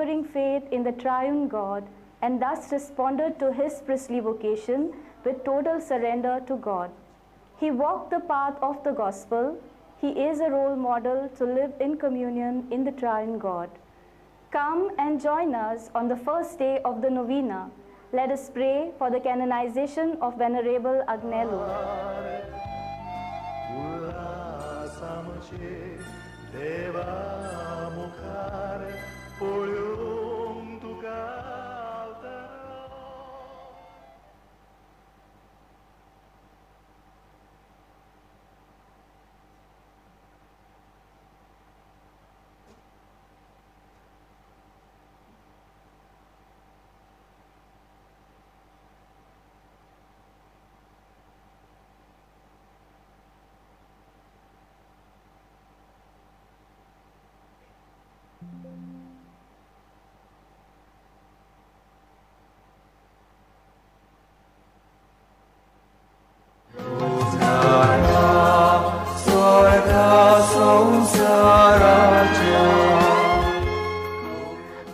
unwavering faith in the triune God and thus responded to his priestly vocation with total surrender to God. He walked the path of the gospel. He is a role model to live in communion in the triune God. Come and join us on the first day of the Novena. Let us pray for the canonization of Venerable Agnelo.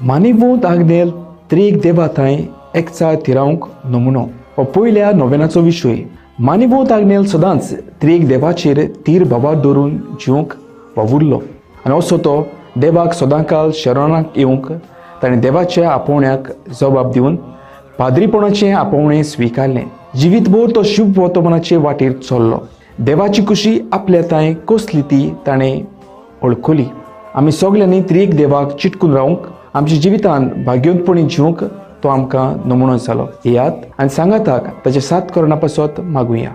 मानिवूंत Agnel त्रीक देवा थंय एकचा तिरावंक नमुनो हो पयल्या नोवेनाचो विशय. मानिवूंत आग्नेल सदांच त्रीक देवाचेर तीर बाबार दवरून जिवंक वावुरलो आनी असो तो देवाक सदांकाल शरणाक येवंक ताणें देवाच्या आपोवण्याक जबाब दिवन पाद्रीपणाचें आपोवणें स्विकारलें. जिवीतभर तो शुभ वर्तमानाचे वाटेर चल्लो. देवाची कुशी आपल्या थंय कसली ती ताणें वळखली. आमी सगल्यांनी त्रीक देवाक चिटकून रावंक आमच्या जिवितांत भाग्यवंतपणी जिवंक तो आमकां नमुनो जालो. येयात आनी सांगाताक ताचे साथ करणा पासत मागुया.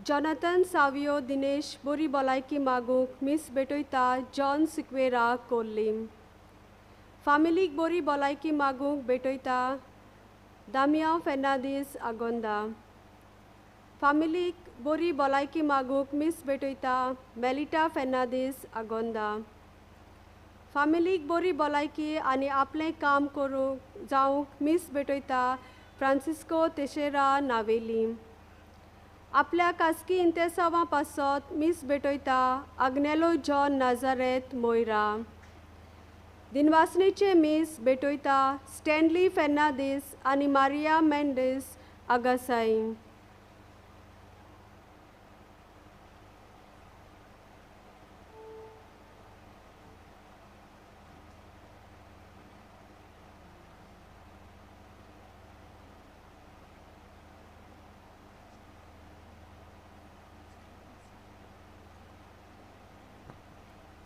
Jonathan Savio Dinesh Bori Balaiki Maguk Miss Betoita John Siquera Kolim. Family Bori Balaiki Maguk Betoita Damian Fernandez Agonda. Family Bori Balaiki Maguk Miss Betoita Melita Fernandez Agonda. Family Bori Balaiki आणि आपले काम करू जाऊक miss भेटयता Francisco तेशेरा Navelim. आपल्या कास्की इंतेसावां पासत मीस बेटोयता Agnelo John नाजारेत Moira. दिनवासनेचे मीस बेटोयता Stanley Fernandes आनी मारिया मेंडिस आगासाई.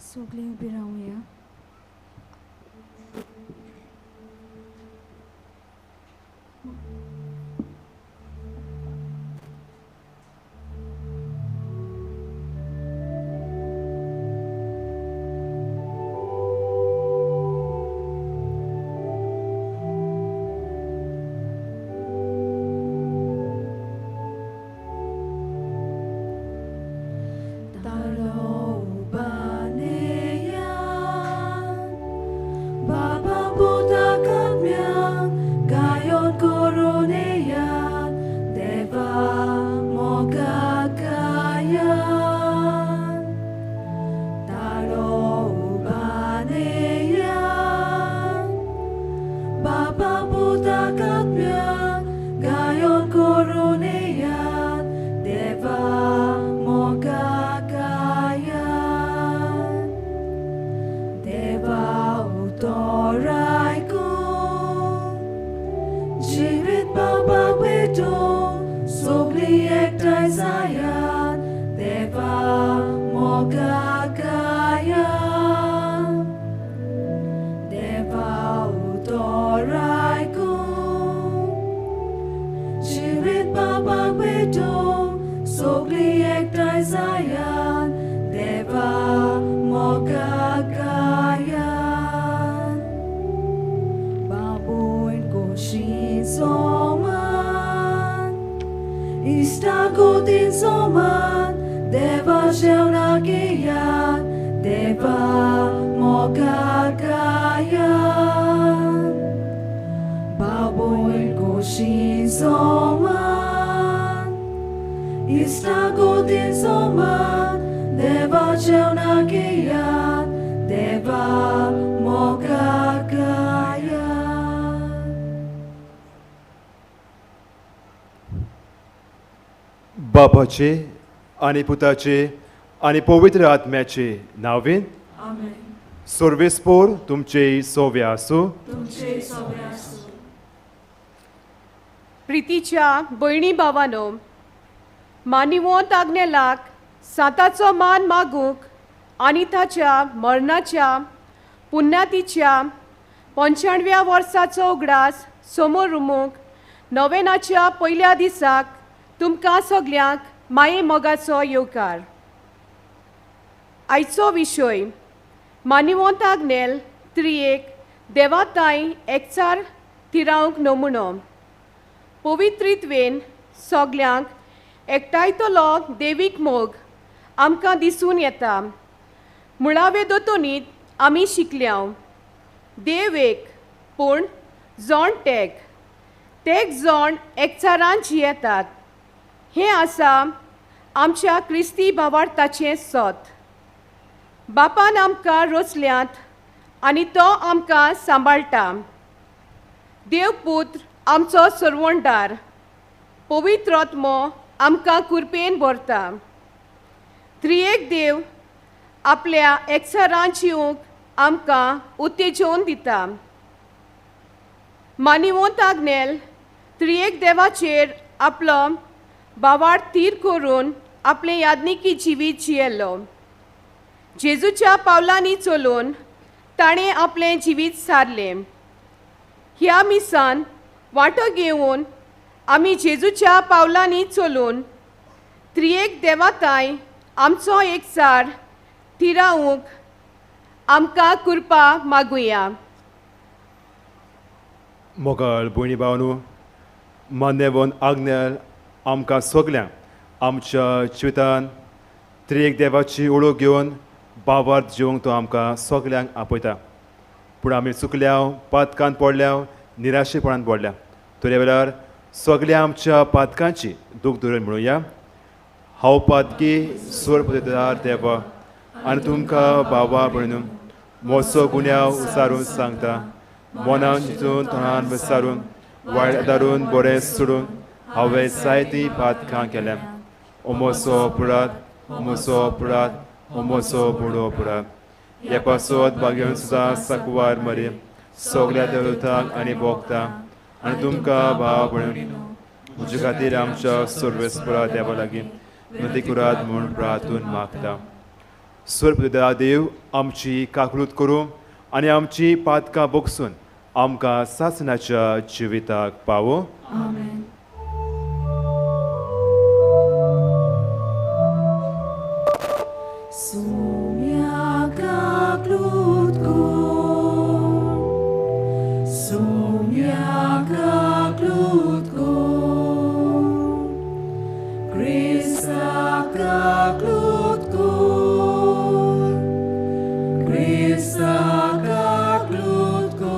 सगळीं उबी रावया. Istagotin soman, deva sheunagiyat, deva mogagayat. Baboin koshin soman, istagotin soman, deva sheunagiyat, deva mogagayat. बापाचे आणि पुताचे आणि पवित्र आत्म्याचे नावेन Amen. सर्वेस्पोर तुमचे सोवे आसूं. तुमचे सोबे आसूं. प्रितीच्या भयणी भावानो, मानिवंत आग्नेलाक साताचो मान मागूंक आनी ताच्या मरणाच्या पुण्यातीच्या 95व्या वर्साचो उगडास समोर रुमूंक नोवेनाच्या पयल्या दिसाक तुमकां सगल्यांक माये मोगाचो येवकार. आयचो विशय मानिवंत आग्नेल त्रियेक देवाताय एकचार तिरावंक नमुनो. पवित्रित्वेन सगल्यांक एकठांयतलो देवीक मोग आमकां दिसून येता. मुळावे दोतोनीत आमी शिकल्या देव एक पूण जोण तेग, तेग जोण एकचारान जियेतात. हें आसा आमच्या क्रिस्ती भावार्थाचें सोत. बापान आमकां रोचल्यांत आनी तो आमकां सांबाळटा. देव पुत्र आमचो सरवणदार, पवित्र आत्मो आमकां कुरपेन भरता. त्रियेक देव आपल्या एकचारान जिवंक आमकां उत्तेजन दिता. मानिवंत आग्नेल त्रियेक देवाचेर आपलो भावार्थ तीर करून आपलें यादनिकी जिवीत जियेलो. जेजूच्या पावलांनी चलून ताणें आपलें जिवीत सारलें. ह्या मिसान वांटो घेवन आमी जेजूच्या पावलांनी चलून त्रियेक देवाताय आमचो एकचार तिरावूंक आमकां कृपा मागुया. मोगाळ भयणी भावानो, मान्यवन आग्नेल आमकां सगल्यांक आमच्या जिवितान त्रियेक देवाची ओळख घेवन भावार्थ जिवंक तो आमकां सगल्यांक आपयता. पूण आमी चुकल्या, पातकान पडल्या, निराशेपणान पडल्या. तरी वेळार सगळ्या आमच्या पातकांची दूख धरून म्हणुया. हांव पातकी सोर पदार देवा आनी तुमकां बाबा म्हणून मोसो गुन्यांव उसारून सांगता. मनान चिंतून तोंडान विचारून वायट दारून बरें सोडून हांवें जायतीं पातकां केल्या. ओमोसो पुरात, ओमोसो पुरात, ओमोसो बुडो पुरात. हे पासत बागेवन सुद्दां साकवार मरी सगळ्या देवतांक आनी भोगतांक आनी तुमकां भाव म्हणून म्हजे खातीर आमच्या सर्वेस्परा देवा लागीं विनंती करात म्हूण प्रार्थून मागता. सर्वपिता देव आमची काकूट करूं आनी आमची पातकां बोगसून आमकां सासणाच्या जिविताक पावो. Amen. Sumia klutko, sumia klutko, Krista klutko, Krista klutko,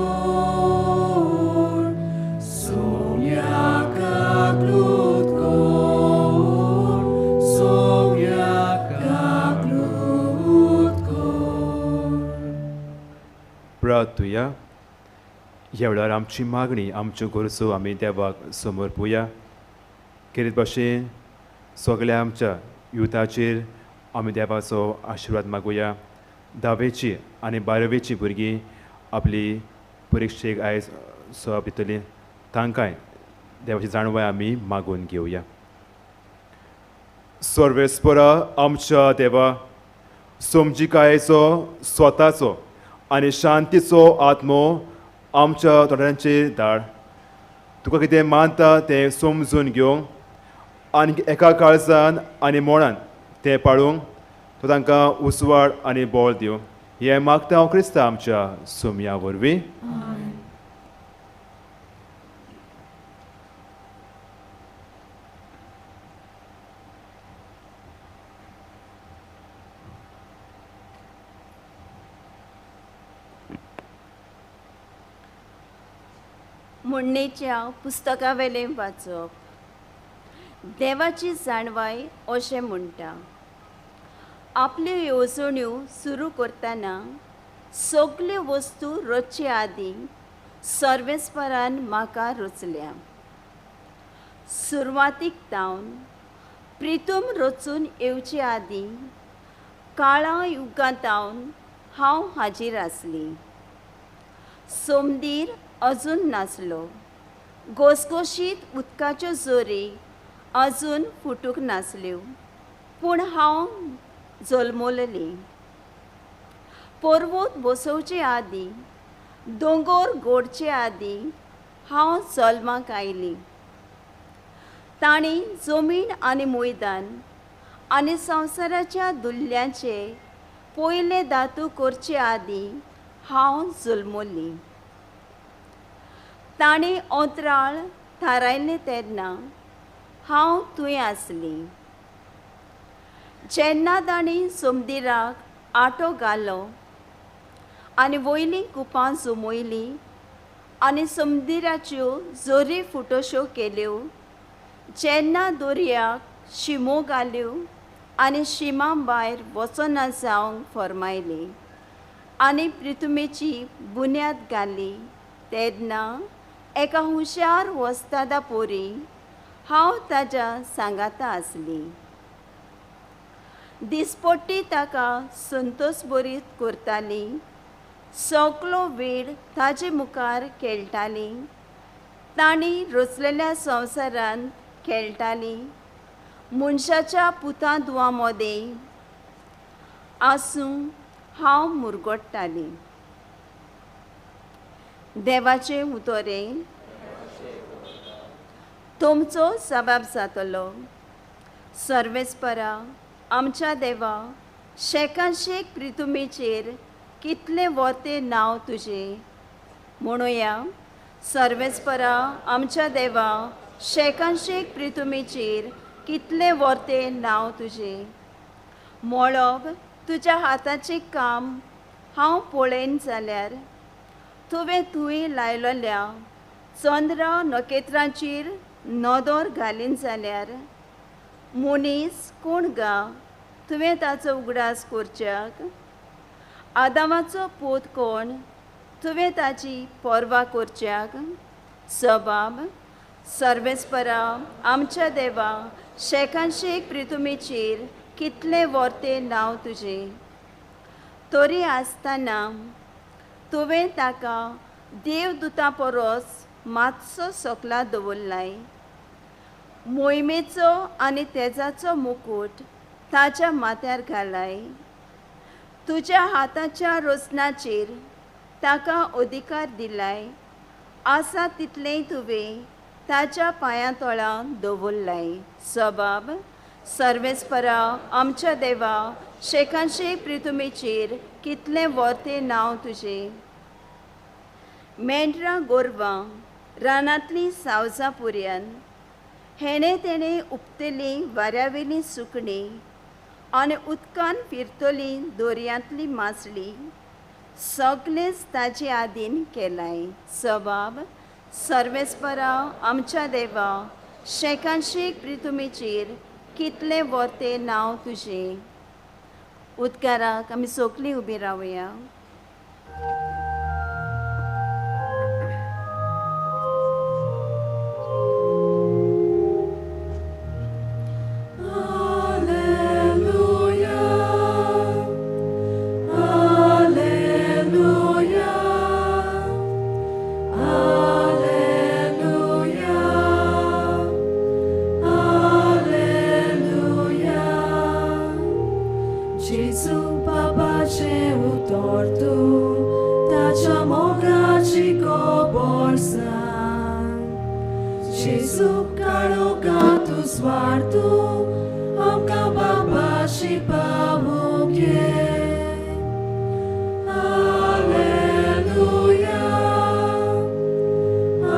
sumia klutko, sumia klutko. प्रार्थुया. ह्या वेळार आमची मागणी आमच्यो गरजो आमी देवाक समोर पळोवया. खेरीत भाशेन सगळ्या आमच्या युथाचेर आमी देवाचो आशिर्वाद मागुया. 10वेची आनी 12वेची भुरगीं आपली परिक्षेक आयज सप दितलीं तांकांय देवाची जाणवाय आमी मागून घेवया. सर्वेस्परा आमच्या देवा, समजिकायेचो स्वताचो आनी शांतीचो आत्मो आमच्या तोंडांचेर धाड. तुका कितें मानता तें समजून घेवंक आनी एका काळजान आनी मोडान तें पाळूंक तो तांकां उसवाड आनी बोल दिवं. हें मागता हांव क्रिस्ता आमच्या सोमया वरवीं. म्हणणेच्या पुस्तका वेलें वाचप. देवाची जाणवाय अशें म्हणटा, आपल्यो येवजण्यो सुरू करतना सगल्यो वस्तू रचचे आदीं सर्वेस्परान म्हाका रचल्या. सुरवातीक जावन प्रितूम रचून येवचे आदीं काळा युगांतावन हांव हाजीर आसली. सोमदीर अजून नासलो, घोसघोशीत उदकाच्यो जोरी अजून फुटूंक नासल्यो, पूण हांव जल्मलेली. पर्वत बसोवचे आदीं, दोंगर घोडचे आदीं हांव जल्माक आयली. तांणी जमीन आनी मैदान आनी संवसाराच्या दुल्ल्यांचे पयले दातू करचे आदीं हांव जल्मली. ताणें अंतराळ थारायलें तेन्ना हांव थंय आसली. जेन्ना ताणीं समदिराक आटो घालो आनी वयलीं कुपां जुमयलीं आनी समदिराच्यो जोरी फुटोश्यो केल्यो, जेन्ना दर्याक शिमो घाल्यो आनी शिमा भायर वचना जावंक फर्मायली आनी प्रितुमेची बुन्याद घाली, तेन्ना एका हुशार वस्तादा पोरी हांव ताच्या सांगाता आसली. दिसपट्टी ताका संतोश बरीत करताली, सगलो वेळ ताचे मुखार खेळटाली, तांणी रचलेल्या संवसारांत खेळटाली, मनशाच्या पुता दुवा मदें आसूं हांव मुरगोडटाली. देवाचें उतोरें. तुमचो सबाब जातलो. सर्वेस्परा आमच्या देवा, शेकांशेक प्रितुमेचेर कितलें वरतें नांव तुजें. म्हणुया, सर्वेस्परा आमच्या देवा, शेकांशेक प्रितुमेचेर कितलें वरतें नांव तुजें. मळब तुज्या हाताचें काम हांव पळयन जाल्यार तुवें थंय लायलेल्या चंद्र नखेत्रांचेर नदोर घालीन जाल्यार मनीस कोण गा तुवें ताचो उगडास करच्याक? आदामाचो पूत कोण तुवें ताची पर्वा करच्याक? जबाब: सर्वेस्परा आमच्या देवा, शेकांशेक प्रितुमेचेर कितले वर्ते नांव तुजें. तरी आसतना तुवें ताका देवदूतां परस मातसो सकला दवरलाय. मोहिमेचो आनी तेजाचो मुकूट ताच्या माथ्यार घालाय. तुज्या हाताच्या रोसनाचेर ताका अधिकार दिलाय. आसा तितलेंय तुवें ताच्या पांयां तळां दवरलाय. जबाब: सर्वेस्परा आमच्या देवा, शेकांशेक प्रितुमेचेर कितलें वर्ते नांव तुजें. मेंढरां गोरवां रानांतलीं सावजां पुर्यान, हेणे तेणे उपतेलीं वाऱ्यावेलीं सुकणीं आनी उदकान फिरतलीं दोर्यांतलीं मासळीं सगळेंच ताचे आदीन केलाय. जबाब: सर्वेस्परा आमच्या देवा, शेकांशेक प्रितुमेचेर कितलें वर्ते नांव तुजें. उद्गाराक आमी सगळीं उबीं रावया. Gesù papace utortu, tacia mogaci coborsan. Gesù caro gato svartu, amca papaci pavuche. Alleluia,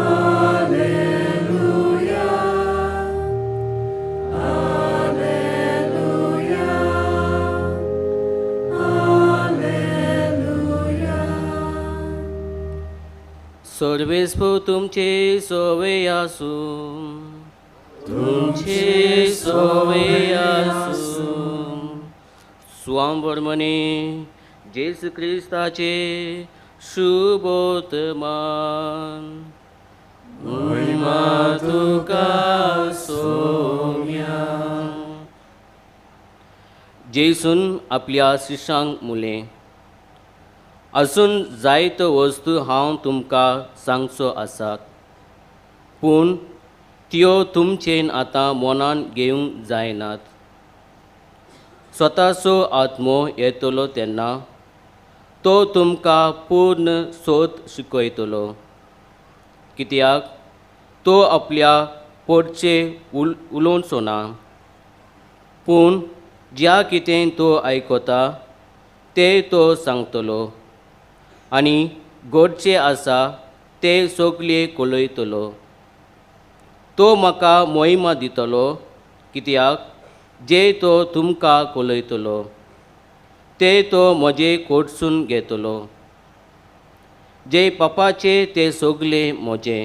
alleluia, alleluia. सर्वेस्पो तुमचे सोवे आसू, तुमचे सोवे आसू. स्वांबरमणे जेसू क्रिस्ताचे शुभोतमान. महिमा तुका सोम्या. जेसून आपल्या शिष्यांक मुले, अजून जायत्यो वस्तू हांव तुमकां सांगचो आसात, पूण त्यो तुमचेन आतां मनान घेवंक जायनात. स्वताचो आत्मो येतलो तेन्ना तो तुमकां पूर्ण सोद शिकयतलो, कित्याक तो आपल्या पोटचे उलोवचो ना, पूण ज्या कितें तो आयकता तें तो सांगतलो, आनी घडचें आसा तें सगळें कळयतलो. तो म्हाका मोहिमा दितलो, कित्याक जे तो तुमकां कळयतलो तें तो म्हजे कडसून घेतलो. जे पापाचे तें सगळें म्हजें.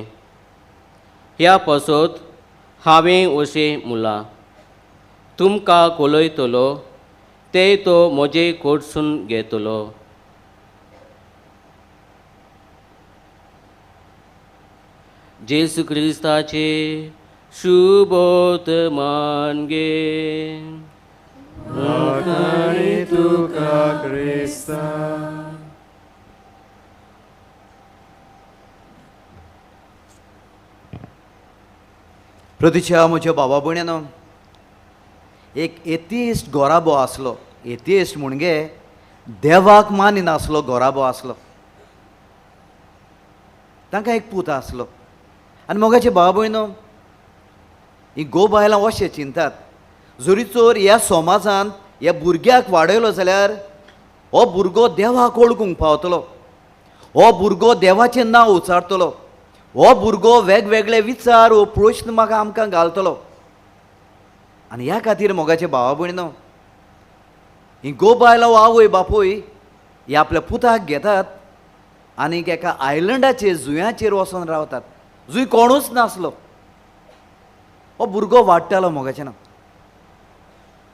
ह्या पासत हांवें अशें म्हणलां, तुमकां कळयतलो तें तो म्हजे कडसून घेतलो. जेसू क्रिस्ताचे शुभोतमान गे. Konkani tuka Krista. प्रतीच्या म्हज्या भावा भयण्यानो, एक एथिइस्ट गोराबो आसलो. एथिइस्ट म्हणजे देवाक मानिनासलो गोराबो आसलो. तांकां एक पूत आसलो. आनी मोगाचे भावा भयणो, ही गो बायलां अशें चिंतात, जरी चोर ह्या समाजांत ह्या भुरग्याक वाडयलो जाल्यार हो भुरगो देवाक ओळखूंक पावतलो, हो भुरगो देवाचें नांव उच्चारतलो, हो भुरगो वेगवेगळे विचार वो प्रश्न म्हाका आमकां घालतलो. आनी ह्या खातीर मोगाचे भावा भयणो, ही गो बायलां आवय बापूय हे आपल्या पुताक घेतात आनी एका आयलंडाचेर जुंयाचेर वचून रावतात. जुंय कोणूच नासलो. हो भुरगो वाडटालो मोगाचें ना.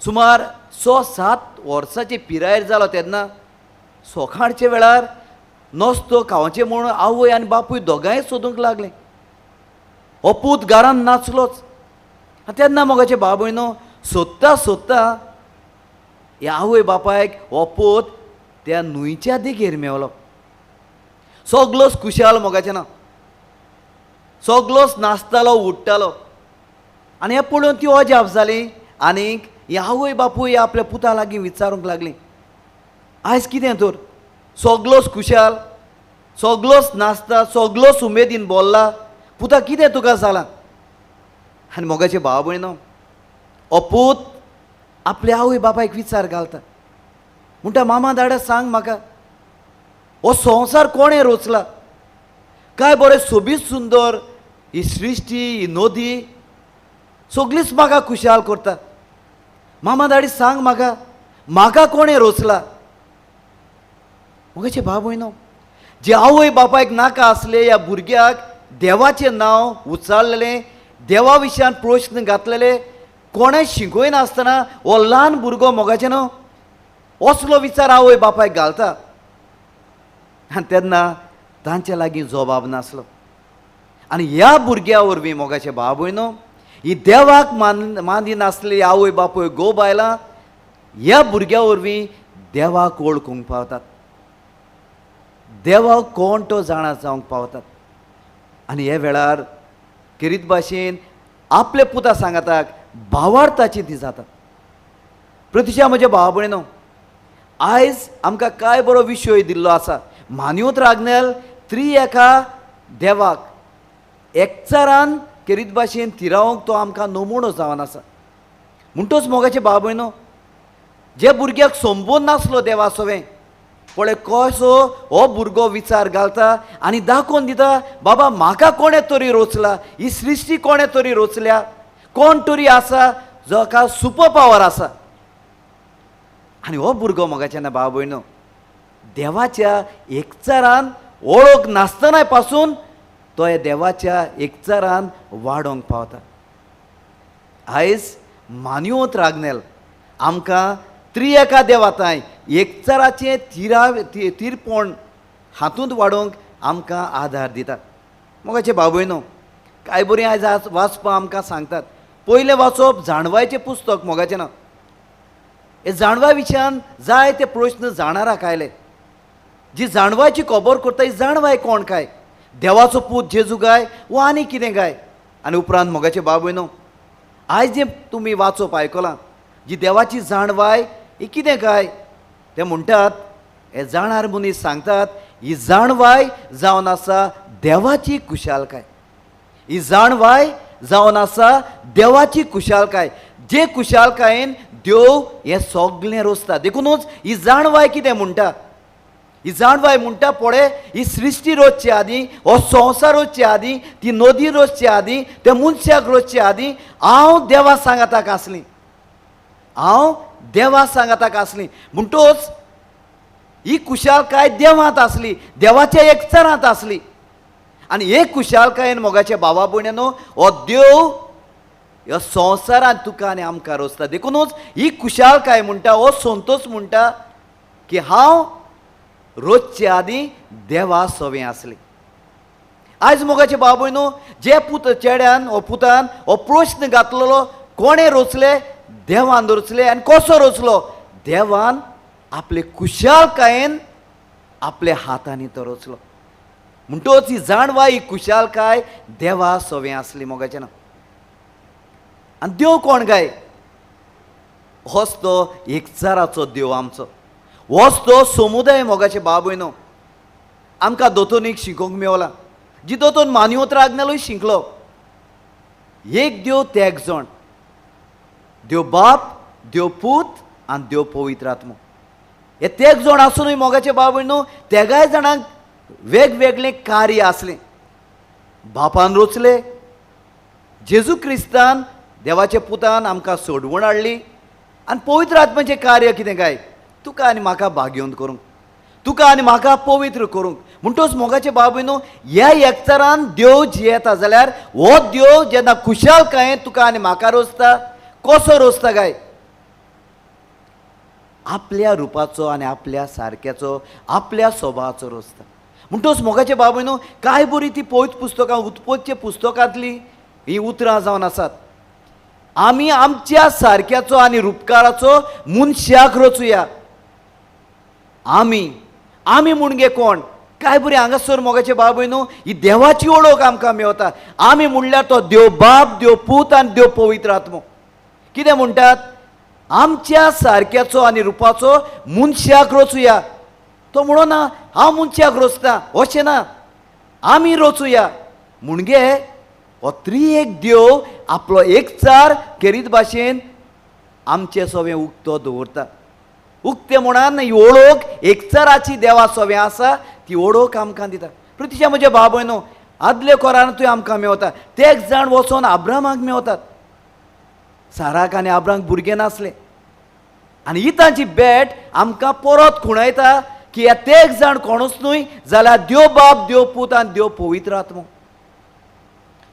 सुमार 6-7 वर्सांची पिरायेर जालो तेन्ना सोखाणचे वेळार नस्तो खावचें म्हणून आवय आनी बापूय दोगांय सोदूंक लागले. हो पूत घरान नाचलोच. तेन्ना मोगाचे बाबूय न्हू सोदता सोदता ह्या आवय बापायक हो पूत त्या न्हंयच्या देगेर मेवलो. सगलोच खुशाल मोगाचें ना. सगलोच नाचतालो उडटालो. आनी हें पळोवन ती अजाप जाली. आनीक ही आवय बापूय आपल्या पुता लागीं विचारूंक लागली, आयज कितें तर सगलोच खुशाल, सगलोच नाचता, सगलोच उमेदीन बोल्ला, पुता कितें तुका जालां? आनी मोगाचे भाव भयणो, हो पूत आपल्या आवय बापायक विचार घालता. म्हणटा, मामा दाडा सांग म्हाका, हो संवसार कोणें रचला? काय बरें सोबीत सुंदर ही सृश्टी, ही नदी सगळीच म्हाका खुशाल करता. मामा दाडी सांग म्हाका, म्हाका कोणें रचला? मोगाचे भाव भयणो, जे आवय बापायक नाका आसले ह्या भुरग्याक देवाचें नांव उचारलेलें, देवा विशयान प्रश्न घातलेले, कोणें शिकय नासतना हो ल्हान भुरगो मोगाचें न्हू असलो विचार आवय बापायक घालता. आनी तेन्ना तांचे लागीं जबाब नासलो. आनी ह्या भुरग्या वरवीं मोगाचे भाव भयणो, ही देवाक मानी नासली आवय बापूय गो बायलां ह्या भुरग्या वरवीं देवाक वळखूंक पावतात, देवाक कोण तो जाणा जावंक पावतात. आनी हे वेळार किरीत भाशेन आपले पुता सांगाताक भावार्थाची ती जाता. प्रतीक्षा म्हजे भाव भयणो, आयज आमकां काय बरो विशय दिल्लो आसा. मान्योत्र आग्नेल त्रिएका देवाक एकचारान किरीत भाशेन तिरावंक तो आमकां नमुनो जावन आसा. म्हणटच मोगाचे भाव भयणो, जे भुरग्याक संबोध नासलो देवा सोवें, पळय कसो हो भुरगो विचार घालता आनी दाखोवन दिता, बाबा म्हाका कोणें तरी रचला, ही सृश्टी कोणें तरी रचल्या, कोण तरी आसा जाका सुपर पावर आसा. आनी हो भुरगो मोगाचे ना भाव भयणो, देवाच्या एकचारान वळख नासतना पासून तो हे देवाच्या एकचारान वाडोंक पावता. आयज मान्योत्र आग्नेल आमकां त्रिएका देवाताय एकचाराचें तिरपण हातूंत वाडोवंक आमकां आदार दिता. मोगाचे भाव भयणो, कांय बरीं आयज वाचपां आमकां सांगतात. पयलें वाचप जाणवायचें पुस्तक मोगाचें ना. हे जाणवा विशयान जाय ते प्रश्न जाणाराक आयले. जी जाणवायची खबर करता ही जाणवाय कोण काय? देवाचो पूत जेजू गाय वो आनी कितें गाय? आनी उपरांत मोगाचे भाव भयणो, आयज जें तुमी वाचप आयकलां, जी देवाची जाणवाय ही कितें काय? ते म्हणटात, हे जाणार मनीस सांगतात, ही जाणवाय जावन आसा देवाची कुशालकाय. ही जाणवाय जावन आसा देवाची कुशालकाय. जे कुशालकायेन देव हें सगळें रचता. देखूनच ही जाणवाय कितें म्हणटा? ही जाणवाय म्हणटा, पळय, ही सृश्टी रचचे आदीं, हो संवसार रचचे आदीं, ती नदी रचचे आदीं, त्या मनशाक रचचे आदीं हांव देवा सांगाताक आसलीं, हांव देवा सांगाताक आसलीं. म्हणटच ही कुशालकाय देवांत आसली, देवाच्या एकचारांत आसली. आनी हे कुशालकायेन मोगाच्या भावा भयण्यांनो, हो देव ह्या संवसारांत तुका आनी आमकां रचता. देखूनच ही कुशालकाय म्हणटा, हो संतोश म्हणटा की हांव रोजचे आदीं देवा सोवें आसली. आयज मोगाचे भाव भयणो, जे चेड्यान हो पुतान हो प्रश्न घातलेलो, कोणें रचले? देवान रचले. आनी कसो रचलो? देवान आपले कुशालकायेन आपल्या हातांनी तो रचलो. म्हणटच ही जाणवा, ही कुशालकाय देवा सोवें आसली मोगाचें ना. आनी देव कोण गाय? होच तो एकचाराचो देव आमचो. होच तो समुदाय मोगाचे भाव भयणो आमकां दोतोनीक शिकोवंक मेवला. जी दोतोन मान्योत्र आग्नेलोय शिकलो. एक देव ते एक जण, देव बाप, देव पूत आनी देव पवित्र आत्मो. हे तेग जण आसूनय मोगाचे भाव भयणो, तेगाय जाणांक वेगवेगळें कार्य आसलें. बापान रचले, जेजू क्रिस्तान देवाच्या पुतान आमकां सोडवण हाडली. आनी पवित्र आत्म्याचें कार्य कितें काय? तुका आनी म्हाका भाग्यवंत करूंक, तुका आनी म्हाका पवित्र करूंक. म्हणटच मोगाचे भाव भयणो, ह्या एकचारान देव जियेता जाल्यार हो देव जेन्ना खुशालकायेन तुका आनी म्हाका रोसता, कसो रोसता काय? आपल्या रुपाचो आनी आपल्या सारक्याचो, आपल्या स्वभावाचो रोसता. म्हणटच मोगाचे भाव भयणो, काय बरी ती पवित्र पुस्तकां, उत्पत्तीच्या पुस्तकांतली ही उतरां जावन आसात. आमी आमच्या सारक्याचो आनी रुपकाराचो मनशाक रचुया. आमी म्हणगे कोण? काय बरी हांगासर मोगाचे भाव भयणो, ही देवाची ओळख आमकां मेवता. आमी म्हणल्यार तो देव बाप, देव पूत आनी देव पवित्र आत्मो. कितें म्हणटात? आमच्या सारक्याचो आनी रुपाचो मनशाक रचुया. तो म्हणो ना हांव मनशाक रचता, अशें ना, आमी रचुया. म्हणगे हो त्रिएक देव आपलो एकचार केरीत भाशेन आमचें सवें उक्तो दवरता. उक्ते म्हणान ही ओळख एकचाराची देवा सवें आसा ती ओळख आमकां दिता. प्रतिशा म्हजे भाव भयणो, आदले कोरांतूय आमकां मेवता. ते एक जाण वचोन अब्रामाक मेवतात. साराक आनी अब्रामाक भुरगें नासलें आनी ही तांची भेट आमकां परत खुणायता की हे ते एक जाण कोणूच न्हय जाल्यार देव बाप, देव पूत आनी देव पवित्र आत्मो.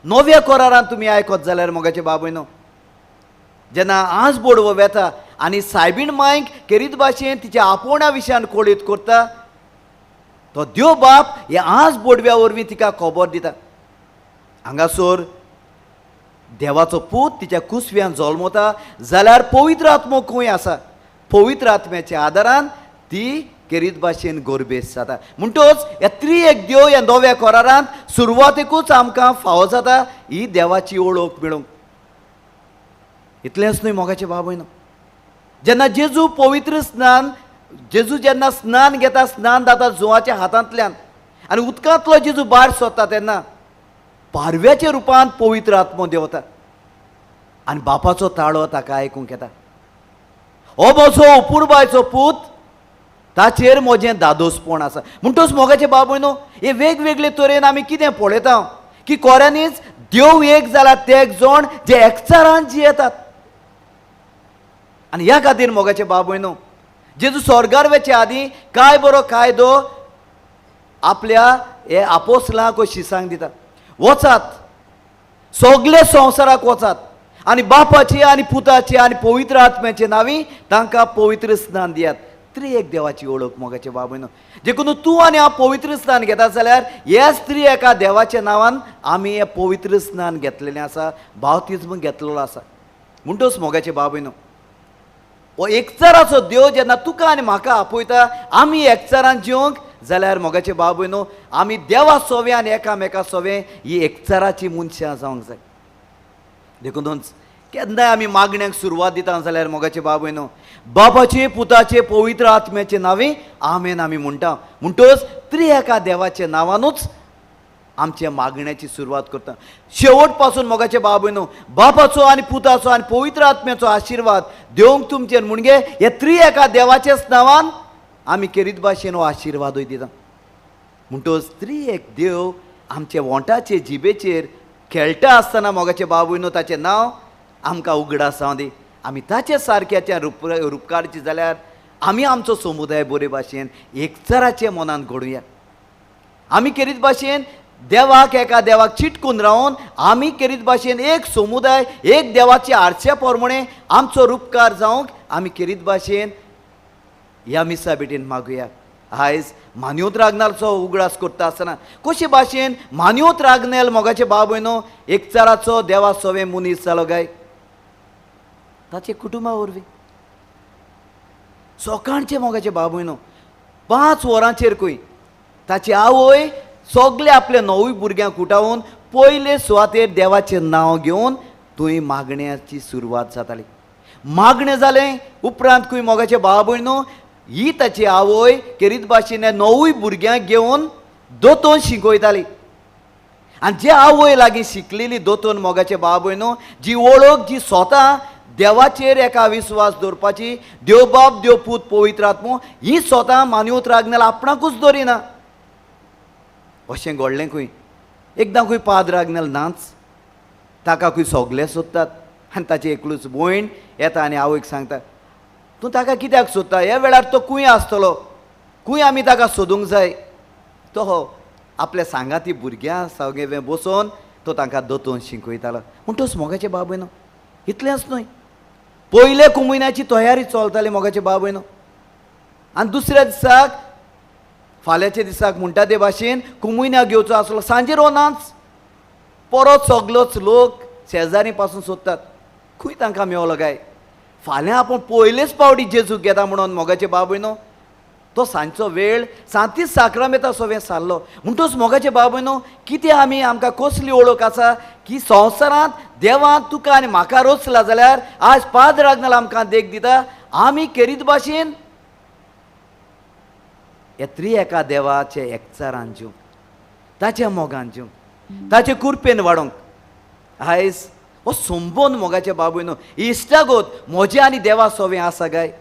नव्या कोरारांत तुमी आयकत जाल्यार मोगाचे भाव भयणो, जेन्ना आज बोडवो वेता आनी सायबीण मांयक केरीत भाशेन तिच्या आपोवण्या विशयान कोळीत करता, तो देव बाप हे आज बोडव्या वरवीं तिका खबर दिता. हांगासर देवाचो पूत तिच्या कुसव्यान जल्मता जाल्यार पवित्र आत्मो खंय आसा. पवित्र आत्म्याच्या आदारान ती केरीत भाशेन गोरबेस जाता. म्हणटच ह्या त्रिएक देव ह्या नव्या कोरारांत सुरवातेकूच आमकां फावो जाता ही देवाची ओळख मेळोवंक. इतलेंच न्हय मोगाचे भाव भयणो, जेन्ना जेजू जेन्ना स्नान घेता, स्नान जाता जुवाच्या हातांतल्यान आनी उदकांतलो जेजू भायर सरता तेन्ना पारव्याच्या रुपान पवित्र आत्मो देंवता आनी बापाचो ताळो ताका आयकूंक येता. हो म्हजो अपुरबायचो पूत, ताचेर म्हजें दादोसपण आसा. म्हणटच मोगाचे भाव भयणो, हे वेगवेगळे तरेन आमी कितें पळयता की कोऱ्यांनीच देव एक जाल्यार ते एक जण जे एकचारान जियेतात. आनी ह्या खातीर मोगाचे भाव भयणो, जेजू स्वर्गार वेचे आदीं काय बरो कायदो आपल्या हे आपोसलांक शिसांक दिता. वचात, सगळे संवसाराक वचात आनी बापाची आनी पुताची आनी पवित्र आत्म्याचे नांवी तांकां पवित्र स्नान दियात. त्रिएक देवाची ओळख मोगाचे भाव भयणो. देखून तूं आनी हांव पवित्र स्नान घेतात जाल्यार ह्याच त्रिएका देवाच्या नांवान आमी हें पवित्र स्नान घेतलेलें आसा, बावतिस्म घेतलेलो आसा. म्हणटच मोगाचे भाव भयणो, हो एकचाराचो देव जेन्ना तुका आनी म्हाका आपयता आमी एकचारान जिवंक जाल्यार मोगाचे भाव भयणो, आमी देवा सोवें आनी एकामेका सोवें ही एकचाराची मनशां जावंक जाय. देखूनच केन्नाय आमी मागण्यांक सुरवात दिता जाल्यार मोगाचे भाव भयणो, बापाचे, पुताचे, पवित्र आत्म्याचे नांवे आमेन आमी म्हणटा. म्हणटच त्रिएका देवाच्या नांवानूच आमच्या मागण्याची सुरवात करता. शेवट पासून मोगाचे भाव भयणो, बापाचो आनी पुताचो आनी पवित्र आत्म्याचो आशिर्वाद देवंक तुमचेर म्हणगे हे त्रिएका देवाच्याच नांवान आमी केरीत भाशेन हो आशिर्वादूय दिता. म्हणटच त्रिएक देव आमच्या वोंटाचे जिबेचेर खेळटा आसतना मोगाचे भाव भयणो ताचें नांव आमकां उगडास जावं दी. आमी ताचे सारक्याच्या रुपकारची जाल्यार आमी आमचो समुदाय बरे भाशेन एकचाराचे मनान घडोवया. आमी केरीत भाशेन देवाक एका देवाक चिटकून रावन आमी केरीत भाशेन एक समुदाय एक देवाच्या आरच्या प्रमाणे आमचो रुपकार जावंक आमी केरीत भाशेन ह्या मिसा बेटीन मागुया. आयज मान्योत रागनालचो उगडास करता आसतना कशे भाशेन मान्योत रागनेल मोगाचे भाव भयणो एकचाराचो देवा सवें मनीस जालो काय ताचे कुटुंबा वरवीं सकाळचे मोगाचे भाव भयणो 5 वरांचेर खंय ताची आवय सगळे आपल्या 9 भुरग्यांक उठावून पयले सुवातेर देवाचें नांव घेवन थंय मागण्याची सुरवात जाताली. मागणें जालें उपरांत खंय मोगाचे भाव भयणो ही ताची आवय केरीत भाशेन 9 भुरग्यांक घेवन दोतोन शिकयताली. आनी जे आवय लागीं शिकलेली दोतोन मोगाचे भाव भयणो जी ओळख जी स्वता देवाचेर एका विश्वास दवरपाची देव बाप देव पूत पवित्र आत्मो ही स्वता मान्योत रागनाल आपणाकूच दवरिना. अशें घडलें खंय एकदां खंय पाद रागनाल नाच ताका खंय सगळे सोदतात आनी ताची एकलूच भयण येता आनी आवयक सांगता तूं ताका कित्याक सोदता, ह्या वेळार तो खंय आसतलो, खंय आमी ताका सोदूंक जाय. तो आपल्या सांगाती भुरग्यां सगळे बसोवन तो तांकां दोतोवन शिकयतालो पूण तोच मोगाचे बाब न्हू इतलेंच न्हय पयले कुमयण्याची तयारी चलताली मोगाचे बाब न्हू आनी दुसऱ्या दिसाक फाल्यांच्या दिसाक म्हणटा ते भाशेन कुमयण्याक घेवचो आसलो सांजेर वनाच परत सगलोच लोक शेजारी पासून सोदतात खंय तांकां मेवलो काय फाल्यां आपूण पयलेच पावटी जेजूक घेता म्हणून मोगाचे बाब न्हू तो सांजचो वेळ सांतीच साक्रामेता सवें सारलो म्हणटूच मोगाचे बाब न्हू कितें आमकां कसली ओळख आसा की संवसारांत देवान तुका आनी म्हाका रचला जाल्यार आज पाद्र आग्नेल आमकां देख दिता आमी केरीत भाशेन येत्री एका देवाचे एकचारान जीव ताच्या मोगान जीव ताचे कुरपेन वाडोवंक आयज हो संबंद मोगाचे बाबूय न्हू इश्टागोत म्हजे आनी देवा सोवें आसा काय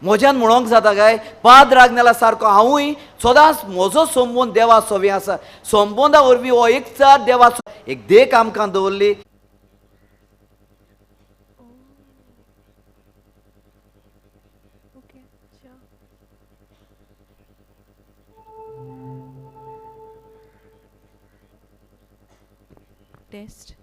म्हज्यान म्हणोंक जाता काय पाद्र आग्नेला सारको हांवूय सदांच म्हजो संबंद देवा सोवें आसा संबंदा वरवीं हो एकचार देवा एक देख आमकां दवरली test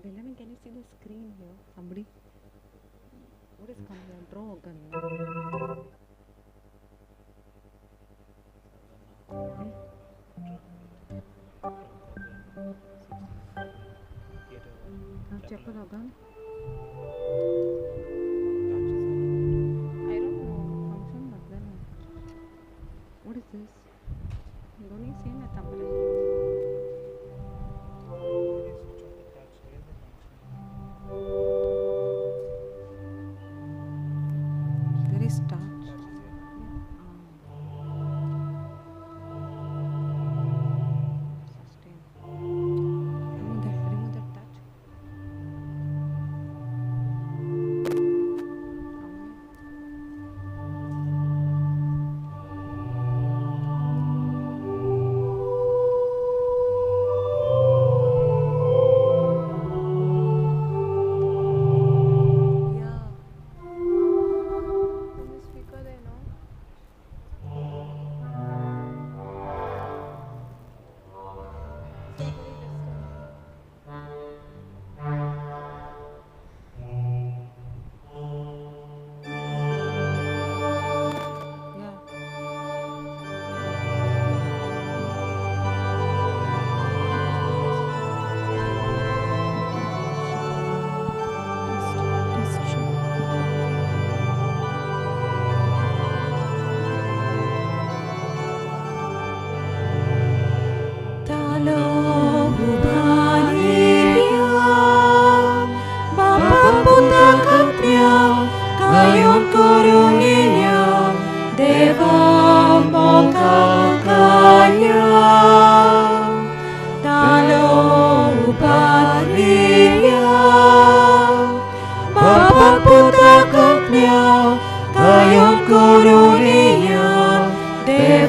Benjamin, can you see the screen here? Somebody, what is coming here? Draw a gun. Check gun. I don't know. Function, but then what is this? You only seen a thumbnail. There is touch. Sustain. Remove that touch.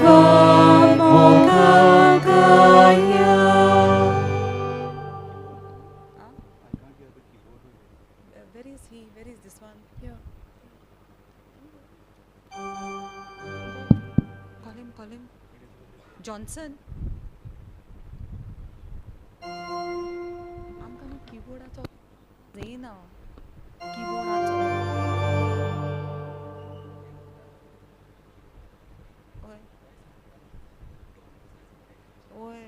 Deva Mokakaya. Where is he? Where is this one? Yeah. Call him. Johnson. आमकां न्हू किबोर्डाचो जायना. किबोर्डाचो. ओय.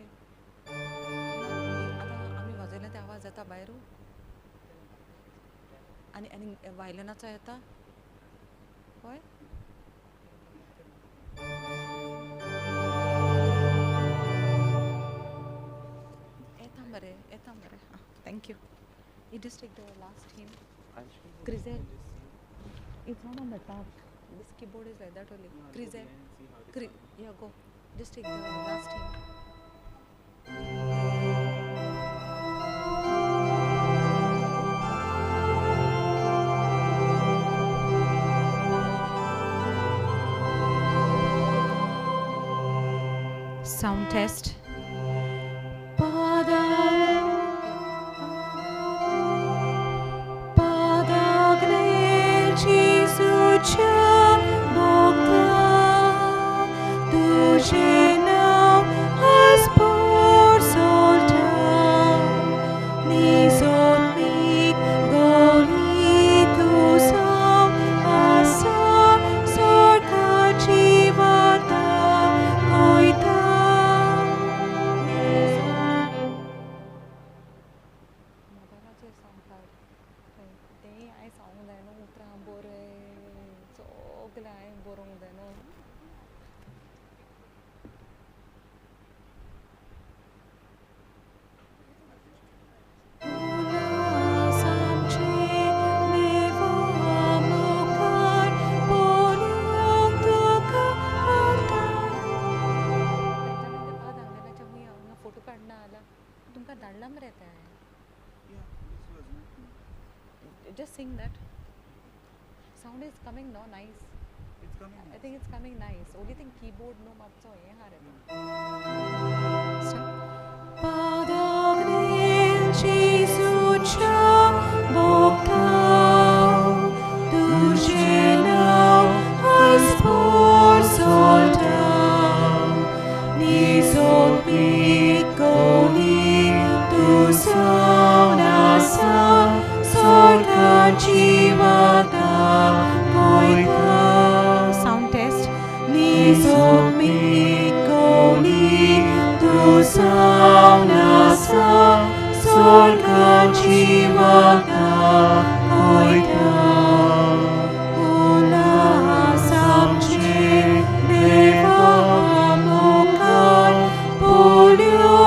आतां आमी वाजयले ते आवाज येता भायर आनी वायलनाचो येता हय येता मरे thank you you just take the last him क्रिजेल it's not on the top this keyboard is like that only क्रिजेल yeah go just take the last him sound test just sing that sound is coming no nice it's coming nice. I think it's coming nice only thing keyboard no matcho ye hare Padagnil Jesucha Bogdał Dużynał Aż spór soldał Nizodnikoli Tu są nasa Sorka Jivata Goita sound test Nizodnikoli Tu są nasa Sorka Jivata Goita Ula samche Deva Mokar Polio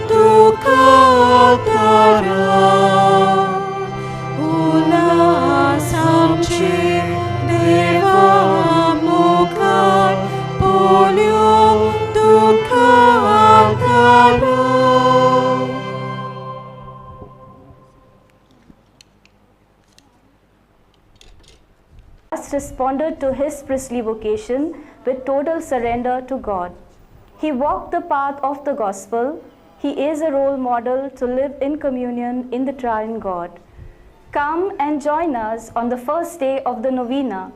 Dukatara samche deva mokar polio dukatara. Thus responded to his priestly vocation with total surrender to God. He walked the path of the gospel. He is a role model to live in communion in the triune God. Come and join us on the first day of the Novena.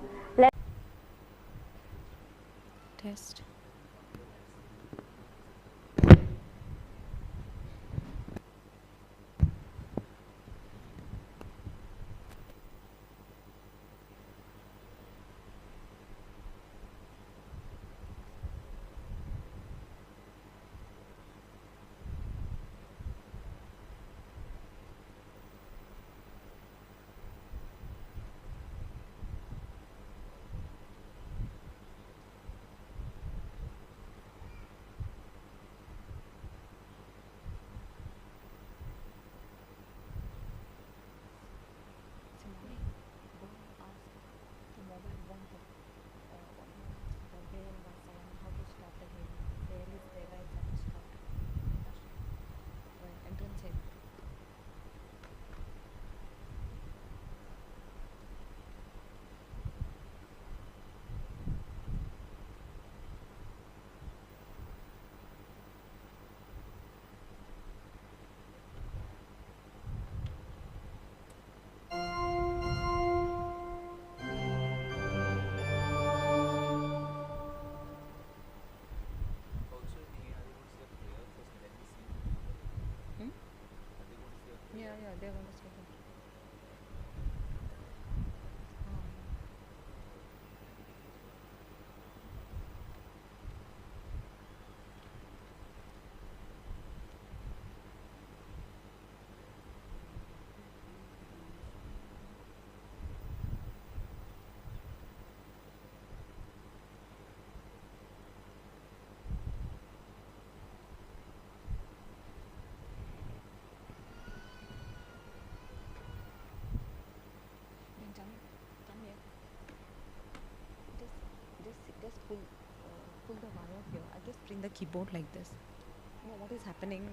test bring the keyboard like this. No, what is happening?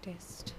Test.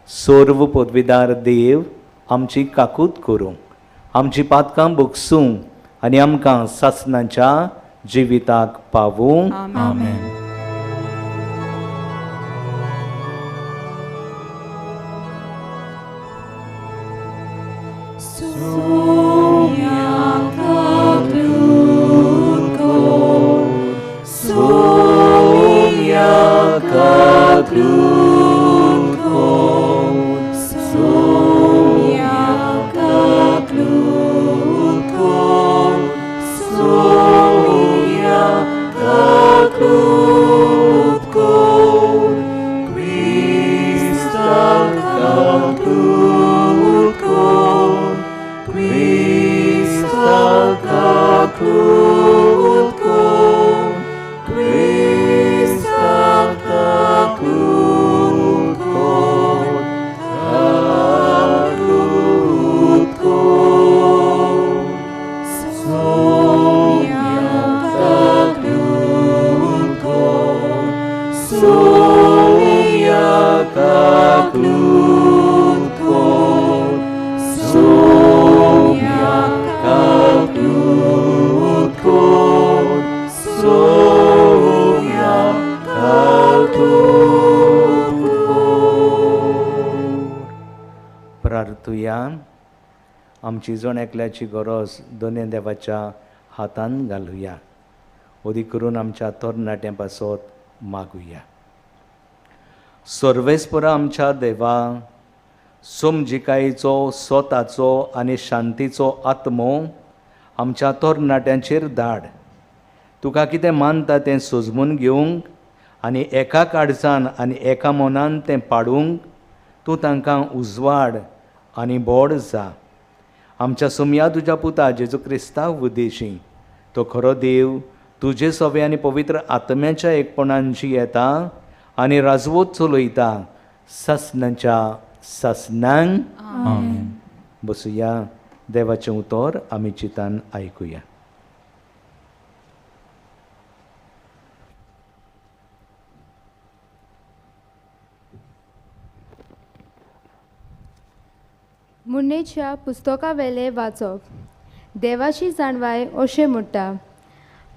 सर्व पदवीदार देव आमची काकूत करूं, आमची पातकां भोगसूं आनी आमकां सासणाच्या जिविताक पावूं. आमेन. प्रार्थुया. आमची जण एकल्याची गरज दोनूय देवाच्या हातान घालुया. ओदी करून आमच्या तरणाट्यां पासत मागुया. सर्वेस्परा आमच्या देवा, समजिकायेचो, स्वताचो आनी शांतीचो आत्मो आमच्या तरणाट्यांचेर धाड. तुका कितें मानता तें सजमून घेवंक आनी एका काळजान आनी एका मनान तें पाडूंक तूं तांकां उजवाड आनी बोड जा. आमच्या सुमया तुज्या पुता जेजू क्रिस्तांव उद्देशी तो खरो देव तुजे सवे आनी पवित्र आत्म्याच्या एकपणान जी येता आनी राजवत चलयता सासणाच्या सासणांक. बसुया. देवाचें उतर आमी चितान आयकुया. मुन्नेच्या पुस्तका वेले वाचप. देवाची जाणवाय अशें म्हणटा,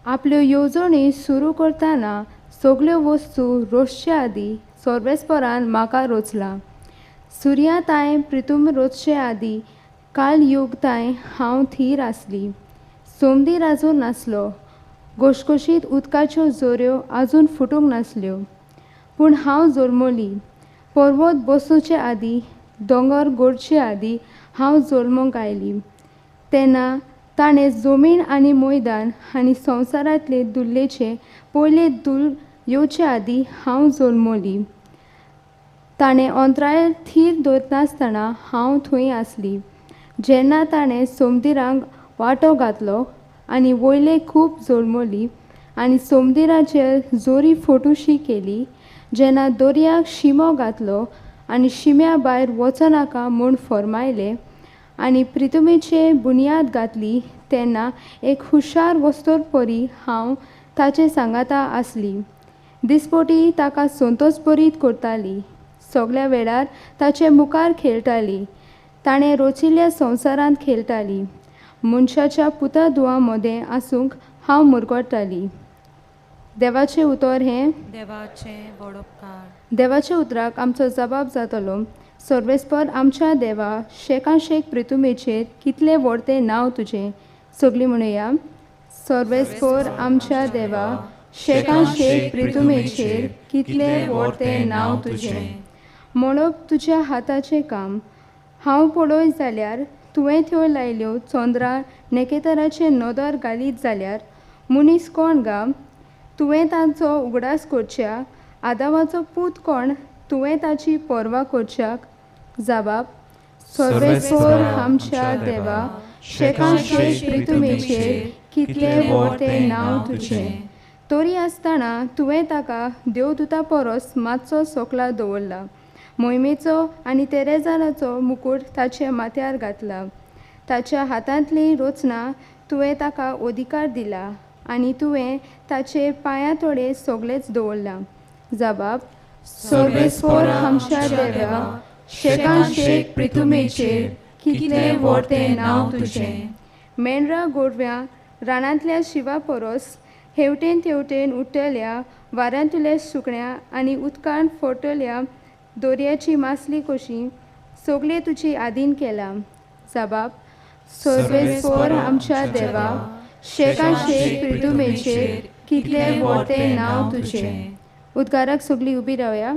आपल्यो येवजणी सुरू करतना सगल्यो वस्तू रोसच्या आदीं सर्वेस्परान म्हाका रोचला. सुर्या ताय प्रितूम रोचचे आदीं काल युग ताय हांव थीर आसली. सोमदीर आजून नासलो, घोशघोशीत उदकाच्यो जोऱ्यो आजून फुटूंक नासल्यो. पूण हांव जल्मली. पर्वत बसूचे आदीं, दोंगर गोडचे आदीं हांव जल्मोंक आयली. तेन्ना ताणें जमीन आनी मैदान आनी संवसारांतले दुल्लेचे पयले दूल येवचे आदीं हांव जल्मली. ताणें अंतराळ थीर दवरनासतना हांव थंय आसली. जेन्ना ताणें समुद्रांक वांटो घातलो आनी वयले खूब जल्मली आनी समुद्राचेर जोरी फोटुशी केली. जेन्ना दर्याक शिमो घातलो आनी शिम्या भायर वचनाका म्हूण फर्मायलें आनी प्रितुमेचे बुनयाद घातली, तेन्ना एक हुशार वस्तोर परी हांव ताचे सांगाता आसली. दिसपटी ताका संतोश बरीत करताली. सगळ्या वेळार ताचे मुखार खेळटाली. ताणें रचिल्ल्या संवसारांत खेळटाली. मनशाच्या पुता दुआ मदें आसूंक हांव मुरगडटाली. देवाचें उतर हें. देवाच्या उतराक आमचो जबाब जातलो, सर्वेस्पर आमच्या देवा, शेकांशेक प्रितुमेचेर कितलें व्हड तें नांव तुजें. सगळीं म्हणुया. सर्वेस्पर आमच्या देवा, शेकांशेक प्रितुमेचेर कितलें व्हड तें नांव तुजें. म्हणप तुज्या हाताचें काम. हांव पळय जाल्यार तुवें त्यो लायल्यो चंद्रा नेकेतराचे नदर घालीत जाल्यार मनीस कोण गा. तुवें तांचो उगडास करच्या. आदामाचो पूत कोण, तुवें ताची पर्वा करच्याक. जबाब. सर्वेस्पर आमच्या देवा, शेकांशेक प्रितुमेचेर कितलें व्हड तें नांव तुजें. तरी आसतना तुवें ताका देवदुता परस मातसो सोकला दवरला. मोहिमेचो आनी तेरेजानाचो मुकूट ताच्या माथ्यार घातला. ताच्या हातांतली रचना तुवें ताका अधिकार दिला आनी तुवें ताचे पांयां तोडे सगळेच दवरला. जबाब. सर्वेस्पर आमच्या देवा, शेकान शेक प्रितुमेचेर कितलें व्हड तें नांव तुजें. मेंढरा गोरव्या रानांतल्या शिवा परोस हेवटेन तेवटेन उठ्ठल्या वाऱ्यांतल्या सुकण्या आनी उदकान फोटल्या दोरयाची मासली कशी सगळे तुजी आदीन केला. जबाब. सर्वेस्वर आमच्या देवा, शेकान शेक प्रितुमेचेर कितलें व्हड तें नांव तुजें. उद्गाराक सगळीं उबी रावया.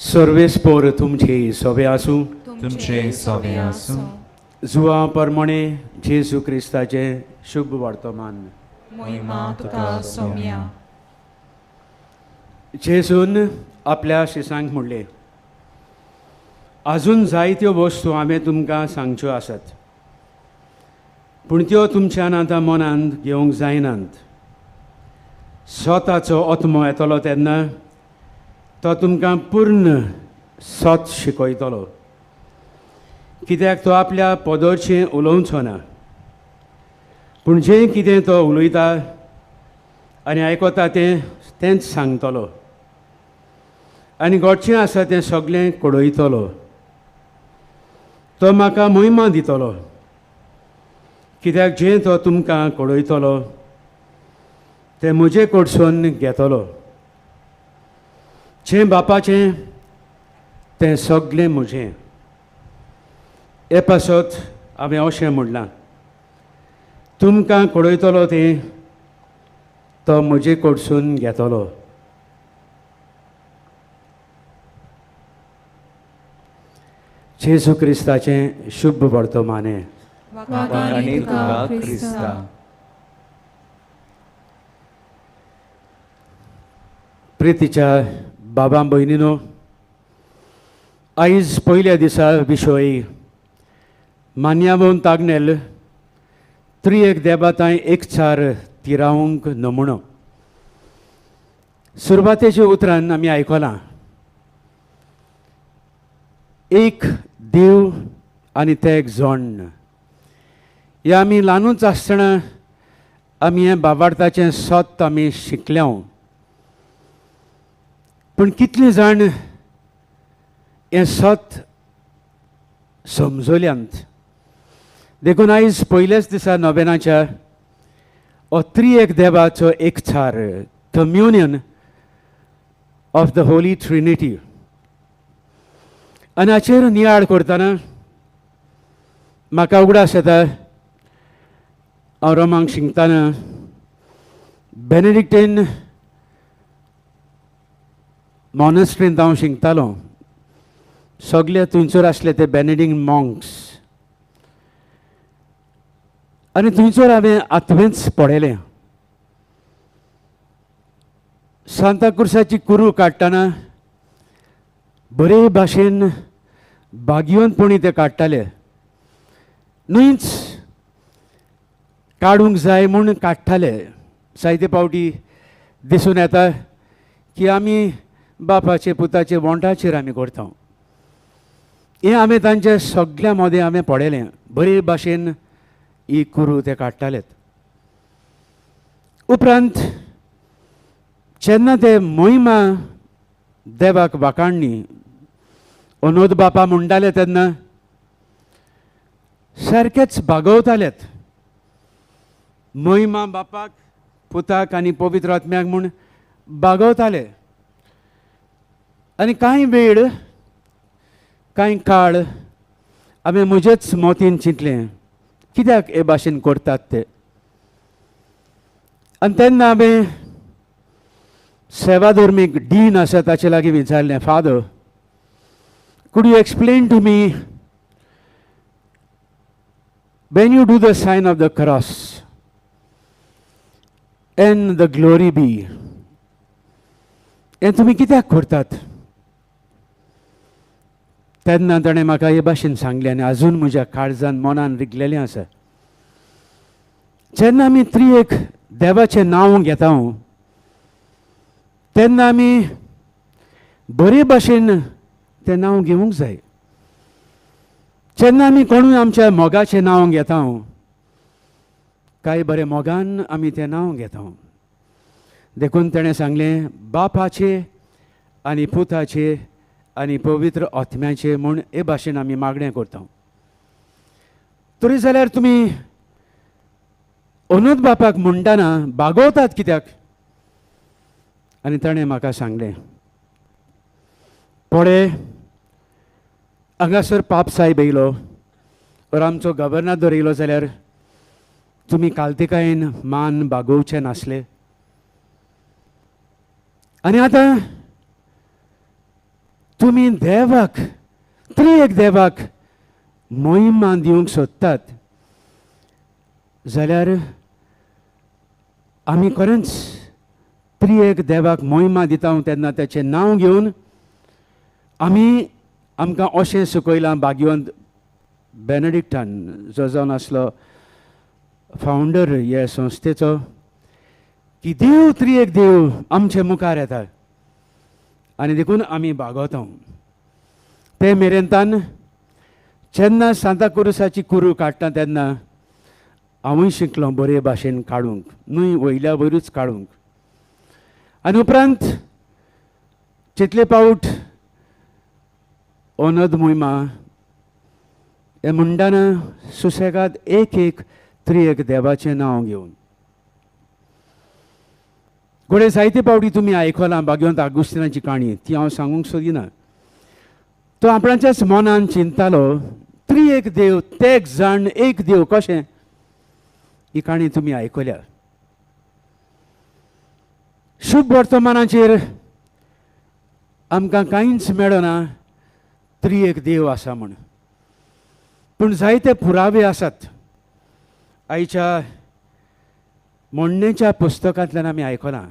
सर्वेस्पोर तुमचे सोबे आसूं. तुमचे सोबे आसूं. जुवा प्रमाणे जेजू क्रिस्ताचे शुभ वर्तमान. महिमा तुका सौम्या. जेजून आपल्या शिसांक म्हणले, अजून जायत्यो वस्तू हांवें तुमकां सांगच्यो आसात, पूण त्यो तुमच्यान आतां मनांत घेवंक जायनात. स्वताचो आत्मो येतलो तेन्ना तो तुमकां पूर्ण सत शिकयतलो, कित्याक तो आपल्या पदरचें उलोवचो ना, पूण जें कितें तो उलयता आनी आयकता तेंच सांगतलो, आनी घडचें आसा तें सगळें कळयतलो. तो म्हाका महिमा दितलो, कित्याक जें तो तुमकां कळयतलो तें म्हजे कडसून घेतलो. जें बापाचें तें सगळें म्हजें. हे पासत हांवें अशें म्हणलां, तुमकां कळयतलो तें तो म्हजे कडसून घेतलो. जेजू क्रिस्ताचें शुभ वर्तमाने. वखाणी तुका क्रिस्ता. प्रितीच्या बाबा भयणीनो, आयज पयल्या दिसा विशय मान्यावंत आग्नेल त्रिएक देबाताय एकचार तिरावंक नमुनो. सुरवातेच्या उतरान आमी आयकलां, एक देव आनी ते एक जण. हे आमी ल्हानूच आसतना आमी हें बाबार्थाचें सत आमी शिकल्या, पूण कितलीं जाण हें सत समजल्यांत. देखून आयज पयल्याच दिसा नोवेनाच्या हो त्रिएक देवाचो एकचार, communion of the Holi Trinity. आनी हाचेर नियाळ करतना म्हाका उगडास येता, हांव रोमांक शिंकतना बेनेडिक्टीन मॉनेस्ट्रींत हांव शिंकतालो. सगळे थंयसर आसले ते बेनेडिक्ट मॉंक्स, आनी थंयसर हांवें आत्मेच पळयलें. सांताक्रुसाची कुरू काडटना बरे भाशेन बागयोनपणी ते काडटाले. न्हूच काडूंक जाय म्हूण काडटाले, जायते पावटी दिसून येता की आमी बापाचे पुताचे वोंटाचेर आमी करता. हें आमी तांचे सगळ्या मदें हांवें पळयलें. बरे भाशेन ही कुरू ते काडटालेत. उपरांत जेन्ना ते मोहिमा देवाक वाकाणणी अनोद बापा म्हणटाले तेन्ना सारकेच भागवतालेत. मोहिमा बापाक पुताक आनी पवित्र आत्म्याक म्हूण भागवताले. आनी कांय वेळ कांय काळ हांवें म्हजेच मोतीन चिंतलें कित्याक हे भाशेन करतात ते. आनी तेन्ना हांवें सेवाधर्मीक डीन आसा ताचे लागीं विचारलें, father, could you explain to me when you do the sign of the cross and the glory be, हें तुमी कित्याक करतात? तेन्ना ताणें म्हाका हे भाशेन सांगलें आनी आजून म्हज्या काळजान मनान रिगलेलें आसा. जेन्ना आमी त्रिएक देवाचें नांव घेता तेन्ना आमी बरे भाशेन तें नांव घेवंक जाय. जेन्ना आमी कोणूय आमच्या मोगाचें नांव घेता काय बरे मोगान आमी तें नांव घेता. देखून ताणें सांगलें बापाचे आनी पुताचे आनी पवित्र आत्म्याचे म्हूण हे भाशेन आमी मागणें करता. तरी जाल्यार तुमी अनोद बापाक म्हणटाना भागवतात कित्याक? आनी ताणें म्हाका सांगलें, पळय, हांगासर पाप साहेब येयलो और आमचो गव्हर्नर येयलो जाल्यार तुमी काल्तिकायेन मान भागोवचे नासले. आनी आतां तुमी देवाक त्रिएक देवाक मोहिमा दिवंक सोदतात जाल्यार आमी खरेंच त्रिएक देवाक मोहिमा दिता तेन्ना ताचें नांव घेवन आमी आमकां अशें शिकयलां भाग्यवंत बेनेडिक्टान, जो जावन आसलो फावंडर ह्या संस्थेचो, की देव त्रिएक देव आमचे मुखार येता आनी देखून आमी भागवता. ते मेरेनतान जेन्ना सांताक्रुसाची कुरू काडटा तेन्ना हांवूय शिकलो बरे भाशेन काडूंक, न्हय वयल्या वयरूच काडूंक. आनी उपरांत जितले पावट अनोद मोहिमा हे म्हणटाना सुसेगाद एक एक त्रिएक देवाचें नांव घेवन. घोडे जायते पावटी तुमी आयकलां भाग्यवंत आगुस्तिनाची काणी, ती हांव सांगूंक सोदिना. तो आपणाच्याच मनान चिंततालो त्रिएक देव, तेग जाण एक देव कशें, ही काणी तुमी आयकल्या. शुभ वर्तमानाचेर आमकां कांयच मेळना त्रिएक देव आसा म्हूण, पूण जायते पुरावे आसात. आयच्या म्हणणेच्या पुस्तकांतल्यान आमी आयकलां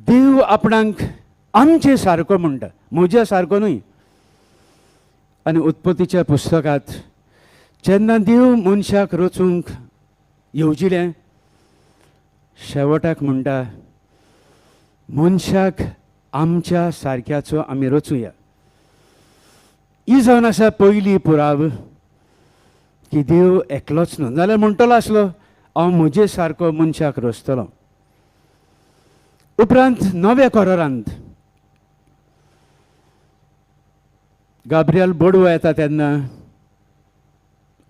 देव आपणाक आमचे सारको म्हणटा, म्हज्या सारको न्हय. आनी उत्पत्तीच्या पुस्तकांत जेन्ना देव मनशाक रचूंक येवजिलें शेवटाक म्हणटा मनशाक आमच्या सारक्याचो आमी रचुया. ही जावन आसा पयली पुराव की देव एकलोच न्हू, जाल्यार म्हणटलो आसलो हांव म्हजे सारको मनशाक रचतलो. उपरांत नव्या करारांत गाब्रियल बोडवो येता तेन्ना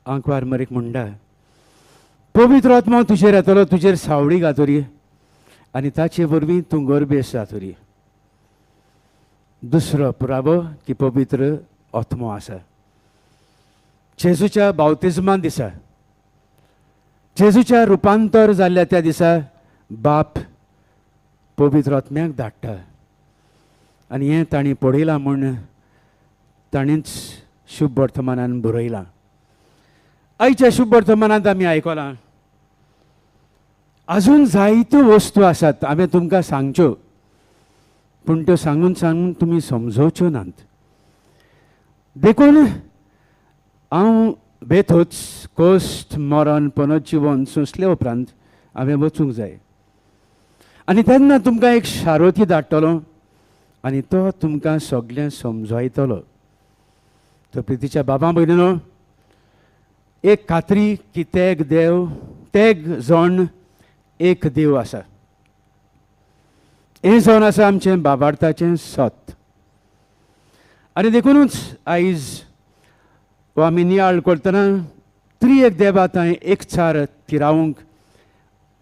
आंकवार मरीक म्हणटा पवित्र आत्मा तुजेर येतलो, तुजेर सावळी घातोरी आनी ताचे वरवीं तूं गर्भेस जातोरी. दुसरो पुरावो की पवित्र आत्मो आसा. जेजूच्या बावतिजमा दिसा, जेजूच्या रुपांतर जाल्ल्या त्या दिसा बाप पवित्र आत्म्याक धाडटा आनी हें तांणी पळयलां म्हूण ताणींच शुभ वर्तमानान बरयलां. आयच्या शुभ वर्तमानांत आमी आयकलां आजून जायत्यो वस्तू आसात हांवें तुमकां सांगच्यो, पूण त्यो सांगून सांगून तुमी समजोवच्यो नात. देखून हांव बेथोच कोस्ट मरण पुनर्जीवन सोंसले उपरांत हांवें वचूंक जाय. आनी तेन्ना तुमकां एक शारोती धाडटलो आनी तो तुमकां सगळें समजयतलो. तर प्रितीच्या बाबा भयणीनो, एक खात्री की तेग जण एक देव आसा. हें जावन आसा आमचें बाबार्थाचें सत. आनी देखूनच आयज हो आमी नियाळ करतना त्रिएक देवा थंय एकचार थिरावंक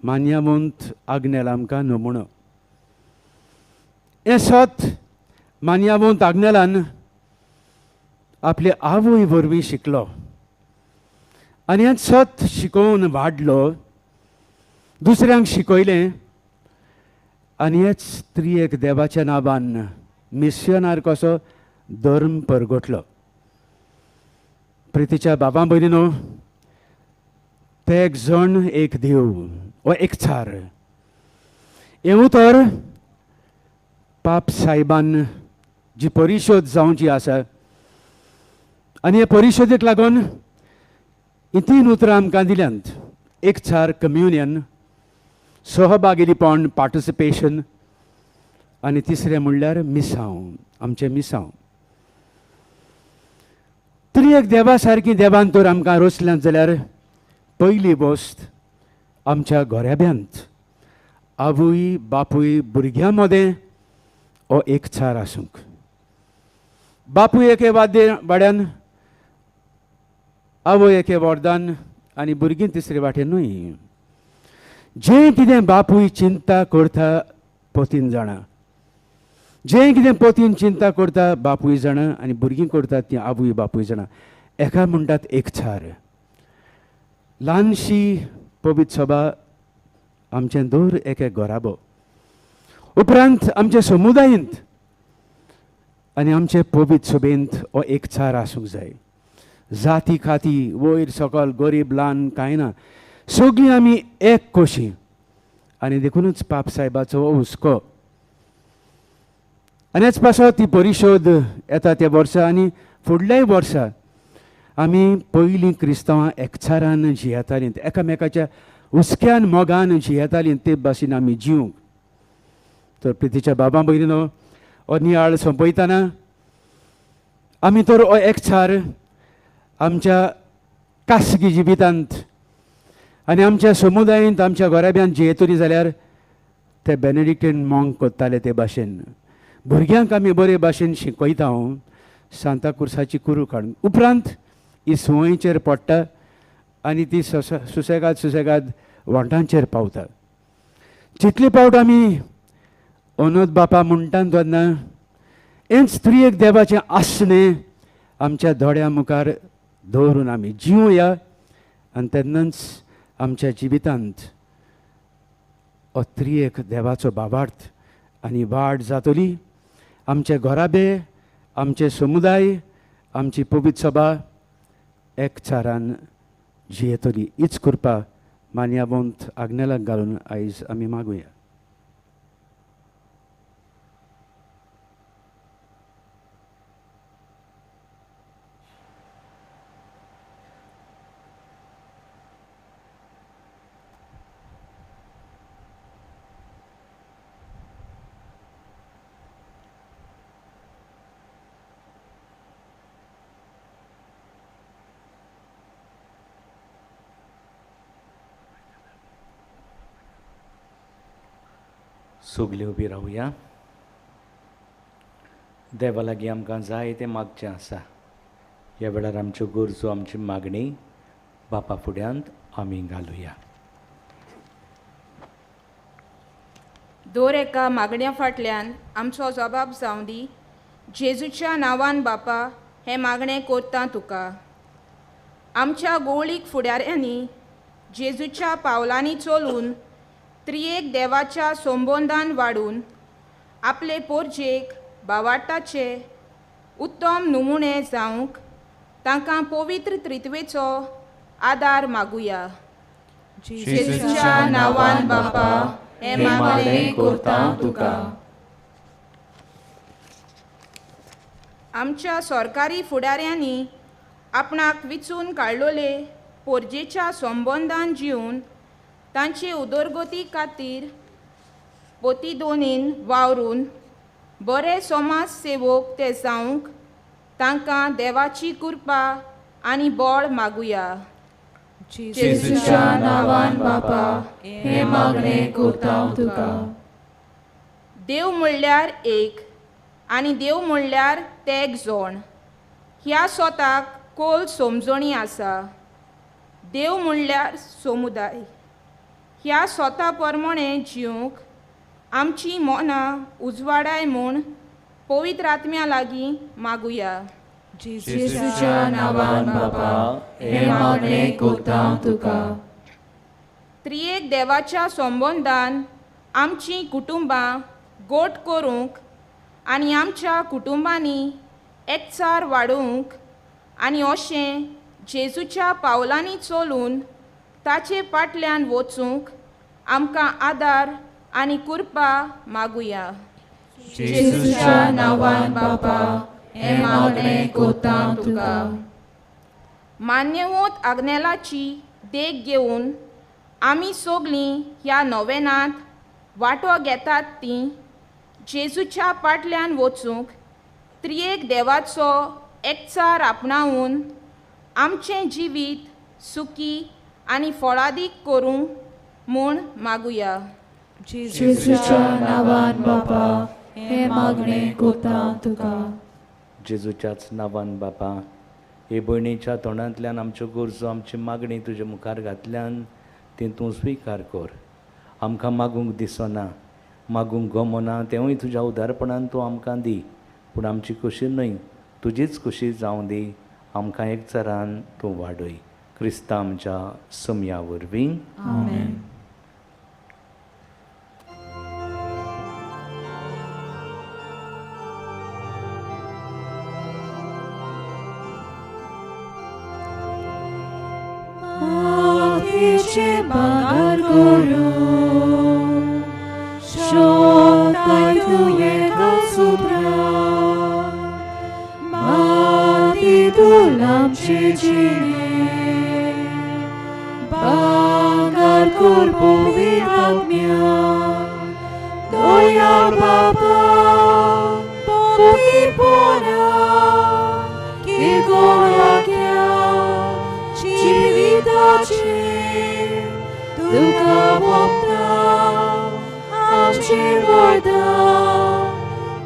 मान्यवंत आग्नेल आमकां नमुनो. हें सत मान्यवंत आग्नेलान आपले आवय वरवीं शिकलो आनी हें सत शिकोवन वाडलो, दुसऱ्यांक शिकयलें आनी हेच त्रिएक देवाच्या नांवान मिशनार कसो धर्म परगटलो. प्रितीच्या बाबा भयणीनो, ते एक जण एक देव वा एकचार हें उतर पाप साहेबान जी परिशोध जावची आसा आनी हे परिशोधेक लागून ही 3 उतरां आमकां दिल्यांत. एकचार कम्युनियन, सहभागिरीपण पार्टिसिपेशन आनी तिसरें म्हणल्यार मिसांव, आमचें मिसांव. त्रिएक देवा सारकी देवान तर आमकां रोसल्यांत जाल्यार पयली गोश्ट आमच्या घोऱ्याब्यांत आवय बापूय भुरग्यां मदें हो एकचार आसूंक. बापूय एके वाड्यान, आवय एके वरदान आनी भुरगीं तिसरे वाटेनूय. जें कितें बापूय चिंता करता पोतीन जाणा, जें कितें पोतीन चिंता करता बापूय जाणा आनी भुरगीं करतात तीं आवय बापूय जाणा. एका म्हणटात एकचार. ल्हानशी पवित्र सभा आमचें दर एके घोराबो, उपरांत आमचे समुदायांत आनी आमचे पवित्र सभेंत हो एकचार आसूंक जाय. जाती खाती वयर सकल गरीब ल्हान कांय ना, सगळीं आमी एक कशी. आनी देखूनच पाप साहेबाचो हो हुस्को आनी हेच पासो ती परिशोध येता त्या वर्सा आनी फुडल्याय वर्सा आमी पयलीं क्रिस्तांवां एकचारान जियेतालीं, एकामेकाच्या हुस्क्यान मोगान जियेतालीं, ते भाशेन आमी जिवंक. तर प्रितीच्या बाबा भयणीनो, हो नियाळ सोंपयतना आमी तर हो एकचार आमच्या खासगी जिवितांत आनी आमच्या समुदायांत आमच्या घोराब्यांत जियेतली जाल्यार ते बेनेडिक्टीन मॉंक कोत्ताले ते भाशेन भुरग्यांक आमी बरे भाशेन शिकयता. सांता क्रुसाची कुरू काडून उपरांत ही सुवयचेर पडटा आनी ती सुसेगाद वांटांचेर पावता. जितले पावट आमी अनोद बापा म्हणटा तेन्ना हेंच त्रिएक देवाचें आसणें आमच्या दोळ्या मुखार दवरून आमी जिवया आनी तेन्नाच आमच्या जिवितांत हो त्रिएक देवाचो भावार्थ आनी वाड जातली. आमचे घोराबे, आमचे समुदाय, आमची पवित्र सभा एकचारान जियेतली. हीच कृपा मान्यवंत आग्नेलाक घालून आयज आमी मागुया. सगळीं उबी रावया. देवा लागीं आमकां जाय तें मागचें आसा. ह्या वेळार आमच्यो गरजो, आमची मागणी बापा फुड्यांत आमी घालुया. दर एका मागण्या फाटल्यान आमचो जबाब जावं दी. जेजूच्या नांवान बापा हे मागणें करता तुका. आमच्या गोळीक फुडाऱ्यांनी जेजूच्या पावलांनी चलून त्रिएक देवाच्या संबंदान वाडून आपले पोरजेक भावार्थाचे उत्तम नमुणे जावंक तांकां पवित्र त्रित्वेचो आदार मागुया. जेजूच्या नांवान बापा हे मागणें करता तुका. आमच्या सरकारी फुडाऱ्यांनी आपणाक विचून काडलोले पोरजेच्या संबंदान जिवन तांचे उदरगती खातीर पोतीदोनीन वावरून बरे समाज सेवक ते जावंक तांकां देवाची कृपा आनी बळ मागुया. जेजूच्या नांवान बापा हे मागणें करता तुका. देव म्हणल्यार एक आनी देव म्हणल्यार तेग जोण. ह्या स्वताक खोल समजणी आसा. देव म्हणल्यार समुदाय. ह्या स्वता प्रमाणे जिवंक आमची मनां उजवाडाय म्हूण पवित्र आत्म्या लागीं मागुया. जेजूच्या नांवान बापा हे मागणें करता तुका. त्रिएक देवाच्या संबंदान आमचीं कुटुंबां गोट करूंक आनी आमच्या कुटुंबांनी एकचार वाडोवंक आनी अशें जेजूच्या पावलांनी चलून ताचे फाटल्यान वचूंक आमकां आदार आनी कृपा मागुया. जेजूच्या नांवान बापा हे मागणें करता तुका. मान्यवंत आग्नेलाची देख घेवन आमी सगळीं ह्या नोवेनांत वांटो घेतात तीं जेजूच्या फाटल्यान वचूंक त्रिएक देवाचो एकचार आपणावून आमचें जिवीत सुखी आनी फळादीक करूंक म्हूण मागुया. जेजूच्या नांवान बापा हे मागणें करता तुका. जेजूच्याच नांवान बापा हे भयणीच्या तोंडांतल्यान आमच्यो गरजो आमची मागणी तुजे मुखार घातल्यान ती तूं स्विकार कर. आमकां मागूंक दिसना, मागूंक गमना, तेवूय तुज्या उदारपणान तूं आमकां दी. पूण आमची खोशी न्हय, तुजीच खोशी जावं दी. आमकां एकचारान तूं वाडय. क्रिस्ता आमच्या समया वरवीं. आमेन. मातीचे भांगर करून शोधताय तुये सुद्रा. मातीतून आमचे जिणे भांगर कर पवित्र आत्म्या. दया बाबा पवित्रपणा की गोळ्या जिविताचे तुका वखदा आमचे वरदान.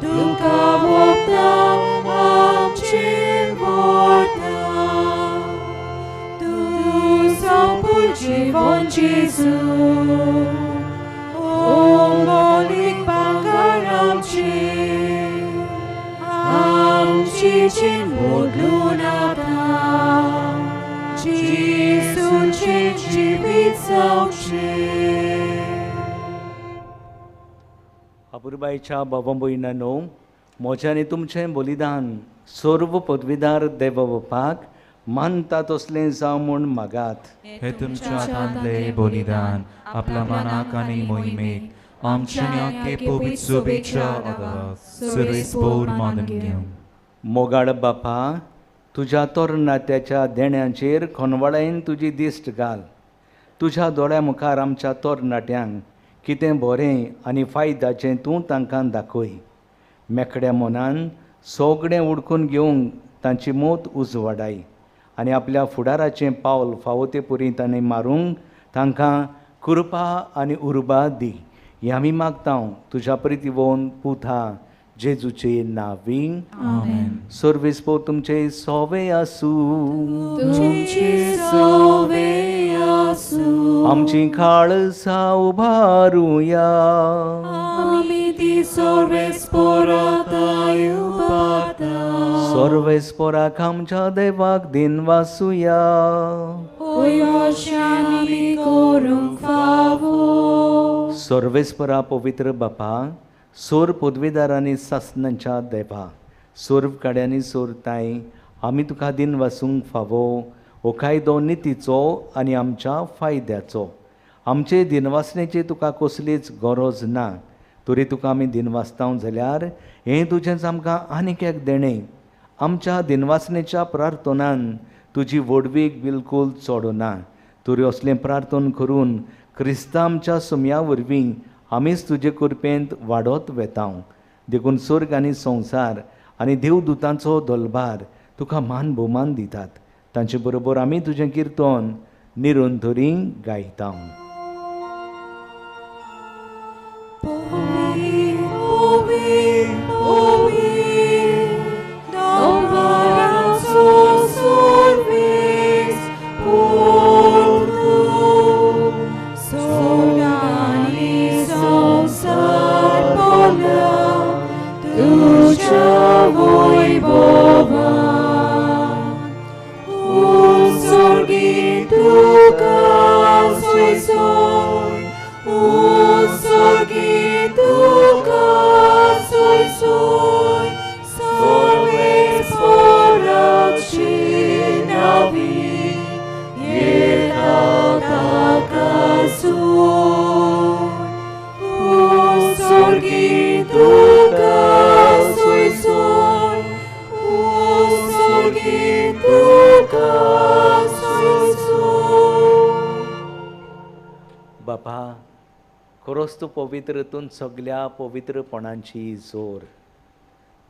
तुका वखदा आमचे वरदान. तूं संपूर्ण जीवन जेजू मोलीक भांगर आमची जीण बदलून आतां जेजूचे जिवीत जावचें. अपुरबाईच्या बाबा भयणांनो, म्हजें आनी तुमचें बलिदान सर्व पदवीदार देव बापाक मानता तसलें जावं म्हूण मागात. हे तुमच्या हातांतलें बलिदान आपल्या मनाक आनी मोहिमेक आमचे आख्खे पवित्र सोबेच्या आदाराक सर्वेस्पोर मानून घेवन. मोगाळ बापा, तुज्या तोरणाट्याच्या देण्याचेर खनवळायन तुजी दिश्ट घाल. तुज्या दोळ्या मुखार आमच्या तोरणाट्यांक कितें बरें आनी फायद्याचें तूं तांकां दाखय. मेकड्या मनान सगळें उडकून घेवंक तांची मोत उजवाडाय आनी आपल्या फुडाराचें पावल फावो ते पर्यंत आनी मारूंक तांकां कृपा आनी उर्बा दी. हें आमी मागतां तुज्या प्रितीवोन पुता जेजूचे नांवीं. आमेन. सर्वेस्पोर तुमचे सोवे आसूं. तुमचे सोवे आसूं. आमची खाळसा उबारुया. आमी ती सर्वेस्पोराताय उबारता. सर्वेस्पोराक आमच्या देवाक दिन वासुया. आमी करूंक फावो. सर्वेस्परा पवित्र बापा, सोर पदवीदारांनी सासणांच्या देवा, सोर्व काड्यांनी सोरताय आमी तुका दिन वासूंक फावो. हो कायदो नितीचो आनी आमच्या फायद्याचो. आमचे दिनवासनेची तुका कसलीच गरज ना. तरी तुका आमी दिनवासतां जाल्यार हें तुजेंच आमकां आनीक एक देणें. आमच्या दिनवासनेच्या प्रार्थनान तुजी वडवीक बिलकूल चोडना. तरी असलें प्रार्थन करून क्रिस्तांच्या सुमया वरवीं आमीच तुजे कृपेंत वाडत वेतां. देखून स्वर्ग आनी संवसार आनी देवदूतांचो दलबार तुका मान भोवमान दितात. तांचे बरोबर आमी तुजें किर्तन निरंतरी गायता. बापा, खरोच तूं पवित्र, तूं सगळ्या पवित्रपणांची जोर.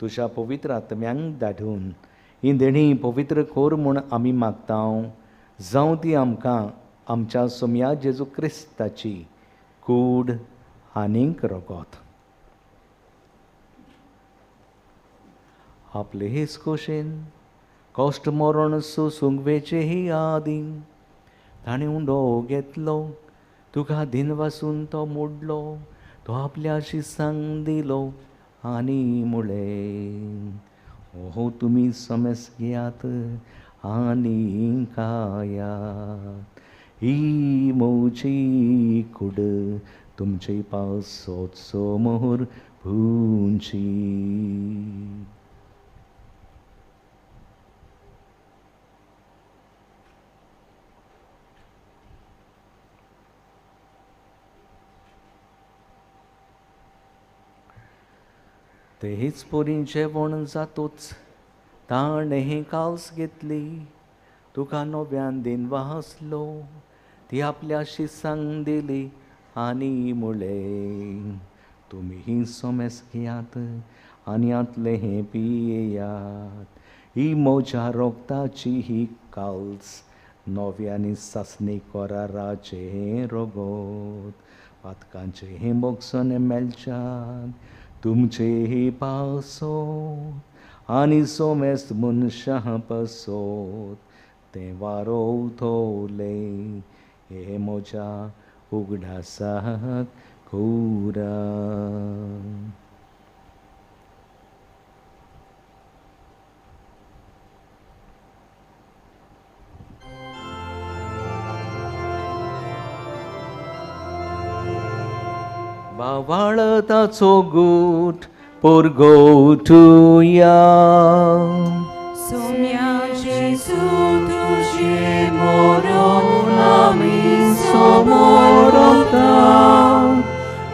तुज्या पवित्र आत्म्यांक धाडून ही देणी पवित्र कोर म्हूण आमी मागता. जावं ती आमकां आमच्या सोम्या जेजू क्रिस्ताची कूड आनीक रगत. आपले हेच खोशेन कश्ट मरण सुंगवेचे ही आदी ताणें उंडो घेतलो. तुका दिन वासून तो मोडलो. तो आपल्या शिसांक दिलो आनी मुळे हो तुमी समेस घेयात आनी खायात. ही मोची कूड तुमचे पासोत समोर भुंची. तेच पोरी जेवण जातोच ताणें हे काल्स घेतली. तुका नव्यान दिन वासलो. ती आपल्या शिसांक दिली आनी मुळे तुमी ही सोमेस घेयात आनी आतले हे पियेयात. ही म्हज्या रोगताची ही काल्स नव्यानी सासणी कराराचे हे रगत. पातकांचे हे मोगसन मेलच्यान तुमचे हे पासोत आनी सोमेस मनशां पासोत ते वारोवतले. हे म्हज्या उगडासाक कोरा. बावाळताचो गूट पोरगोवटुया. सोम्या जेजू तुझे मरण आमी समोरता.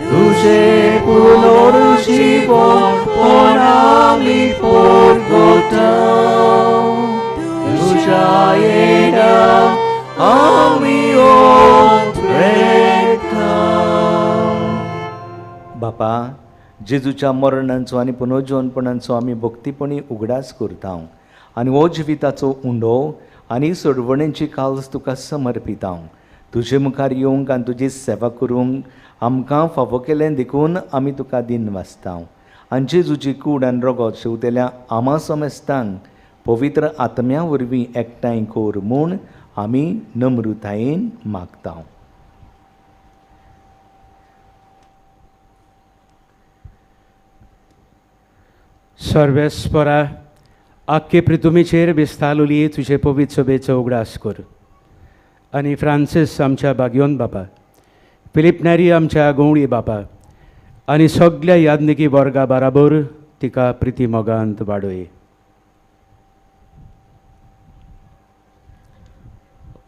तुझे पुनर्जीवन पण आमी पोरगोता. तुझ्या येण्याक आमी बापा, जेजूच्या मरणांचो आनी पुनर्जीवनपणांचो आमी भक्तीपणी उगडास करता आनी हो जिविताचो उंडो आनी सोडवणेची काल्स तुका समर्पिता. तुजे मुखार येवंक आनी तुजी सेवा करूंक आमकां फावो केलें देखून आमी तुका दिन वाचता. आनी जेजूची कूड आनी रगत शिवतेल्या आमा समेस्तांक पवित्र आत्म्या वरवीं एकठांय कोर म्हूण आमी नम्रतायेन मागता. सर्वेस्परा आख्खे पृथ्वीचेर विस्तारलेली तुजे पवित्र सभेचो उगडास कर. आनी फ्रांसीस आमच्या बागयोन बापा, फिलिप नॅरी आमच्या गवळी बापा आनी सगळ्या याज्ञिकी वर्गा बराबर तिका प्रिती मोगांत वाडय.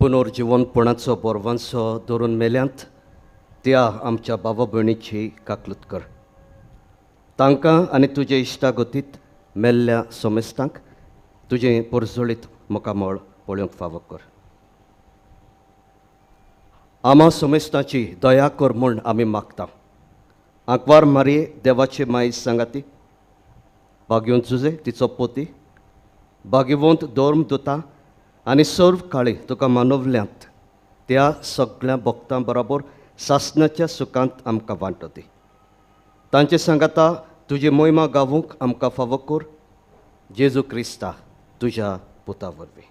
पुनर्जीवनपणाचो बोरवांचो धरून मेल्यांत त्या आमच्या बाबा भयणीची काकलूत कर. तांकां आनी तुजे इश्टागतीत मेल्ल्या समेस्तांक तुजें परजळीत मोकामोळ पळोवंक फावो कर. आमा समेस्ताची दया कर म्हूण आमी मागता. आंकवार मारये देवाचे माय सांगाती, भाग्योन तुजे तिचो पोती, भाग्यवंत धर्म दोता आनी सर्व काळी तुका मानवल्यांत त्या सगळ्या भक्तां बरोबर सासणाच्या सुखांत आमकां वांटो दी. तांचे सांगाता तुजी मोहिमा गावूंक आमकां फावो कर. जेजू क्रिस्ता तुज्या पुता वरवीं.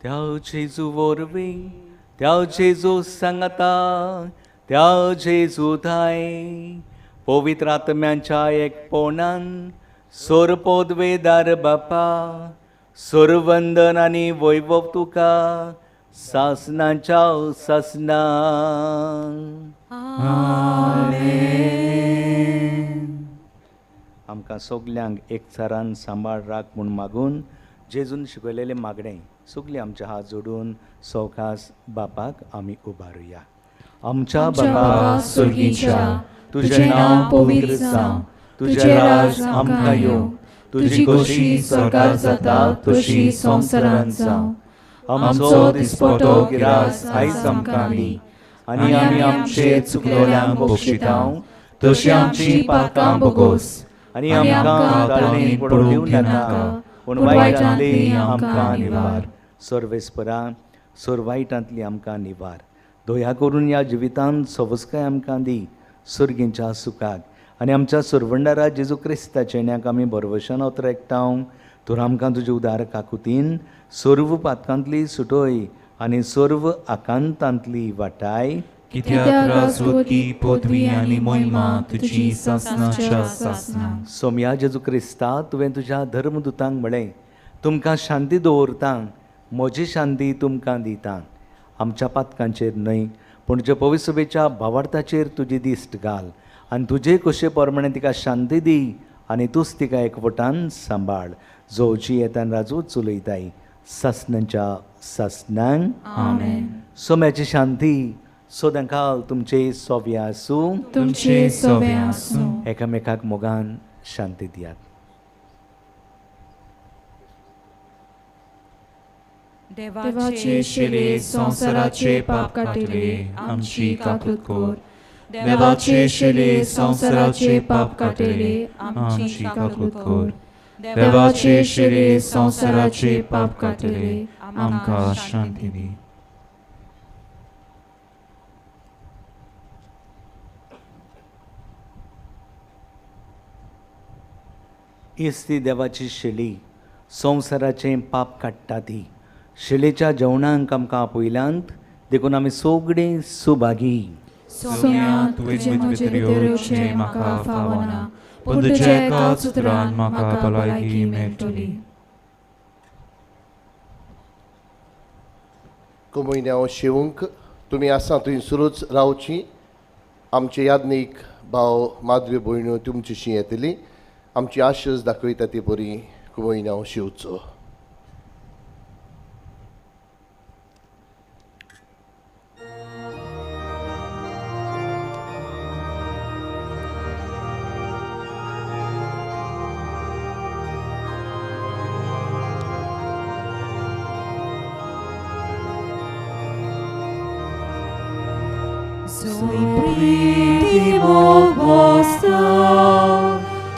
त्या जेजू वरवीं, त्या जेजू सांगता, त्या जेजू थाय पवित्र आत्म्यांच्या एकपणान सोर पदवेदार बापा, सोर वंदन आनी वैभव तुका सासनाच्या सासना. आमकां सगल्यांक एकचारान सांबाळ राख म्हूण मागून जेजून शिकयलेले मागणें सगलीं आमचे हात जोडून सौखास बापाक आमी उबारुया. आमच्या बापा सुर्गीच्या, तुजें नांव पवित्र जावं, तुजें राज आमकां येवं, तुजी कशी स्वर्गार जाता तशी संवसारांत जावं. आमचो दिसपटो गिरास आयज आमकां दी, आनी आमी आमचे चुकलोल्यांक बक्षितांव तशी आमची पातकां बोगोस, आनी आमकां ताळणेंत पडूंक दिवं नाका, पूण वायटांतली आमकां निवार. सर्वेस्परा सोर वायटांतली आमकां निवार. दया करून ह्या जिवितांत सवस्काय आमकां दी सुर्गींच्या सुखाक, आनी आमच्या सुरवंडारा जेजू क्रिस्ताचे नेक आमी बरवशान ओतरेकटाव. तर आमकां तुजे उदार काकुतीन सर्व पातकांतली सुटोय आनी सर्व आकांतांतली वाटाय. कित्याक राजवटी पदवी आनी मोहिमा तुजी सासणाच्या सासना. सोम्या जेजू क्रिस्ता तुवें तुज्या धर्मदुतांक म्हळें, तुमकां शांती दवरतां, म्हजी शांती तुमकां दितां. आमच्या पातकांचेर न्हय पूण तुजे पवित्र सभेच्या भावार्थाचेर तुजी दिश्ट घाल, आनी तुजे कशे प्रमाणे तिका शांती दी, आनी तूंच तिका एकवटान सांबाळ. जोची येतान राजू चलयताय सासणांच्या सासनांक. आमेन. सोम्याची शांती सदांकाल तुमचे सोबे आसूं. तुमचे सोबे आसूं. एकामेकाक मोगान शांती दियात. देवाचे शिले संसाराचे पाप काटिले आमची काकूत कोर. देवाचे शिले संसाराचे पाप काटिले आमची काकूत कोर. देवाचे शिले संसाराचे पाप काटिले आमकां शांती दी. इस्ती देवाची शिली संवसाराचें पाप काडटा ती. शिलेच्या जेवणांक आमकां आपयल्यांत देखून आमी सगळीं सुभागी. सोम्या तुवें भितर येवचें म्हाका फावना, पूण तुज्या एकाच उतरान म्हाका भलायकी मेळटली. कमयन्याव शिवूंक तुमी आसा थंयसरूच रावची. आमचे याज्ञीक भाव माधवी भयण्यो तुमचीशी येतली. आमची आशेस दाखयता ती बरी कमयन्याव शिवचो. Soy primo vostra,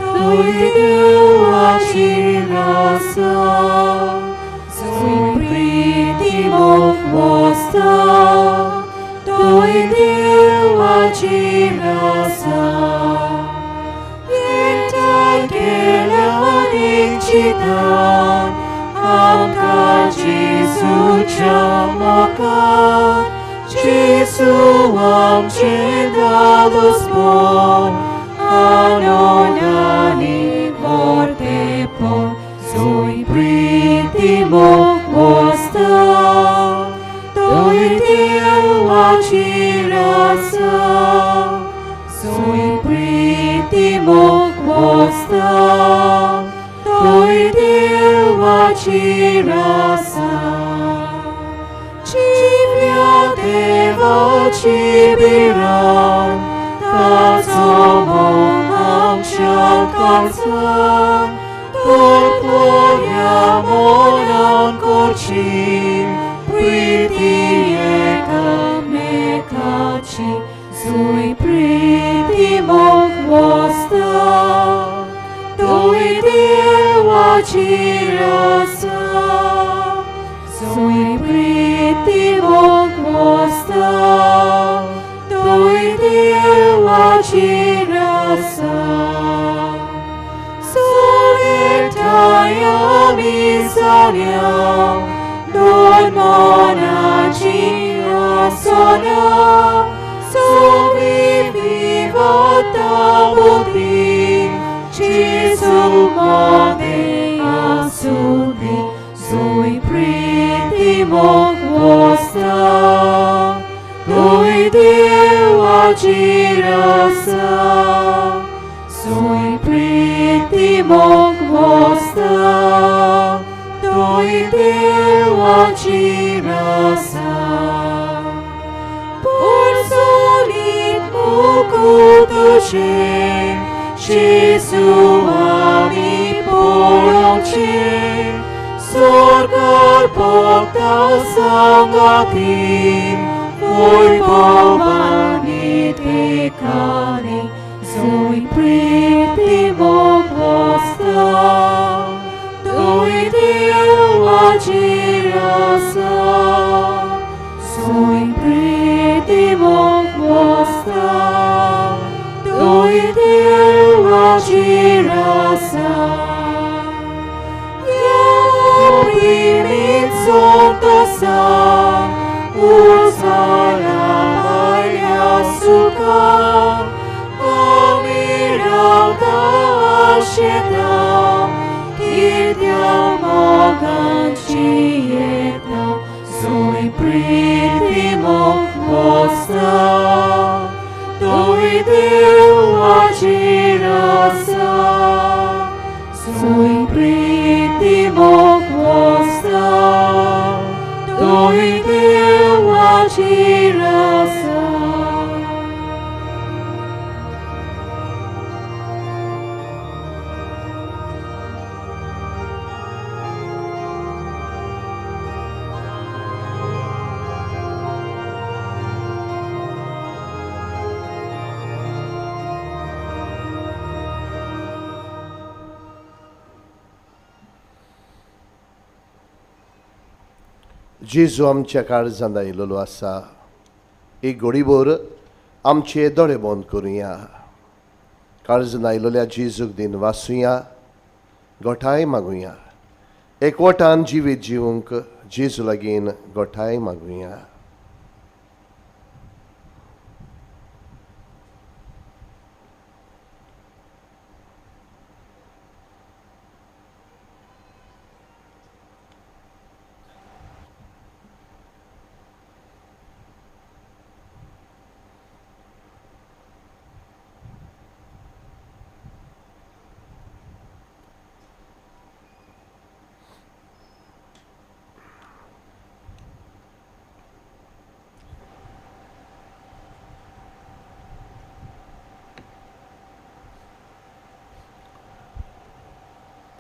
doi Deo acilasa. Soy primo vostra, doi Deo acilasa. Ietagele adicitan, amca Jesu chamakan. Gesù amce dados bon, anonani vortepon, sui pritimo vostra, doi Deo acirasa, sui pritimo vostra, doi Deo acirasa. Deva cibiran, da somom am ciacarsa. porporiamo non corci, priti ekam sui priti mochwosta, doi dewa chirasa, sui priti mochwosta, doi dewa chirasa. Soletaya misalia, non monaci asona, sobrevivata buddhi, Gesù mode asudi, sui priti mochwosta, doi dewa chirasa, sui priti mochwosta, doi dewa chirasa. Porsolit mukuduše, Gesù ami poroče, sorgar pokta sangati, voi povani tekani, sui priti mochwosta, doi dewa chirasa, sui priti mochwosta, doi dewa chirasa. Primit sontasa, usara paia suka, amirauta asheta, kityamo ganchieta, sui priti mochwosta, doi dewa chirasa, sui priti mochwosta, doi dewa chirasa. जेजू आमच्या काळजांत आयिल्लो आसा, एक घडीभर आमचे दोळे बंद करुया. काळजांत आयिल्ल्या जेजूक दिन वाचुया, गोठाय मागुया. एकवटान जिवीत जिवंक जेजू लागीं गोठाय मागुया.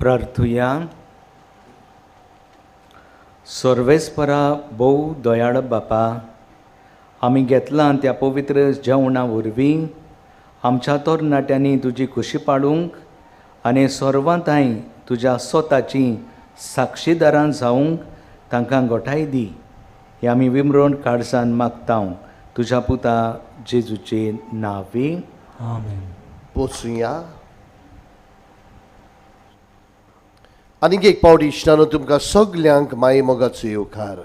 प्रार्थुया. सर्वेस्परा भोव दयाळ बापा, आमी घेतलां त्या पवित्र जेवणा वरवीं आमच्या तरणाट्यांनी तुजी खुशी पाडूंक आनी सर्वांताय तुज्या स्वताची साक्षीदारां जावंक तांकां गोठाय दी. हे आमी विमरोन काळजान मागता तुज्या पुता जेजूचे नांवी. आमेन. पोचुया. आनीक एक पावटी इश्टानो तुमकां सगल्यांक माये मोगाचो येवकार.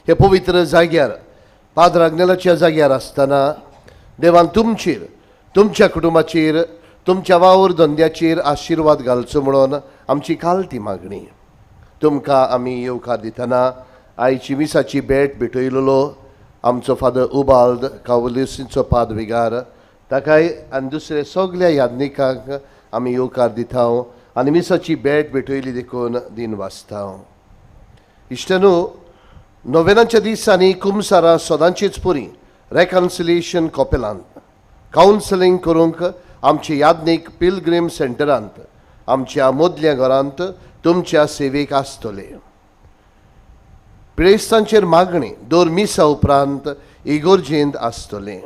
हे पवित्र जाग्यार पाद्र अग्नेलाच्या जाग्यार आसतना देवान तुमचेर, तुमच्या कुटुंबाचेर, तुमच्या वावर धंद्याचेर आशिर्वाद घालचो म्हणून आमची कालती मागणी. तुमकां आमी येवकार दितना आयची मिसाची भेट भेटयलेलो आमचो फादर उबाल्द कावलिसीचो पादविगार ताकाय आनी दुसरे सगल्या यादनिकांक आमी येवकार दिता आनी मिसाची भेट भेटयली देखून दिन वाचता. इश्टनू, नोवेनाच्या दिसांनी कुमसारा सदांचीच पुरी रेकन्सिलिएशन कॉपेलांत कावन्सिलींग करूंक आमचे यादनीक पिलग्रीम सेंटरांत आमच्या मदल्या घरांत तुमच्या सेवेक आसतले. पिळेस्तांचेर मागणी 2 मिसां उपरांत इगोर्जेंत आसतले.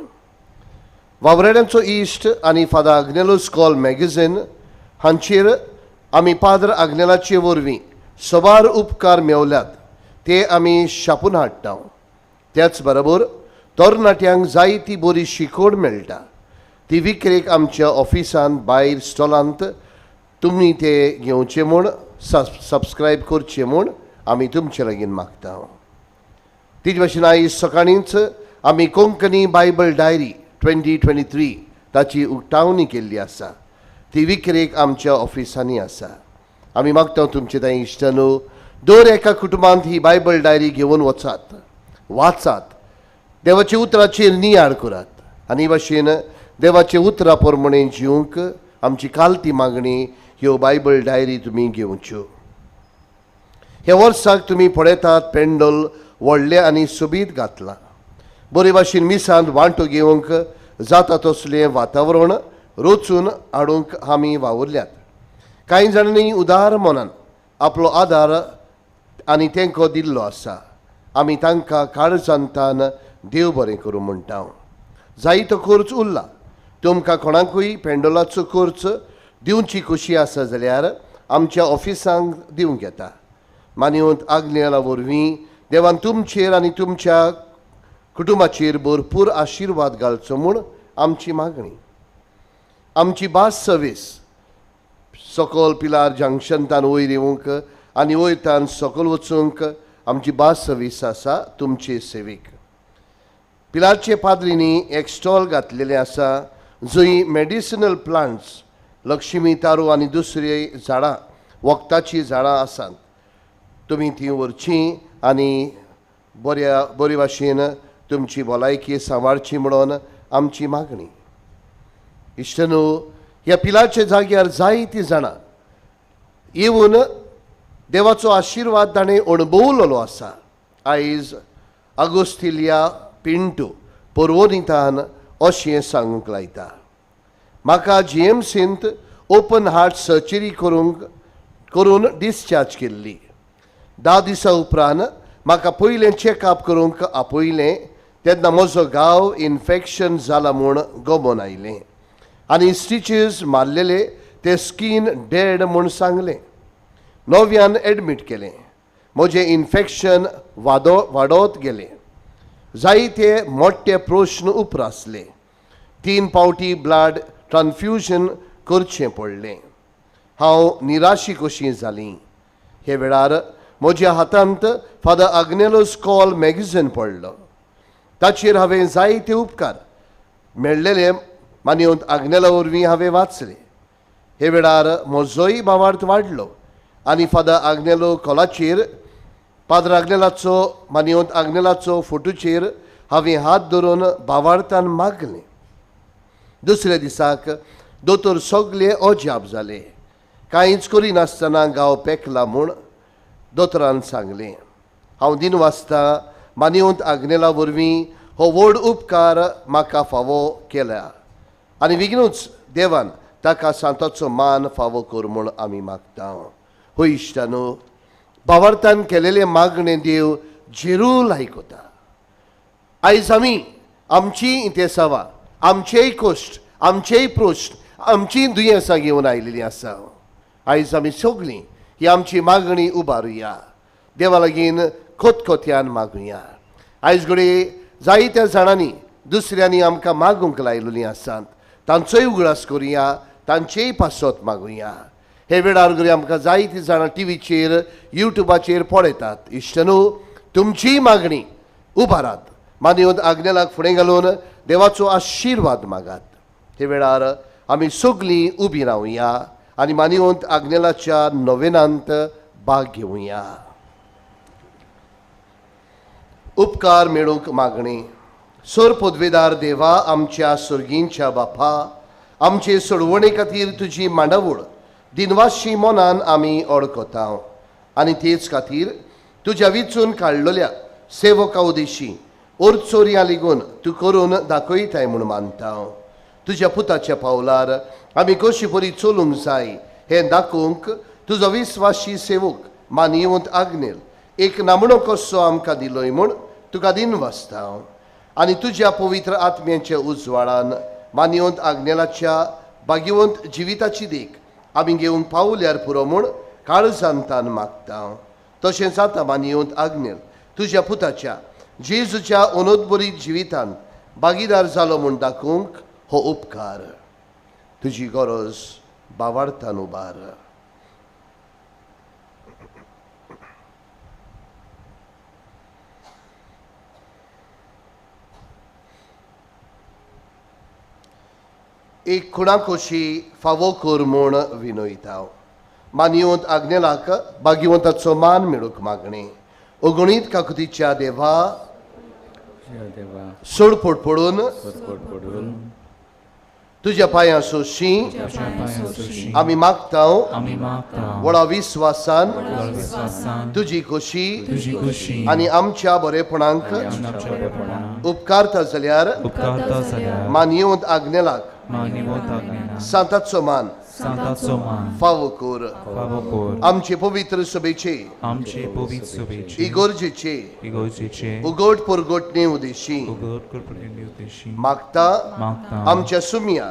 वावरेड्यांचो इश्ट आनी फादर आग्नेलो स्कॉल मॅगझीन हांचेर आमी पाद्र आग्नेलाचे वरवीं सबार उपकार मेवल्यात ते आमी छापून हाडटा. त्याच बरोबर तरणाट्यांक जायती बरी शिकवण मेळटा ती विक्रेक आमच्या ऑफिसांत भायर स्टॉलांत तुमी ते घेवचे म्हूण सबस्क्रायब करचे म्हूण आमी तुमचे लागीं मागता. तेच भाशेन आयज सकाळींच आमी कोंकणी बायबल डायरी 2023 ताची उक्तावणी केल्ली आसा. ती विक्रेक आमच्या ऑफिसांनी आसा. आमी मागता तुमचे थंय इश्टानो दर एका कुटुंबांत ही बायबल डायरी घेवन वचात, वाचात, देवाच्या उतराचेर नियाळ करात आनी भाशेन देवाचे उतरा प्रमाणे जिवंक आमची कालती मागणी ह्यो बायबल डायरी तुमी घेवच्यो. ह्या वर्साक तुमी पळयतात पेंडॉल व्हडले आनी सोबीत घातला. बरे भाशेन मिसांत वांटो घेवंक जाता तसलें वातावरण रचून हाडूंक आमी वावुरल्यात. कांय जाणांनी उदार मनान आपलो आदार आनी तेंको दिल्लो आसा. आमी तांकां काळजांतान देव बरें करूं म्हणटा. जायतो खर्च उरला. तुमकां कोणाकूय पेंडॉलाचो खर्च दिवची खोशी आसा जाल्यार आमच्या ऑफिसांक दिवंक येता. मानिवंत आग्नेला वरवीं देवान तुमचेर आनी तुमच्या कुटुंबाचेर भरपूर आशिर्वाद घालचो म्हूण आमची मागणी. आमची बास सर्वीस सकयल पिलार जंक्शनतान वयर येवंक आनी वयरतान सकयल वचूंक आमची बास सर्वीस आसा तुमचे सेवेक. पिलारचे पाद्रींनी एक स्टॉल घातलेलें आसा जंय मेडिसिनल प्लांट्स, लक्ष्मी तारू आनी दुसरी झाडां वखदाची झाडां आसात. तुमी ती व्हरचीं आनी बरे भाशेन तुमची भलायकी सांबाळची म्हणून आमची मागणी. इश्टनो, ह्या पिलारच्या जाग्यार जायतीं जाणां येवन देवाचो आशिर्वाद ताणें अणभवलेलो आसा. आयज आगोस्तिलिया पिंटू पर्वोनितान अशें सांगूंक लायता. म्हाका GMCंत ओपन हार्ट सर्जरी करून डिस्चार्ज केल्ली. 10 दिसां उपरांत म्हाका पयलें चॅकअप करूंक आपयलें तेन्ना म्हजो गांव इन्फेक्शन जालां म्हूण गमोन आयलें आनी स्टिचीस मारलेले ते स्कीन डेड म्हूण सांगलें. 9व्यान एडमीट केलें. म्हजें इन्फेक्शन वाडत गेलें. जायते मोठे प्रश्न उप्रासले. 3 फावटी ब्लड ट्रान्फ्युजन करचें पडलें. हांव निराशी कशी जालीं. हे वेळार म्हज्या हातांत फादर आग्नेलो स्कॉल मॅगझीन पडलो. ताचेर हांवें जायते उपकार मेळ्ळेले मानिवंत आग्नेला वरवीं हांवें वाचले. हे वेळार म्हजोय भावार्थ वाडलो आनी फादर आग्नेलो कॉलाचेर पाद्र आग्नेलाचो मानिवंत आग्नेलाचो फोटोचेर हांवें हात धरून भावार्थान मागलें. दुसऱ्या दिसाक दोतोर सगळे अजाप जाले. कांयच करिनासतना गांव पेकला म्हूण दोतोरान सांगलें. हांव दिनवासता मानिवंत आग्नेला वरवीं हो व्हड उपकार म्हाका फावो केला आनी विघ्नूच देवान ताका सांताचो मान फावो कर म्हूण आमी मागता. हो इश्टानो, भावार्थान केलेले मागणे देव जरूर आयकता. आयज आमी आमची इंतेसावां, आमचेय कश्ट, आमचेय प्रश्न, आमची दुयेंसां घेवन आयिल्लीं आसा. आयज आमी सगळीं ही आमची मागणी उबारुया. देवा लागीं खोतखोत्यान मागुया. आयज घडये जायत्या जाणांनी दुसऱ्यांनी आमकां मागूंक लायिल्लीं आसात. तांचोय उगडास करुया, तांचेय पासत मागुया. हे वेळार घडये आमकां जायतीं जाणां टीव्हीचेर, युट्यूबाचेर पळयतात. इश्टनो, तुमचीय मागणी उबारात. मानिवंत आग्नेलाक फुडें घालून देवाचो आशिर्वाद मागात. हे वेळार आमी सगळीं उबीं रावुया आनी मानिवंत आग्नेलाच्या नोवेनांत भाग घेवया. उपकार मेळूंक मागणी. सर पदवेदार देवा, आमच्या सर्गींच्या बापा, आमचे सोडवणे खातीर तुजी मांडावळ दिनवाशी मनान आमी अडकता आनी तेच खातीर तुज्या विचून काडलेल्या सेवका उदेशी ओरचोरया लेगून तूं करून दाखयताय म्हूण मानता. तुज्या पुताच्या पावलार आमी कशी बरी चलूंक जाय हें दाखोवंक तुजो विस्वासी सेवक मानियवंत आग्नेल एक नामणो कसो आमकां दिलोय म्हूण तुका दिनवासता हांव. आनी तुज्या पवित्र आत्म्याच्या उजवाडान मानियवंत आग्नेलाच्या भाग्यवंत जिविताची देख आमी घेवंक पावल्यार पुरो म्हूण काळजांतान मागता हांव. तशेंच आतां मानियवंत आग्नेल तुज्या पुताच्या जेजूच्या अनोदबरीत जिवितान भागीदार जालो म्हूण दाखोवंक हो उपकार. तुजी गरज बावार्थान उबार. एक खुणाकोशी फावो कर म्हूण विनयता हांव. मानियवंत आग्नेलाक भाग्यवंताचो मान मेळूंक मागणें. अगणीत काकुतीच्या देवा सोडपोट पडून तुज्या पांयां सोशी आमी मागतांव व्हडा विस्वासान तुजी खोशी आनी आमच्या बरेपणांक उपकारता जाल्यार मानियवंत आग्नेलाक सांताचो मान फावो कर. आमचे पवित्र सभेचे इगोर्जेचे उगोट परगोटणे उदेशी मागता आमच्या सुमिया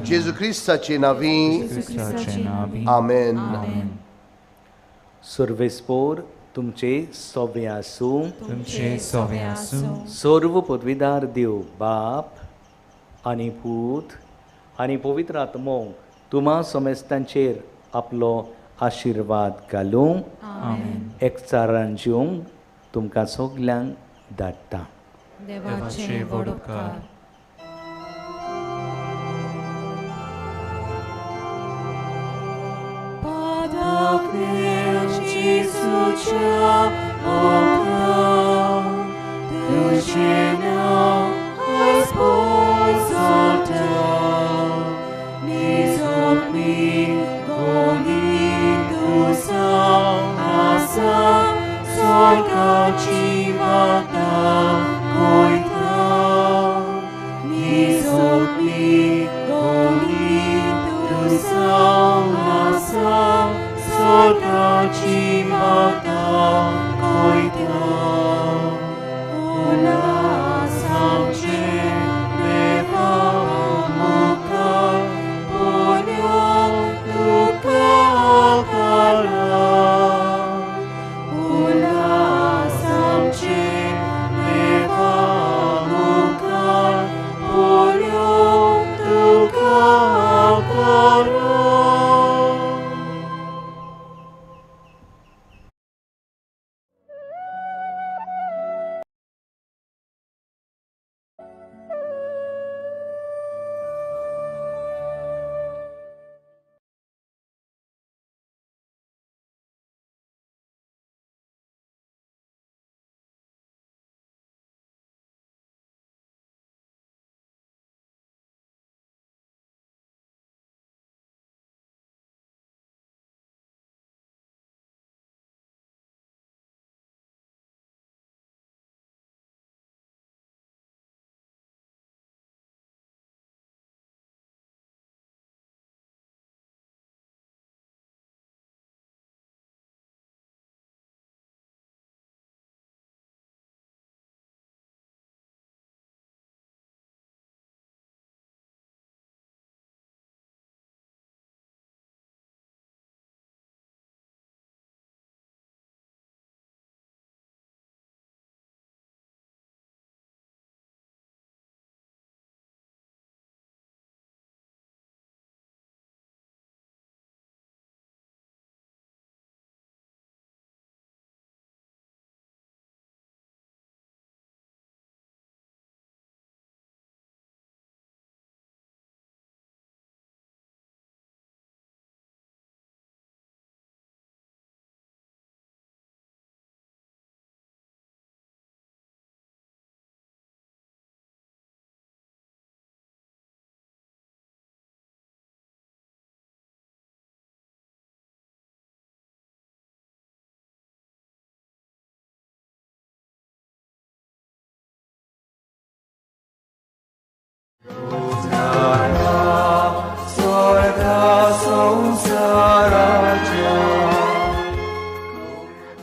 जेजू क्रिस्ताचे नावी आमेन. सर्वेस्पोर तुमचे सोवे आसूं. सर्व पदवीदार देव बाप आनी पूत आनी पवित्र आत्मो तुम्हा समेस्तांचेर आपलो आशिर्वाद घालूं. एकचारान जेवंक तुमकां सगल्यांक धाडटा. देवाचे वडकार.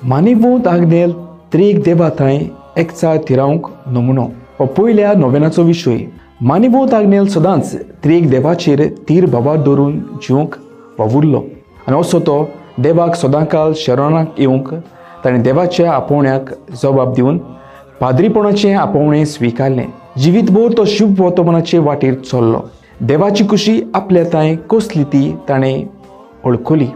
मानिवूत आग्नेल त्रिक देवाताय एकचार तिरावंक नमुनो हो पयल्या नोवेनाचो विशय. मानिवूत आग्नेल सदांच त्रिक देवाचेर तीर बाबा दवरून जिवंक वावुरलो आनी असो तो देवाक सदांकाल शरणाक येवंक ताणें देवाच्या आपोवण्याक जबाब दिवन पाद्रीपणाचें आपोवणें स्विकारलें. जिवीतभर तो शुभ वर्तमानाचे वाटेर चल्लो. देवाची कुशी आपल्या तांय कसली ती ताणें ओळखली.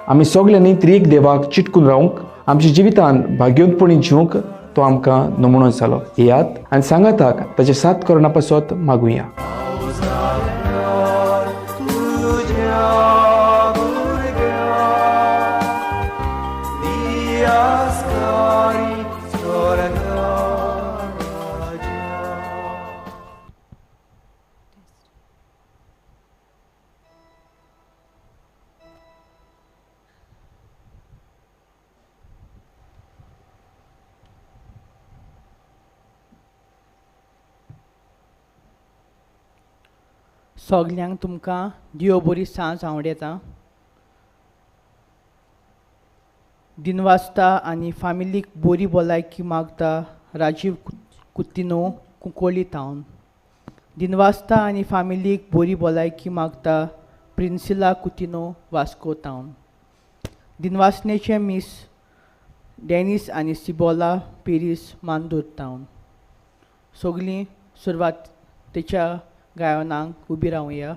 आमी सगल्यांनी त्रिक देवाक चिटकून रावंक आमच्या जिवितांत भाग्योतपणी जिवंक तो आमकां नमुनो जालो. येयात आनी सांगाताक ताचे साथ करणा पासत मागुया. सगल्यांक तुमकां देव बरी सांज आवडेता. दिनवासता आनी फामिलीक बरी भलायकी मागता राजीव कुत्तिनो कुंकोळी टावन. दिनवासता आनी फामिलीक बरी भलायकी मागता प्रिन्सिला कुतिनो वास्को टावन. दिनवासनेचे मिस डॅनिस आनी सिबोला पेरीस मांदूर टावन. सगलीं सुरवातेच्या गायनांक उबी रावया.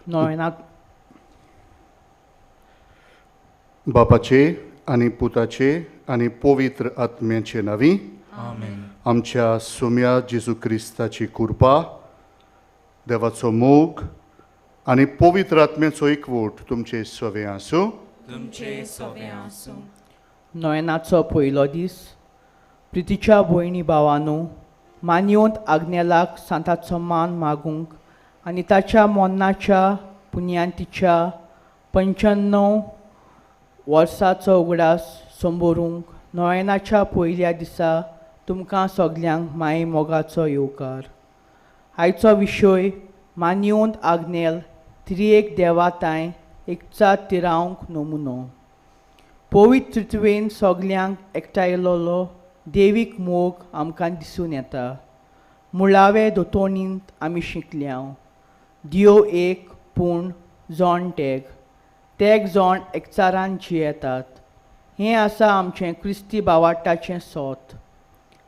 नोवेनाक बापाचे आनी पुताचे आनी पवित्र आत्म्याचे नावी. आमेन. आमच्या सोम्या जेजू क्रिस्ताची कृपा, देवाचो मोग आनी पवित्र आत्म्याचो एकवट तुमचे सवे आसूं. तुमचे सवे आसूं. नोवेनाचो पयलो दीस. प्रितीच्या भयणी भावांनो, मानयोंत आग्नेलाक सांताचो मान मागूंक आनी ताच्या मोन्नाच्या पुण्यांतीच्या 95 वर्साचो उगडास संबोरूंक नोवेनाच्या पयल्या दिसा तुमकां सगल्यांक माये मोगाचो येवकार. आयचो विशय मानयोंत आग्नेल त्रिएक देवाताय एकचार तिरावंक नमुनो. पवित्रत्वेन सगल्यांक एकठांयलो देवीक मोग आमकां दिसून येता. मुळावे दोतोणींत आमी शिकल्या देव एक पूण जोण तेग जोण एकचारान जियेतात. हें आसा आमचें क्रिस्ती भावार्थाचें सोत.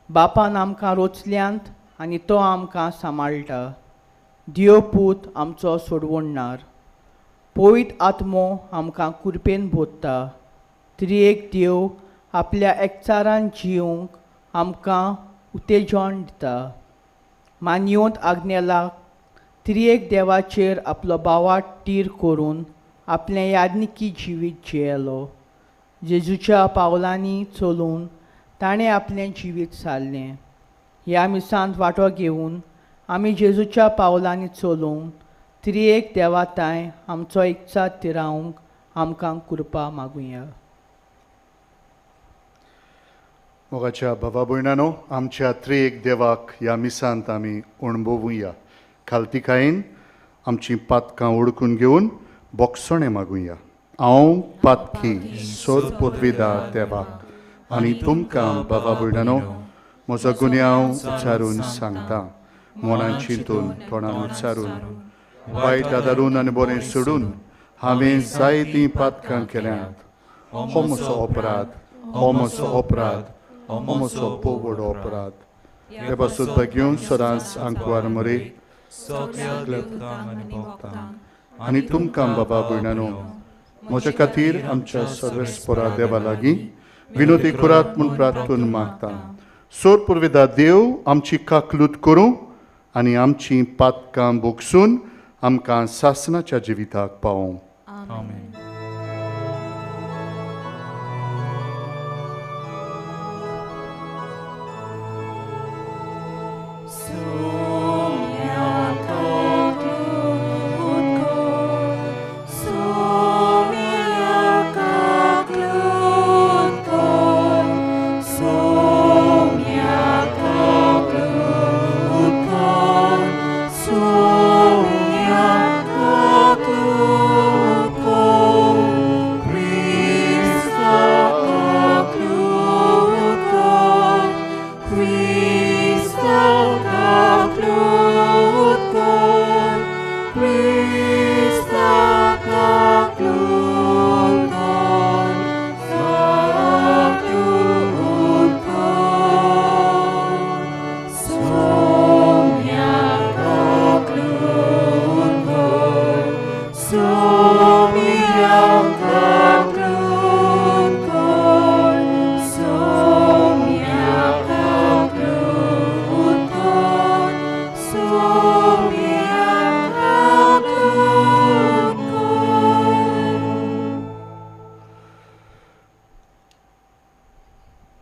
बापान आमकां रोचल्यांत आनी तो आमकां सांबाळटा. देव पूत आमचो सोडवणणार. पवित्र आत्मो आमकां कुरपेन भोत्ता. त्रिएक देव आपल्या एकचारान जिवंक आमकां उतेजण दिता. मानयोंत आग्नेलाक त्रिएक देवाचेर आपलो भावार्थ तीर करून आपलें यादनिकी जिवीत जियेलो. जेजूच्या पावलांनी चलून ताणें आपलें जिवीत सारलें. ह्या मिसांत वांटो घेवन आमी जेजूच्या पावलांनी चलून त्रिएक देवाताय आमचो एकचार तिरावंक आमकां कृपा मागुया. मोगाच्या भावा भयणांनो, आमच्या त्रिएक देवाक ह्या मिसांत आमी अणभवुया. खालतीकायेन आमचीं पातकां ओळखून घेवन बोगसणें मागुया. हांव पातकी सोर पदवीदा देवाक आनी तुमकां बाबा भयणानो म्हजो गुन्यांव उच्चारून सांगता. मनान चिंतून तोंडान उच्चारून वायट आदारून आनी बरें सोडून हांवें जायतीं पातकां केल्यांत. हो म्हजो अपराध, हो म्हजो अपराध, हो म्हजो पोवड अपराध. हे पासून घेवन सदांच आंकवार मरे आनी तुमकां बाबा भयणानो म्हजे खातीर आमच्या सर्वेस्परा देवा लागीं विनोदी करात म्हूण प्रार्थून मागता. सोर पुर्विदा देव आमची काकलूत करूं आनी आमची पातकां बोगसून आमकां सासणाच्या जिविताक पावों. आमेन.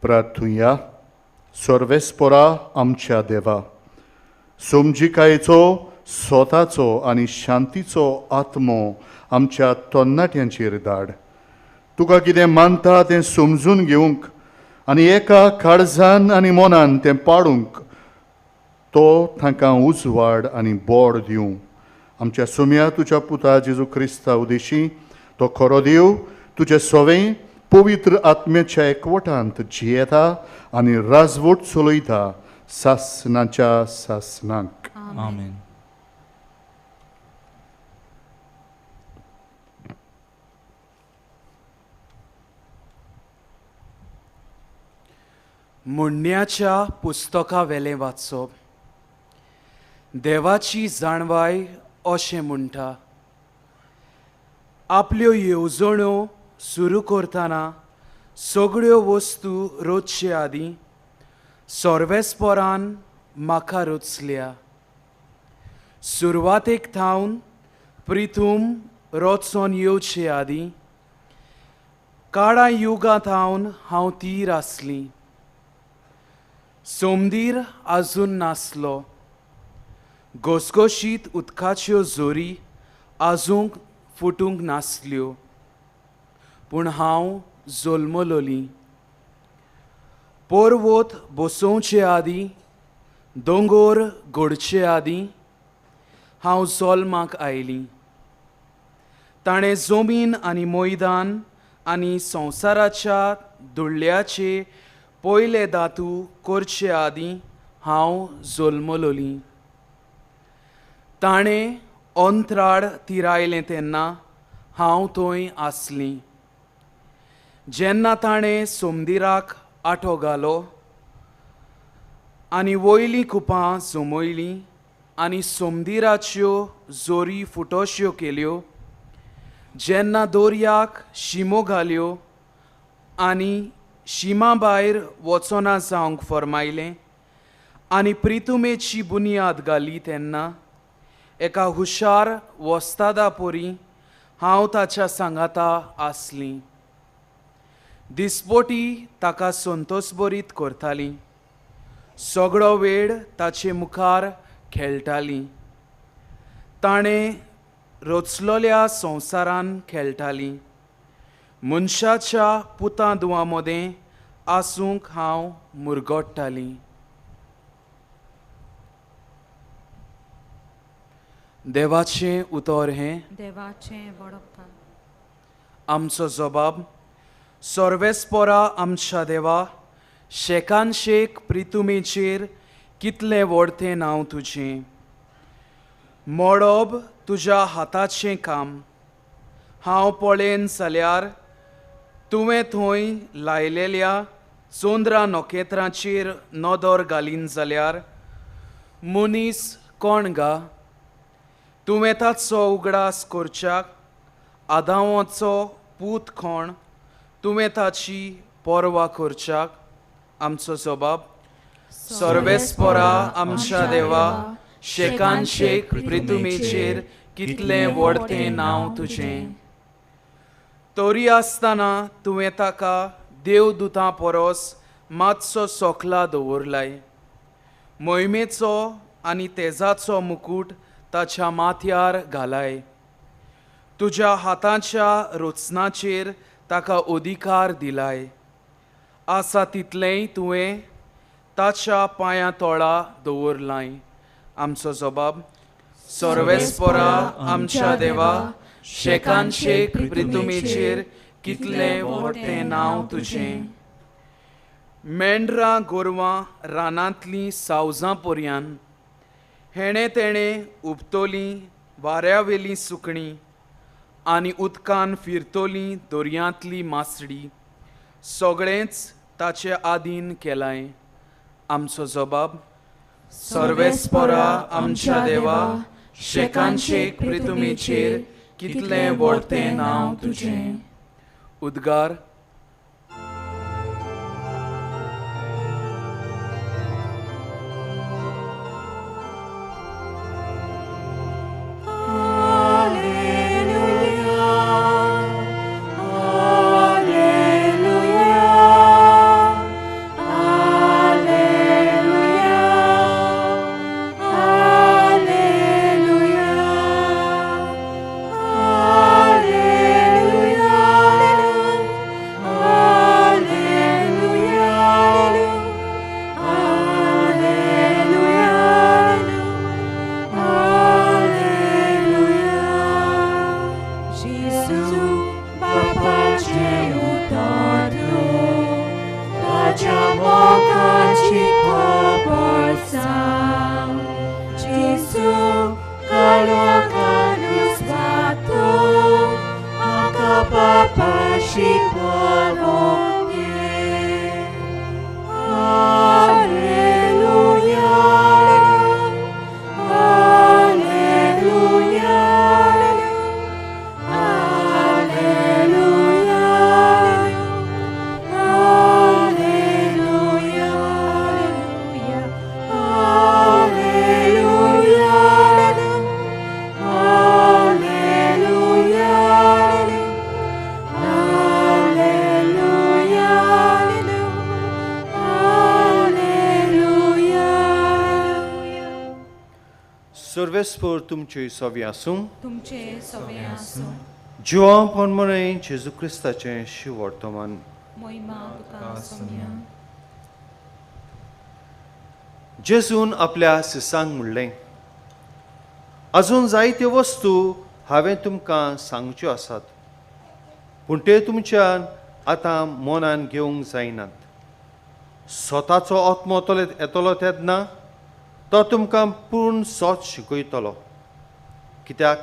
प्रार्थुया. सर्वेस्परा आमच्या देवा, समजिकायेचो स्वताचो आनी शांतीचो आत्मो आमच्या तरणाट्यांचेर धाड. तुका कितें मानता तें समजून घेवंक आनी एका काळजान आनी मनान तें पाडूंक तो तांकां उजवाड आनी बोड दिवं. आमच्या सुम्या तुज्या पुता जेजू क्रिस्ता उदेशी तो खरो देव तुजे सवें पवित्र आत्म्याच्या एकवटांत जियेता आनी राजवट चलयता सासणाच्या सासणांक. आमेन. मुंड्याच्या पुस्तका वेलें वाचप. देवाची जाणवाय अशें म्हणटा, आपल्यो येवजण्यो सुरू करतना सगळ्यो वस्तू रोचचे आदीं सर्वेस्परान म्हाका रचल्या. सुरवातेक थावन प्रिथूम रचोन येवचे आदीं काळा युगां थावन हांव तीर आसली. सोमदीर आजून नासलो, घसघशीत उदकाच्यो झोरी आजून फुटूंक नासल्यो, पूण हांव जल्मलोली. पर्वत बसोवचे आदीं, दोंगर घडचे आदीं हांव जल्माक आयली. ताणें जमीन आनी मैदान आनी संवसाराच्या धुळ्ळ्याचे पयले दातू करचे आदीं हांव जल्मलोली. ताणें अंतराळ तिरायलें तेन्ना हांव थंय आसलीं. जेन्ना ताणें सोमदिराक आठो घालो आनी वयलीं कुपां जमयलीं आनी सोमदिराच्यो जोरी फुटोश्यो केल्यो, जेन्ना दर्याक शिमो घाल्यो आनी शिमा भायर वचना जावंक फर्मायलें आनी प्रितुमेची बुनियाद घाली, तेन्ना एका हुशार वस्तादा परी हांव ताच्या सांगाता आसलीं. दिसपोटी ताका संतोश बरीत करताली, सगळो वेळ ताचे मुखार खेळटाली. ताणें रचलोल्या संवसारान खेळटाली. मनशाच्या पुतां दुवां मदें आसूंक हांव मुरगोडटाली. देवाचें उतर हें देवाचें वडोवपाक आमचो जबाब सर्वेस्परा आमच्या देवा शेकान शेक प्रितुमेचेर कितलें व्हडतें नांव तुजें मोडोब तुज्या हाताचें काम हांव पळेन जाल्यार तुवें थंय लायलेल्या चोंद्रा नोखेत्रांचेर नदर घालीन जाल्यार मनीस कोण गा तुवें ताचो उगडास करच्याक आदावाचो पूत कोण तुवें ताची पर्वा करच्याक आमचो जबाब सर्वेस्परा आमच्या देवा शेकान शेक प्रितुमेचेर कितलें व्हडतें नांव तुजें तरी आसतना तुवें ताका देवदूतां परस मातसो सोखला दवरलाय मोहिमेचो आनी तेजाचो मुकूट ताच्या माथ्यार घालाय तुज्या हातांच्या रोचनाचेर ताका अधिकार दिलाय आसा तितलेंय तुवें ताच्या पांयां तोळा दवरलाय आमचो जबाब सर्वेस्परा आमच्या देवा शेकान शेक प्रितुमेचेर कितलें व्हडतें नांव तुजें मेंढरां गोरवां रानांतलीं सावजां पर्यान हेणे तेणें उपतोलीं वाऱ्यावेलीं सुकणीं आनी उदकान फिरतोलीं दर्यांतली मासडी सगळेंच ताचे आधीन केलाय आमचो जबाब सर्वेस्परा आमच्या देवा शेकान शेक प्रितुमेचेर कितलें व्हडतें नांव तुजें उद्गार सर्वेस्पर तुमचे सवे आसूं तुमचे सवे आसूं जिवा पोरमोने जेजू क्रिस्ताचें शिव वर्तमान मोहिमा तुका सोम्या जेजून आपल्या सिसांक म्हणलें अजून जायत्यो वस्तू हांवें तुमकां सांगच्यो आसात पूण ते तुमच्यान आतां मनान घेवंक जायनात स्वताचो आत्मो येतलो तेन्ना तो तुमकां पूर्ण सोच शिकयतलो कित्याक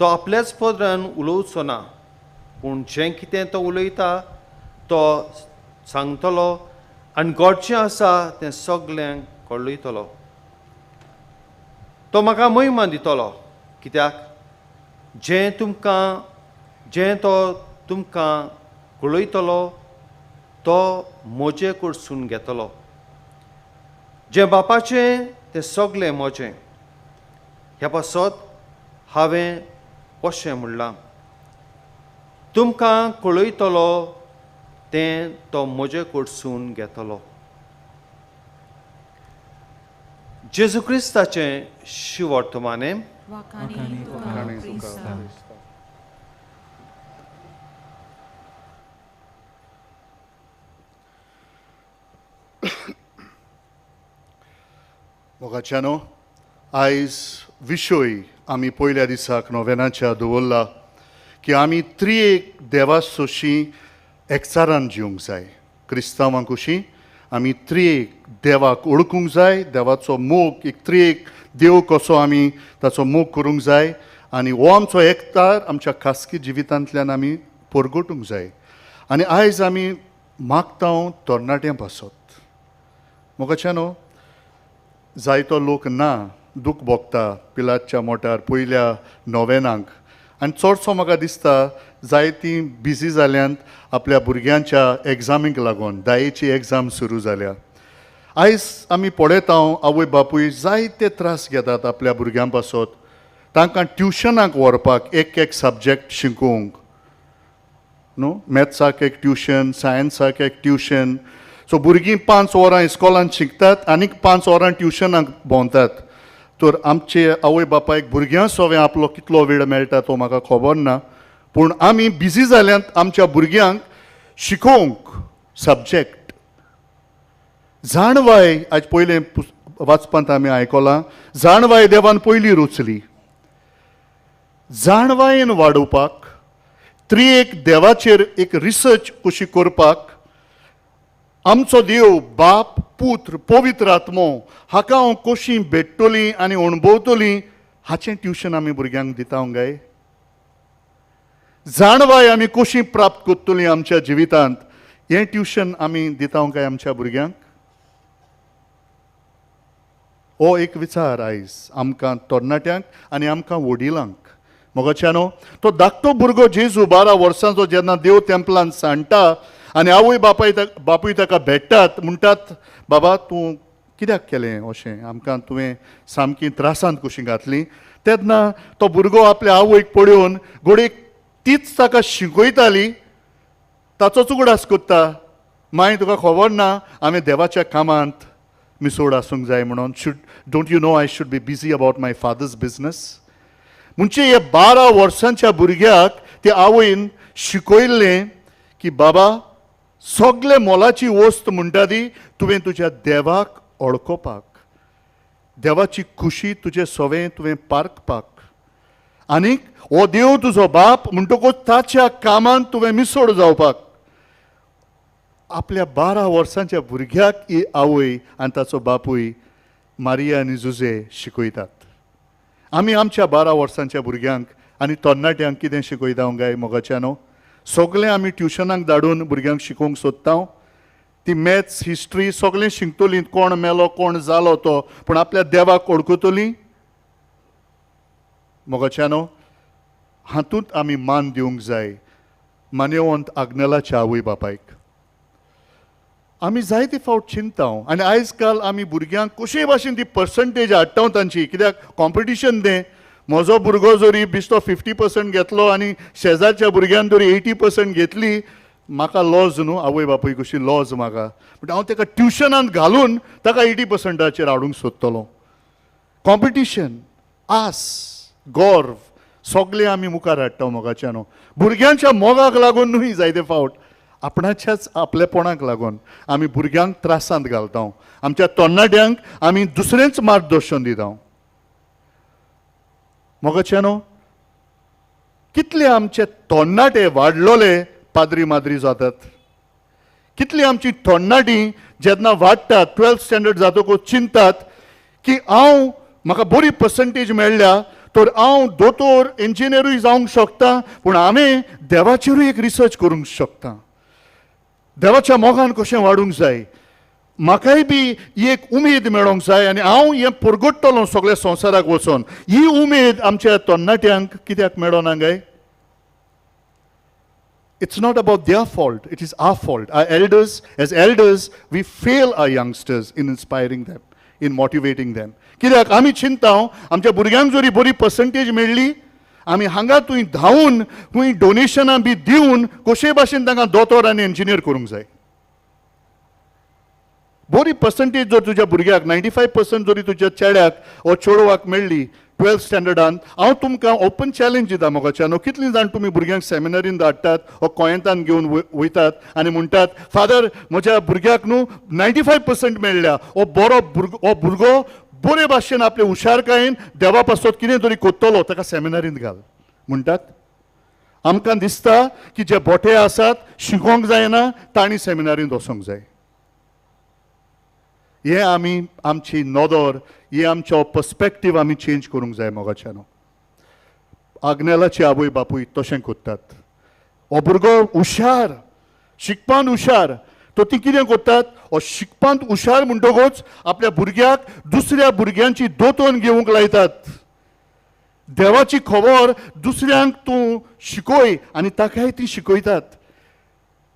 तो आपल्याच पदरान उलोवचो ना पूण जें कितें तो उलयता तो सांगतलो आनी घडचें आसा तें सगल्यांक कळयतलो तो म्हाका महिमा दितलो कित्याक जें तो तुमकां कळयतलो तो म्हजे कडसून घेतलो जें बापाचें तें सगलें म्हजें ह्या पासत हांवें कशें म्हणलां तुमकां कळयतलो तें तो म्हजे कडसून घेतलो जेजू क्रिस्ताचें शिवर्तमानें मोगाच्यानो आयज विशोय आमी पयल्या दिसाक नोवेनाच्या दवरला की आमी त्रियेक देवा सोशी एकचारान जिवंक जाय. क्रिस्तांवांक कशी आमी त्रियेक देवाक ओळखूंक जाय, देवाचो मोग एक त्रियेक देव कसो आमी ताचो मोग करूंक जाय आनी हो आमचो एकतार आमच्या खासगी जिवितांतल्यान आमी परगटूंक जाय. आनी आयज आमी मागता तरणाट्यां पासत. मोगाच्यानो जायतो लोक ना दूख भोगता पिलाच्या मोटार पयल्या नोवेनांक आनी चडसो म्हाका दिसता जायतीं बिजी जाल्यांत आपल्या भुरग्यांच्या एग्जामीक लागून. दायेची एग्जाम सुरू जाल्या. आयज आमी पळयता आवय बापूय जायते त्रास घेतात आपल्या भुरग्यां पासत. तांकां ट्युशनाक व्हरपाक एक सब्जेक्ट शिकोवंक न्हू, मॅथ्साक एक ट्युशन, सायन्साक एक ट्युशन. सो भुरगीं 5 वरां इस्कॉलांत शिकतात आनीक 5 वरां ट्युशनाक भोंवतात. तर आमचे आवय बापायक भुरग्यां सवें आपलो कितलो वेळ मेळटा तो म्हाका खबर ना, पूण आमी बिजी जाल्यांत आमच्या भुरग्यांक शिकोवंक सब्जेक्ट. जाणवाय आज पयलें वाचपांत आमी आयकलां, जाणवाय देवान पयली रचली. जाणवायेन वाडोवपाक त्रियेक देवाचेर एक रिसर्च कशी करपाक आमचो देव बाप पुत्र पवित्र आत्मो हाका हांव कशीं भेटतलीं आनी अणभवतलीं हाचें ट्युशन आमी भुरग्यांक दिता काय. जाणवाय आमी कशीं प्राप्त करतलीं आमच्या जिवितांत हें ट्युशन आमी दिता काय आमच्या भुरग्यांक. हो एक विचार आयज आमकां तरणाट्यांक आनी आमकां वडिलांक. मोगाच्यानो तो धाकटो भुरगो जेजू 12 वर्सांचो जेन्ना देव तेंपलांत सांडटा आनी आवय बापूय ताका भेटतात, म्हणटात बाबा तूं कित्याक केलें अशें, आमकां तुवें सामकी त्रासांत कशीं घातलीं. तेन्ना तो भुरगो आपल्या आवयक पळोवन घोडयेक तीच ताका शिकयताली, ताचोच उगडास करता, माय तुका खबर ना हांवें देवाच्या कामांत मिसोड आसूंक जाय म्हणून. Don't you know I should be busy about my father's business. म्हणजे हे 12 वर्सांच्या भुरग्याक ते आवयन शिकयल्लें की बाबा सगळे मोलाची वस्त म्हणटा ती तुवें तुज्या देवाक ओळखोवपाक, देवाची खुशी तुजें सवें तुवें पारखपाक, आनीक हो देव तुजो बाप म्हणटकूच ताच्या कामांत तुवें मिसोड जावपाक. आपल्या 12 वर्सांच्या भुरग्याक ही आवय आनी ताचो बापूय मारिया आनी जुजे शिकयतात. आमी आमच्या 12 वर्सांच्या भुरग्यांक आनी तरणाट्यांक कितें शिकयता काय मोगाच्यानो. सगळें आमी ट्युशनाक धाडून भुरग्यांक शिकोवंक सोदता. ती मॅथ्स हिस्ट्री सगळें शिकतलीं, कोण मेलो कोण जालो तो, पूण आपल्या देवाक ओळखतलीं. मोगाच्यानो हातूंत आमी मान दिवंक जाय मान्यवंत आग्नेलाच्या आवय बापायक. आमी जायते फावट चिंता आनी आयज काल आमी भुरग्यांक कशे भाशेन ती पर्संटेज हाडटा तांची. कित्याक कॉम्पिटिशन तें, म्हजो भुरगो जरी बिश्तो 50% घेतलो आनी शेजारच्या भुरग्यान जरी 80% घेतली, म्हाका लॉज न्हू, आवय बापूय कशी लॉज म्हाका. बट हांव ताका ट्युशनांत घालून ताका 80%चेर हाडूंक सोदतलो. कॉम्पिटिशन, आस, गौरव सगळें आमी मुखार हाडटा मोगाच्यानो. भुरग्यांच्या मोगाक लागून न्हू जायते फावट, आपणाच्याच आपलेपणाक लागून आमी भुरग्यांक त्रासांत घालता. आमच्या तरणाट्यांक आमी दुसरेंच मार्गदर्शन दिता. मोगाच्यानो कितले आमचे तरणाटे वाडलोले पाद्री माद्री जातात. कितली आमची तरणाटीं जेन्ना वाडटात 12th स्टँडर्ड जातकूच चिंतात की हांव म्हाका बरी पर्संटेज मेळ्ळ्या तर हांव दोतोर इंजिनियरूय जावंक शकता, पूण हांवें देवाचेरूय एक रिसर्च करूंक शकता, देवाच्या मोगान कशें वाडूंक जाय, म्हाकाय बी ही एक उमेद मेळोंक जाय आनी हांव हें परगडटलों सगळ्या संवसाराक वचोन. ही उमेद आमच्या तरणाट्यांक कित्याक मेळना काय. It's not about their fault, it is our fault. Our elders, as elders, we fail our youngsters in inspiring them, in motivating them. कित्याक आमी चिंता आमच्या भुरग्यांक जरी बरी पर्संटेज मेळ्ळी, आमी हांगा थंय धांवून खंय डोनेशनां बी दिवन कशे भाशेन तांकां दोतोर आनी इंजिनियर करूंक जाय. बरी पर्संटेज जर तुज्या भुरग्याक 95% जरी तुज्या चेड्याक वो चेडवाक मेळ्ळी 12th स्टँडर्डान, हांव तुमकां ओपन चॅलेंज दिता मोगाच्यानो. कितलीं जाण तुमी भुरग्यांक सेमिनरीन धाडटात वो कोयंतान घेवन वयतात आनी म्हणटात फादर म्हज्या भुरग्याक न्हू 95% मेळ्ळ्या, हो भुरगो बरे भाशेन आपले हुशारकायेन देवा पासत कितें तरी कोत्तलो ताका सेमिनारींत घाल म्हणटात. आमकां दिसता की जे बोटे आसात शिकोंक जायना तांणी सेमिनारींत वचोंक जाय. हे आमी आमची नदर हे आमचो पर्स्पेक्टीव आमी चेंज करूंक जाय मोगाच्यानो. आग्नेलाची आवय बापूय तशें कोत्तात. हो भुरगो हुशार, शिकपांत हुशार, तो ती कितें कोत्तात, हो शिकपांत हुशार म्हणटकूच आपल्या भुरग्याक दुसऱ्या भुरग्यांची दोतोन घेवंक लायतात. देवाची खबर दुसऱ्यांक तूं शिकय आनी ताकाय ती शिकयतात.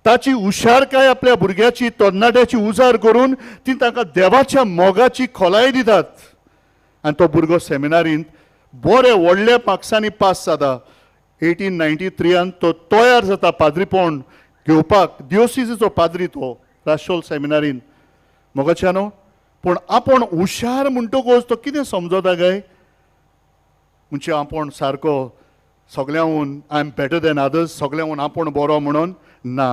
ताची हुशारकाय आपल्या भुरग्याची तरणाट्याची उजार करून ती ताका देवाच्या मोगाची खोलाय दितात. आनी तो भुरगो सेमिनारींत बरे व्हडल्या मार्क्सांनी पास जाता. 1893 तो तयार जाता पाद्रीपण घेवपाक. दियोसिसीचो पाद्री तो राशोल सेमिनारीन मोगाच्यानो. पूण आपूण हुशार म्हणटकूच तो कितें समजता काय, म्हणजे आपूण सारको सगळ्यांहून I am better than others, सगळ्यांहून आपूण बरो म्हणून ना.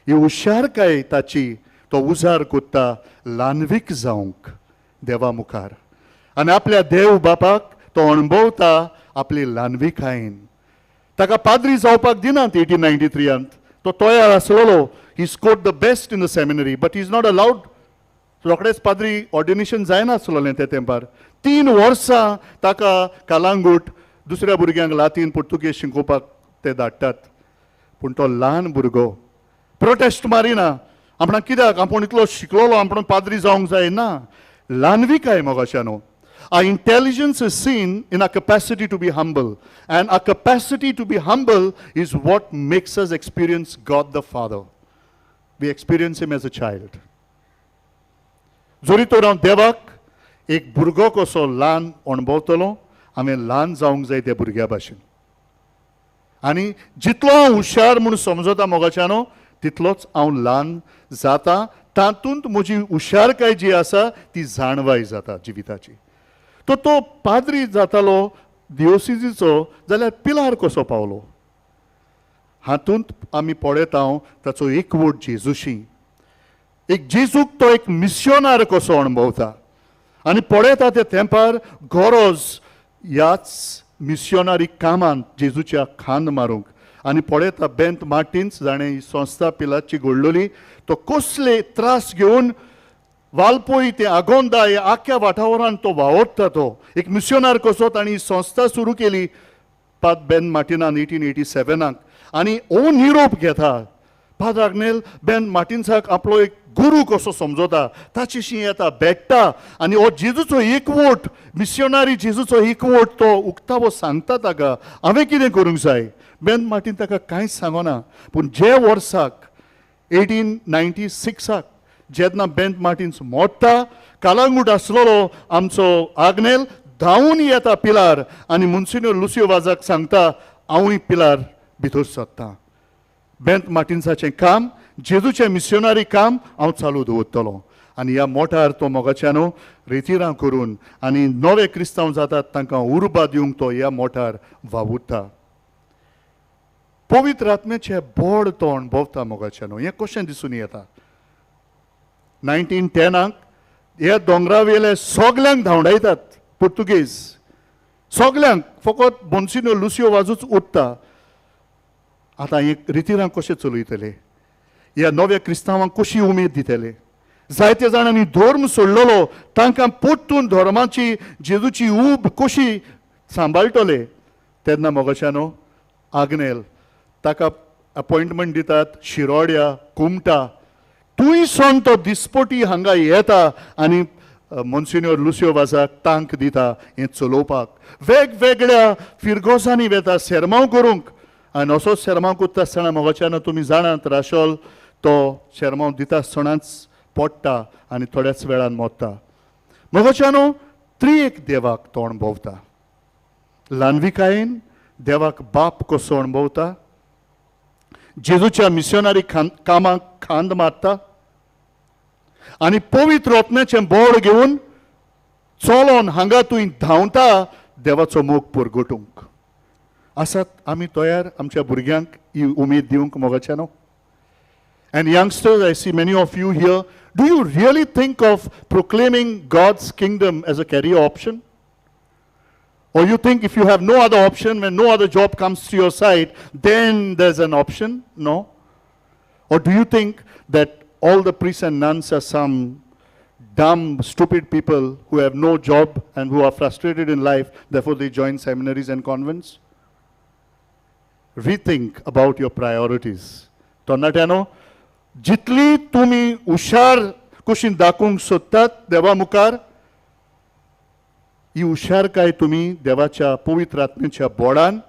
ही हुशारकाय ताची तो उजार कोत्ता ल्हानवीक जावंक देवा मुखार. आनी आपल्या देव बापाक तो अणभवता आपली ल्हानविकायेन. ताका पाद्री जावपाक दिनात 1893. तो तयार आसलेलो. He scored the best in the seminary but is not allowed. रोखडेच पाद्री ऑर्डिनेशन जायनासलें त्या तेंपार. 3 वर्सां ताका कालांगूट दुसऱ्या भुरग्यांक लातीन पुर्तुगेज शिकोवपाक ते धाडटात. पूण तो ल्हान भुरगो प्रोटेस्ट मारिना. आपणाक कित्याक आपूण इतलो शिकलोलो आपूण पाद्री जावंक जाय ना. ल्हानविकाय मोगाच्यानो. Our intelligence is seen in our capacity to be humble. And our capacity to be humble is what makes us experience God the Father. We experience Him as a child. जोरी तर हांव देवाक एक भुरगो कसो ल्हान अणभवतलो, हांवें ल्हान जावंक जाय त्या भुरग्या भाशेन. आनी जितलो हांव हुशार म्हूण समजता मोगाच्यानो तितलोच हांव ल्हान जाता. तातूंत म्हजी हुशारकाय जी आसा ती जाणवाय जाता जिविताची. तो पाद्री जातालो दियोसिसीचो जाल्यार पिलार कसो पावलो. हातूंत आमी पळयता ताचो एकवट जेजूशी. एक जेजूक तो एक मिस्योनार कसो अणभवता. आनी पळयता त्या तेंपार गरज ह्याच मिस्योनारी कामांत जेजूच्या खांद मारूंक. आनी पळयता बेंत मार्टिन्स जाणें ही संस्था पिलाची घडलोली. तो कसले त्रास घेवन वालपोई ते आगोंदा ह्या आख्या वाठारांत तो वावरता. तो एक मिस्योनार कसो ताणी ही संस्था सुरू केली पाद बेन मार्टिनान 1887. आनी हो निरोप घेता. पाद आग्नेल बेन मार्टिन्साक आपलो एक गुरू कसो समजता. ताचेशी येता भेट्टा आनी हो जेजूचो एकवट मिस्योनारी जेजूचो एकवट तो उक्तावो सांगता ताका हांवें कितें करूंक जाय. बेन मार्टिन ताका कांयच सांगना. पूण जे वर्साक 1896 जेन्ना बेंत मार्टिन्स मोडटा कालांगूट आसलेलो आमचो आग्नेल धांवून येता पिलार आनी मुन्सिन्योर लुसियो वाजाक सांगता हांवूय पिलार भितर सरता. बेंत मार्टिन्साचें काम जेजूचें मिस्योनारी काम हांव चालू दवरतलों. आनी ह्या मोठार तो मोगाच्यानो रितीरां करून आनी नवे क्रिस्तांव जातात तांकां उर्बा दिवंक तो ह्या मोठार वावुरता. पवित्र आत्म्याचें बोड तो अणभवता मोगाच्यानो. हें कशें दिसून येता. 1910 ह्या दोंगरावेले सगल्यांक धांवडायतात पुर्तुगेज. सगल्यांक फकत मोन्सिन्योर लुसियो वाजूच उरता. आतां एक रितीरां कशें चलयतले. ह्या नव्या क्रिस्तांवांक कशी उमेद दितले. जायत्या जाणांनी धर्म सोडलेलो तांकां परतून धर्माची जेजूची ऊब कशी सांबाळटले. तेन्ना मोगाच्यानो आग्नेल ताका अपॉयंटमेंट दितात शिरोड्या कुमटा. तुय सोन तो दिसपोटी हांगा येता आनी मोन्सिन्योर लुसियो वाजाक तांक दिता हें चलोवपाक. वेगवेगळ्या फिरगोसांनी वेता सेरमांव करूंक. आनी असो सेरमांव करता आसतना मोगाच्यानो तुमी जाणात राशोल तो सेरमांव दिता आसतनाच पडटा आनी थोड्याच वेळान मोडटा. मोगाच्यानो त्रिएक देवाक तो अणभवता. ल्हानविकायेन देवाक बाप कसो अणभवता. जेजूच्या मिस्योनारी कामाक खांद मारता आनी पवित्र आत्म्याचें बोड घेवन चलोन हांगा तुवें धांवता देवाचो मोग परगटूंक. आसात आमी तयार आमच्या भुरग्यांक ही उमेद दिवंक मोगाच्यानो. And youngsters, I see many of you here Do you really think of proclaiming God's kingdom as a career option? Or you think if you have no other option, when no other job comes to your side, then there's an option? No. Or do you think that all the priests and nuns are some dumb, stupid people who have no job and who are frustrated in life, therefore they join seminaries and convents? Rethink about your priorities. Tornateano, जितली तुम्ही हुशार कुशीन दाखवूंक सोदतात देवा मुखार, ही हुशारकाय तुम्ही देवाच्या पवित्र आत्म्याच्या बोडान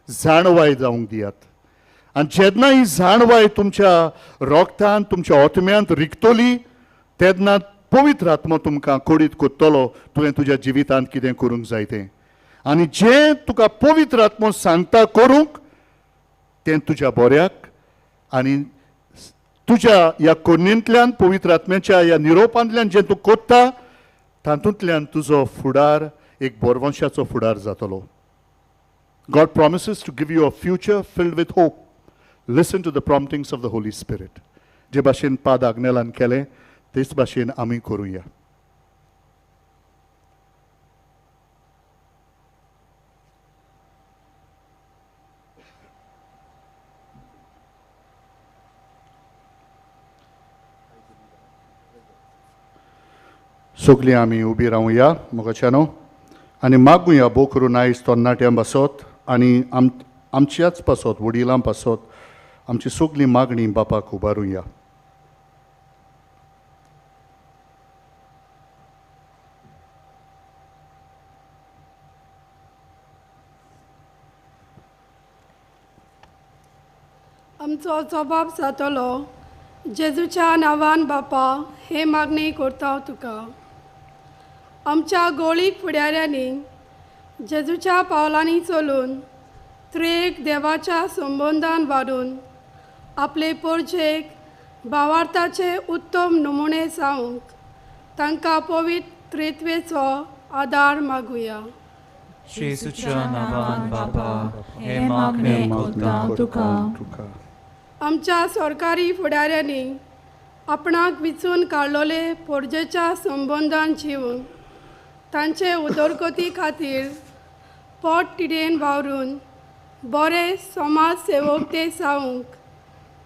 जाणवाय जावंक दियात. आणि जेन्ना ही जाणवाय तुमच्या रोगतान तुमच्या आत्म्यांत रिगतली, तेन्ना पवित्र आत्मा तुमकां कोडीत कोत्तलो तुवें तुज्या जिवितांत कितें करूंक जाय तें. आनी जें तुका पवित्र आत्मो सांगता करूंक तें तुज्या बऱ्याक आनी तुज्या ह्या कोन्नेंतल्यान पवित्र आत्म्याच्या ह्या निरोपांतल्यान जें तूं कोत्ता तातूंतल्यान तुजो फुडार एक बोरवंशाचो फुडार जातलो. God promises to give you a future filled with hope. Listen to the promptings of the Holy Spirit. जे भाशेन पाद आग्नेलान केलें तेच भाशेन आमी करूया. सगळीं आमी उबी रावया मोगाच्यानो आनी मागुया बो करून आयज तरणाट्यां पासत आनी आमच्याच पासत वडिलां पासत आमची सगळीं मागणी बापाक उबारुया. आमचो जबाब जातलो जेजूच्या नांवान बापा हे मागणी करता तुका. आमच्या गोळीक फुडाऱ्यांनी जेजूच्या पावलांनी चलून त्रेक देवाच्या संबंदान वाडून आपले पोरजेक भावार्थाचे उत्तम नमुणे जावंक तांकां पवित्रेत्वेचो आदार मागुया. जेजूच्या नांवान बापा हे मागणे करता तुका. आमच्या सरकारी फुडाऱ्यांनी आपणाक विचून काडलोले पोरजेच्या संबंदान जिवन तांचे उदरगती खातीर पोट तिडेन वावरून बरे समाज सेवक ते जावंक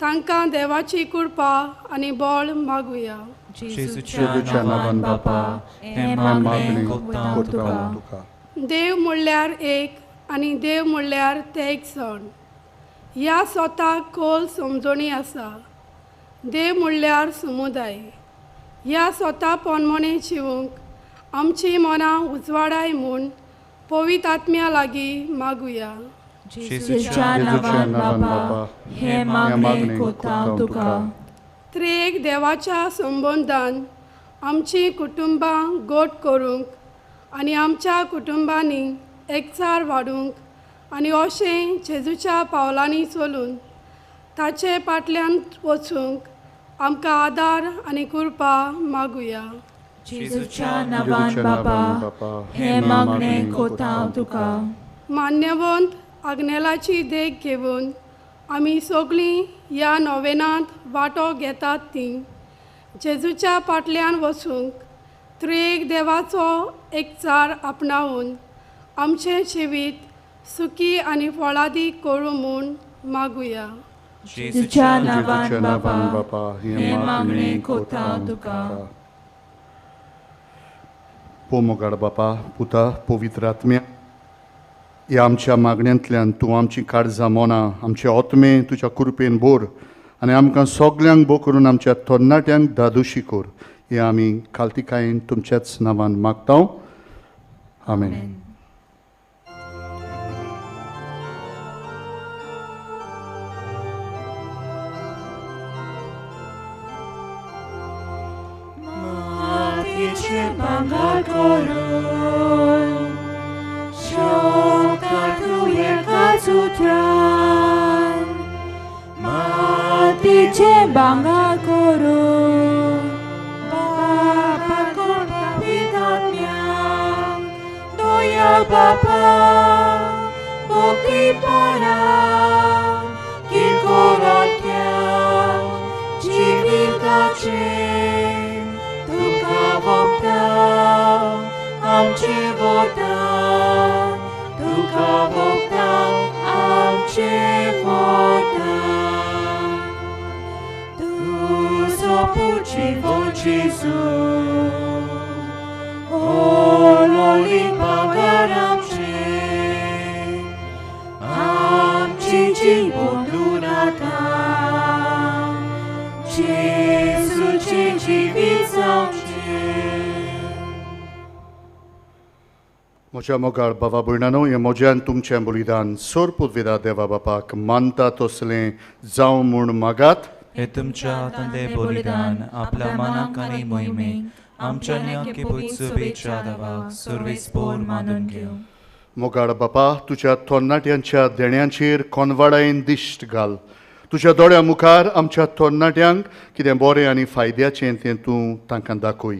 तांकां देवाची कृपा आनी बळ मागुया. जेजूच्या नांवान बापा हे मागणे करता तुका. देव म्हणल्यार एक आनी देव म्हणल्यार ते एक जण ह्या स्वताक खोल समजणी आसा. देव म्हणल्यार समुदाय ह्या स्वता पोरमणे जिवंक आमची मनां उजवाडाय म्हूण पवित्र आत्म्या लागीं मागुया. जेजूच्या नांवान बापा हे मागणे करता तुका. त्रेक देवाच्या संबंदान आमची कुटुंबां गोट करूंक आनी आमच्या कुटुंबांनी एकचार वाडूंक आनी अशें जेजूच्या पावलांनी चलून ताचे फाटल्यान वचूंक आमकां आदार आनी कृपा मागुया. जेजूच्या नांवान बापा हे मागणे करता तुका. मान्यवंत आग्नेलाची देख घेवन आमी सगळीं ह्या नोवेनांत वांटो घेतात तीं जेजूच्या फाटल्यान वचूंक त्रेक देवाचो एकचार आपणावून आमचें जिवीत सुखी आनी फळादीक करूं म्हूण मागुया. जेजूच्या नांवान बापा हे मागणे करता तुका. पोमोगाड बापा पुता पवित्र आत्म्या ह्या आमच्या मागण्यांतल्यान तूं आमची काळजां मोना आमचे आत्मे तुज्या कृपेन बोर आनी आमकां सगल्यांक बो करून आमच्या तरणाट्यांक दादोशी कोर. हें आमी खालतिकायेन तुमच्याच नांवान मागता. आमेन. Bangal koron, shokatuje kazutran, matice bangal koron, bapa korpa vidatmian, doya bapa, bokti para, kirkoratyan, jivitace. 바쁘지고 지수 올올리 바가람치 암치지 못누라다 지수 지지비 싸움치 Moja mogar bava burnano ye mojan tumche bolidan sor pudvida deva bapak manta tosle जाऊ म्हूण मागात हे तुमच्या तंदे बलिदान आपल्या मनाक आनी मोहिमेक आमच्या न्याकेपूत शुभेच्छा दवाक सर्वेस्पोर मानून घेऊ मोगाळ बापा तुझ्या थोन्नाट्यांच्या देण्यांचेर कोनवाडायेन दिश्ट घाल तुझ्या दोळ्या मुखार आमच्या थोन्नाट्यांक कितें बरें आनी फायद्याचें तें तूं तांकां दाखय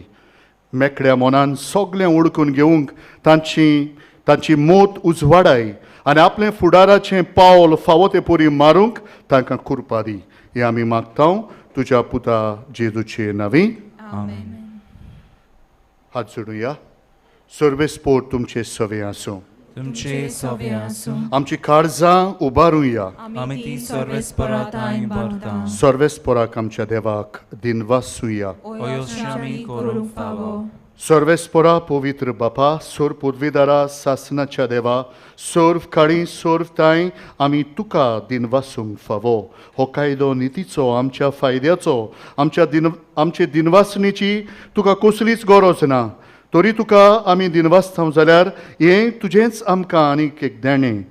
मेकड्या मनान सगळें उडकून घेवंक तांची मोत उजवाडाय आनी आपलें फुडाराचें पावल फावो ते परी मारूंक तांकां कुरपा दी हें आमी मागतां तुज्या पुता जेजूचे नांवी हात जोडुया सर्वेस्पोर तुमचे सवे आसूं तुमचे सवे आसूं आमची काळजां उबारुया आमी ती सर्वेस्पराताय भरता सर्वेस्पोराक आमच्या देवाक दिनवासुया अयोश्य आमी करूंक फावो सर्वेस्पोरा पवित्र बापा सोर पदवीदारा सासनाच्या देवा सोर्व काळी सोर्व ताय आमी तुका दिनवासूंक फावो हो कायदो नितीचो आमच्या फायद्याचो आमचे दिनवासणेची तुका कसलीच गरज ना तरी तुका आमी दिनवासतां जाल्यार हें तुजेंच आमकां आनीक एक देणें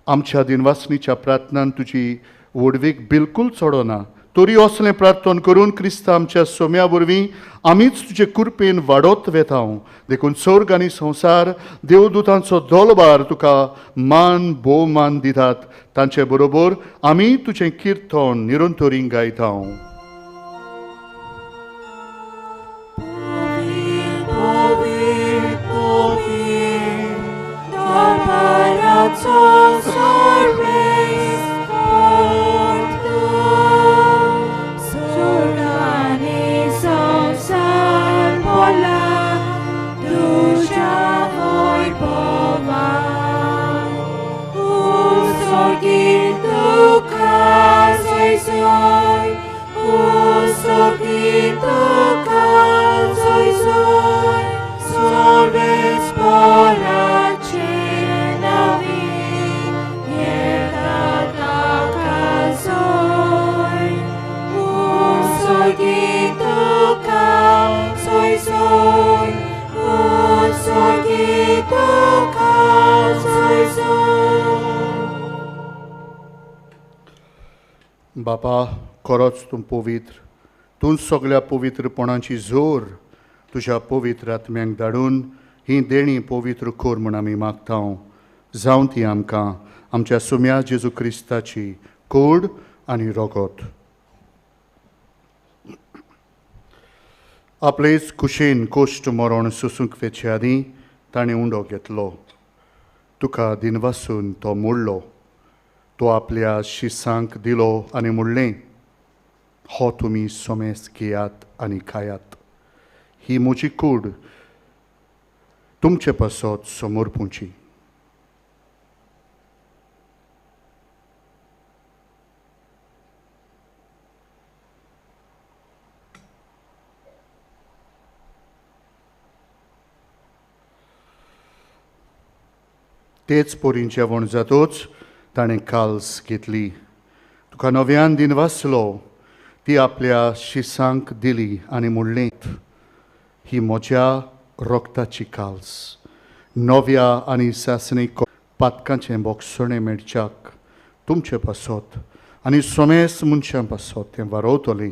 आमच्या दिनवासणीच्या प्रार्थनान तुजी वडवीक बिलकूल चडना तरी असलें प्रार्थन करून क्रिस्त आमच्या सोम्या वरवीं आमीच तुजे कुरपेन वाडत वेतांव देखून स्वर्ग आनी संवसार देवदूतांचो दोलबार तुका मान भोवमान दितात तांचे बरोबर आमी तुजें किर्तन निरंतरीं गायतां बापा खरोच तूं पवित्र तूं सगळ्या पवित्रपणाची जोर तुज्या पवित्र आत्म्यांक धाडून ही देणी पवित्र कोर म्हूण आमी मागतां जावं ती आमकां आमच्या सुम्या जेजू क्रिस्ताची कूड आनी रोगोत आपलेच कुशेन कोश्ट मरण सुसूंक वेचे आदीं ताणें उंडो घेतलो तुका दिनवासून तो मोडलो तो आपल्या शिसांक दिलो आनी म्हणलें हो तुमी सोमेस घेयात आनी खायात ही म्हजी कूड तुमचे पासत समोर पुंची तेच पोरीं जेवण जातूच ताणें काल्स घेतली तुका नव्यान दिनवासलो ती आपल्या शिसांक दिली आनी म्हणलें ही म्हज्या रोगताची काल्स नव्या आनी सासणीक पातकांचें बोगसणें मेळच्याक तुमचे पासत आनी सोमेस मनशां पासत तें वारोवतलें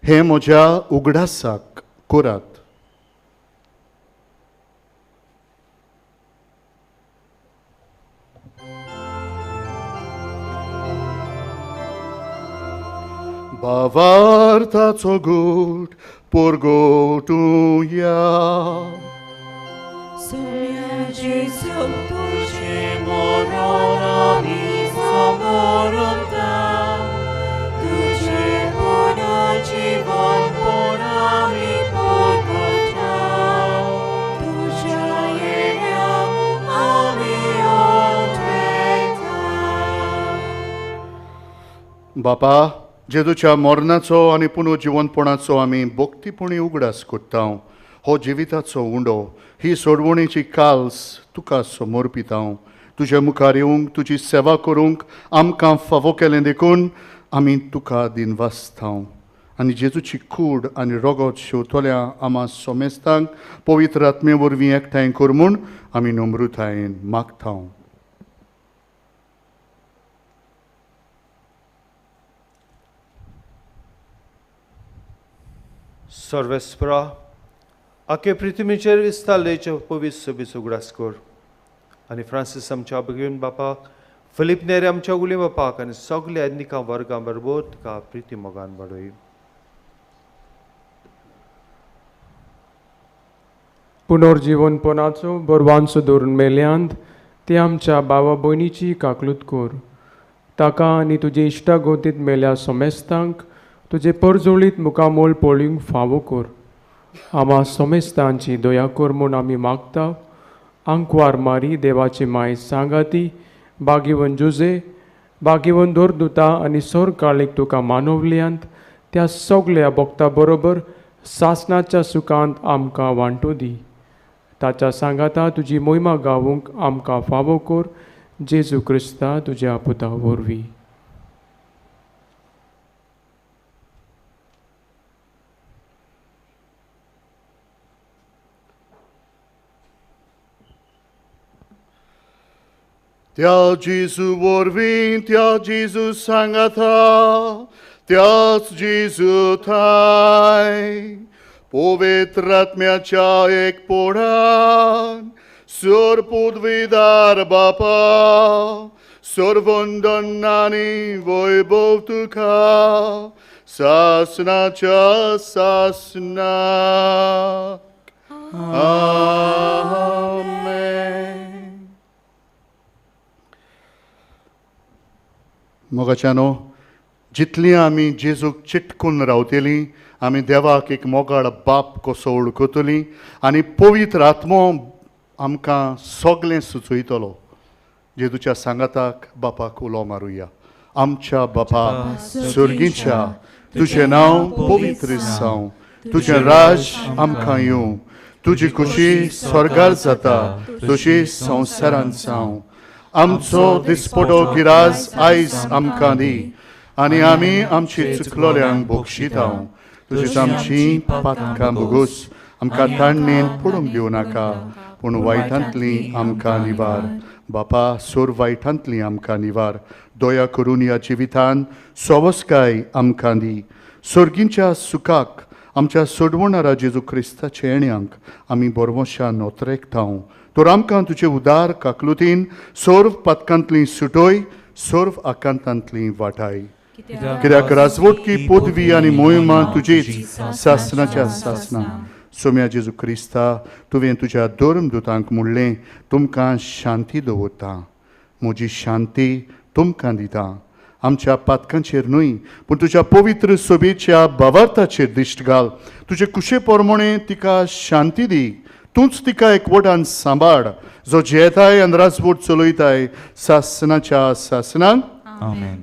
हें म्हज्या उगडासाक करात Bavartaco gut porgotuja. Somiadzicu tuži moronami samorom tam, tuže ponoći von porami pokočam, tuža je nam ami odvetam. Bapa, जेजूच्या मरणाचो आनी पुनर्जिवनपणाचो आमी भोक्तीपणी उगडास कोत्ता. हो जिविताचो उंडो, ही सोडवणेची काल्स तुका समर्पिता. तुज्या मुखार येवंक, तुजी सेवा करूंक आमकां फावो केलें देखून आमी तुका दिनवासता. आनी जेजूची कूड आनी रगत शेवतल्या आमा सोमेस्तांक पवित्र आत्मे वरवीं एकठांय कर म्हूण आमी नम्रतायेन मागता. सर्वेस्परा आखे पृथ्वीचेर विस्तारलेचे पवित्र सभेचो उगडास कर. आनी फ्रांसीस आमच्या भगिनी बापाक, फिलीप नेरे आमच्या उली बापाक आनी सगल्या आदनिका वर्गां बरोबर तुका प्रिती मोगान वाडय. पुनर्जीवनपणाचो बरवांचो धरून मेल्यांत ते आमच्या भावा भयणीची काकलूत कर. ताका आनी तुजे इश्टागोतीत मेल्या सोमेस्तांक तुजे परजोळीत मुखामोल पळोवंक फावो कर. आमा सोमेस्तांची दया कर म्हूण आमी मागता. आंकवार मारी देवाची माय सांगाती, बागीवन जुजे, बागीवन दोरदुता आनी सोर काळीक तुका मानवल्यांत त्या सगल्या भक्ता बरोबर सासणाच्या सुखांत आमकां वांटो दी. ताच्या सांगाता तुजी मोहिमा गावूंक आमकां फावो कर. जेजू क्रिस्ता तुज्या पुता वरवीं. त्या जेजू वरवीं, त्या जेजू सांगाता, त्याच जेजू थाय पवित्र आत्म्याच्या एकपणान सोर पदवीदार बापा, सर्वंदन आनी वैभव तुका सासणाच्या सासनाक. आमेन. मोगाच्यानो, जितली आमी जेजूक चिटकून रावतलीं, आमी देवाक एक मोगाळ बाप कसो वळखतलीं आनी पवित्र आत्मो आमकां सगळें सुचयतलो. जेजूच्या सांगाताक बापाक उलो मारुया. आमच्या बापा सुर्गीच्या, तुजें नांव पवित्र जावं, तुजें राज आमकां येवं, तुजी खुशी स्वर्गार जाता तशी संवसारांत जावं. आमचो दिसपडो गिराज आयज आमकां दी आनी आमी आमची चुकलोल्यांक बक्षिता. तुजीच आमची पातकां भोगूस आमकां ताणणेन पडूंक दिवं नाका, पूण वायटांतली आमकां निवार. बापा, सोर वायटांतली आमकां निवार. दया करून ह्या जिवितान सोवस्काय आमकां दी. सर्गींच्या सुखाक आमच्या सोडवणारा जेजू क्रिस्ताचे येण्याक आमी बरवशान ओतरेकतांव. तर आमकां तुजे उदार काकलुतीन सोर्व पातकांतली सुटोय, सोर्व आकांतांतली वाटाय. कित्याक राजवटकी पदवी आनी मोहिमा तुजीच सासनाच्या सासना. सोम्या जेजू क्रिस्ता, तुवें तुज्या धर्मदुतांक म्हणलें, तुमकां शांती दवरता, म्हजी शांती तुमकां दिता. आमच्या पातकांचेर न्हय, पूण तुज्या पवित्र सोबेच्या भावार्थाचेर दिश्ट घाल. तुजे कुशे पोरमोणे तिका शांती दी. तूंच तिका एकवटान सांबाळ, जो जेताय आनी राजवट चलयताय सासनाच्या सासनाक.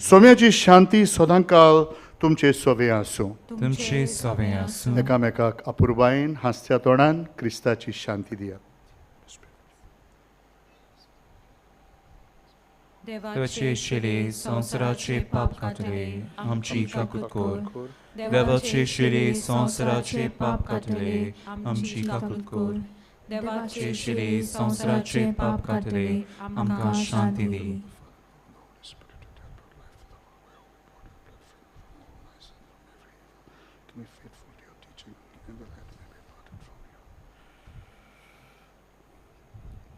सोम्याची शांती सदांकाळ तुमचे सोबे आसूं. तुमचे सोबे आसूं. एकामेकाक अपुरबायेन हांसत्या तोंडान क्रिस्ताची शांती दियात. देवाचे शिले संवसाराचे पाप कातले आमची काकूत कर. देवाचे शिले संवसाराचे पाप कातले आमची काकूत कर. देवाचे शिले संवसाराचे पाप कातले आमकां शांती दी.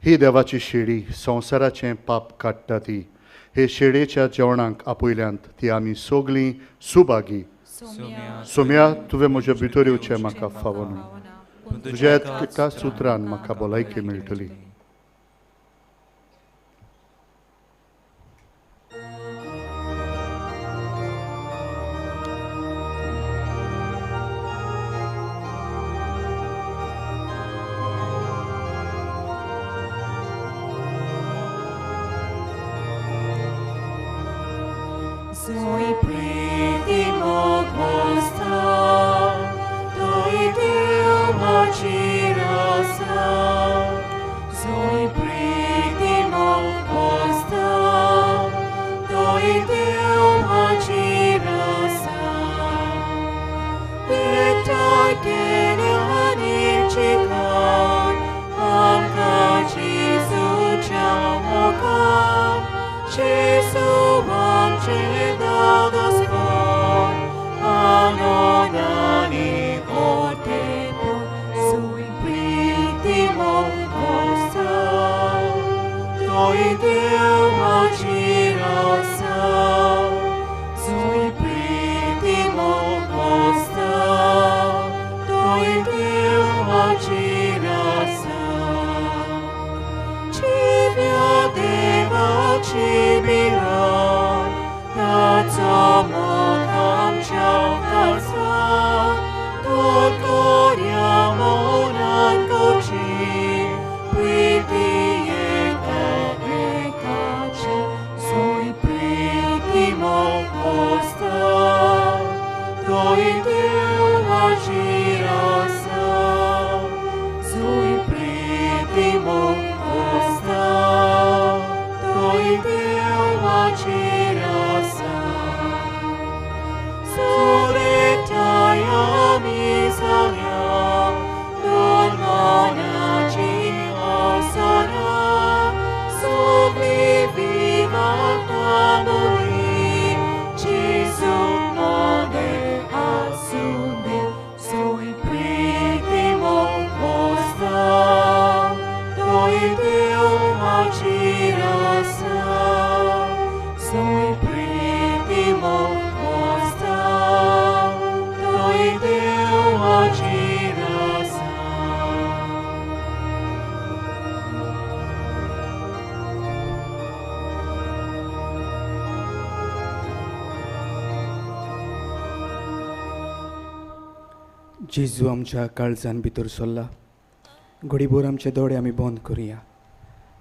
ही देवाची शेळी संवसाराचें पाप काडटा ती. हे शेळयेच्या जेवणाक आपयल्यांत ती आमी सगळीं सुभागी. सोम्या, तुवें म्हज्या भितर येवचें म्हाका फावो न्हय. तुज्या एका सुत्रान म्हाका भलायकी मेळटली. Soy primo हाचेर आसा जंय प्रितीमो वस्ता थंय देव हाचेर आसा एकठांय केल्या निर्चिकान आमकां जेजूच्या मोगान जेजू आमचे दादोसपण आनंदानी ओतेपण जंय प्रितीमो वस्ता थंय देव हाचेर आसा जंय प्रितीमो वस्ता थंय देव हाचेर आसा जिव्या देवाची बिरान ताचो मोग आमच्या काळजांत दोतोरया मौनान करची प्रिती एका एकाची जंय प्रितीमो वस्ता थंय देव हाचेर आसा जंय प्रितीमो वस्ता थंय देव हाचेर आसा सोरेताय आमी जाल्या दोन मानाची आसना सगळी विवाद आमोली जेजू मोगे आसूं दे जंय प्रितीमो वस्ता थंय देव हाचेर आसा जंय प्रितीमो वस्ता थंय देव हाचेर आसा जेजू आमच्या काळजान भितर सरला घडीभर आमचे दोळे आमी बंद करुया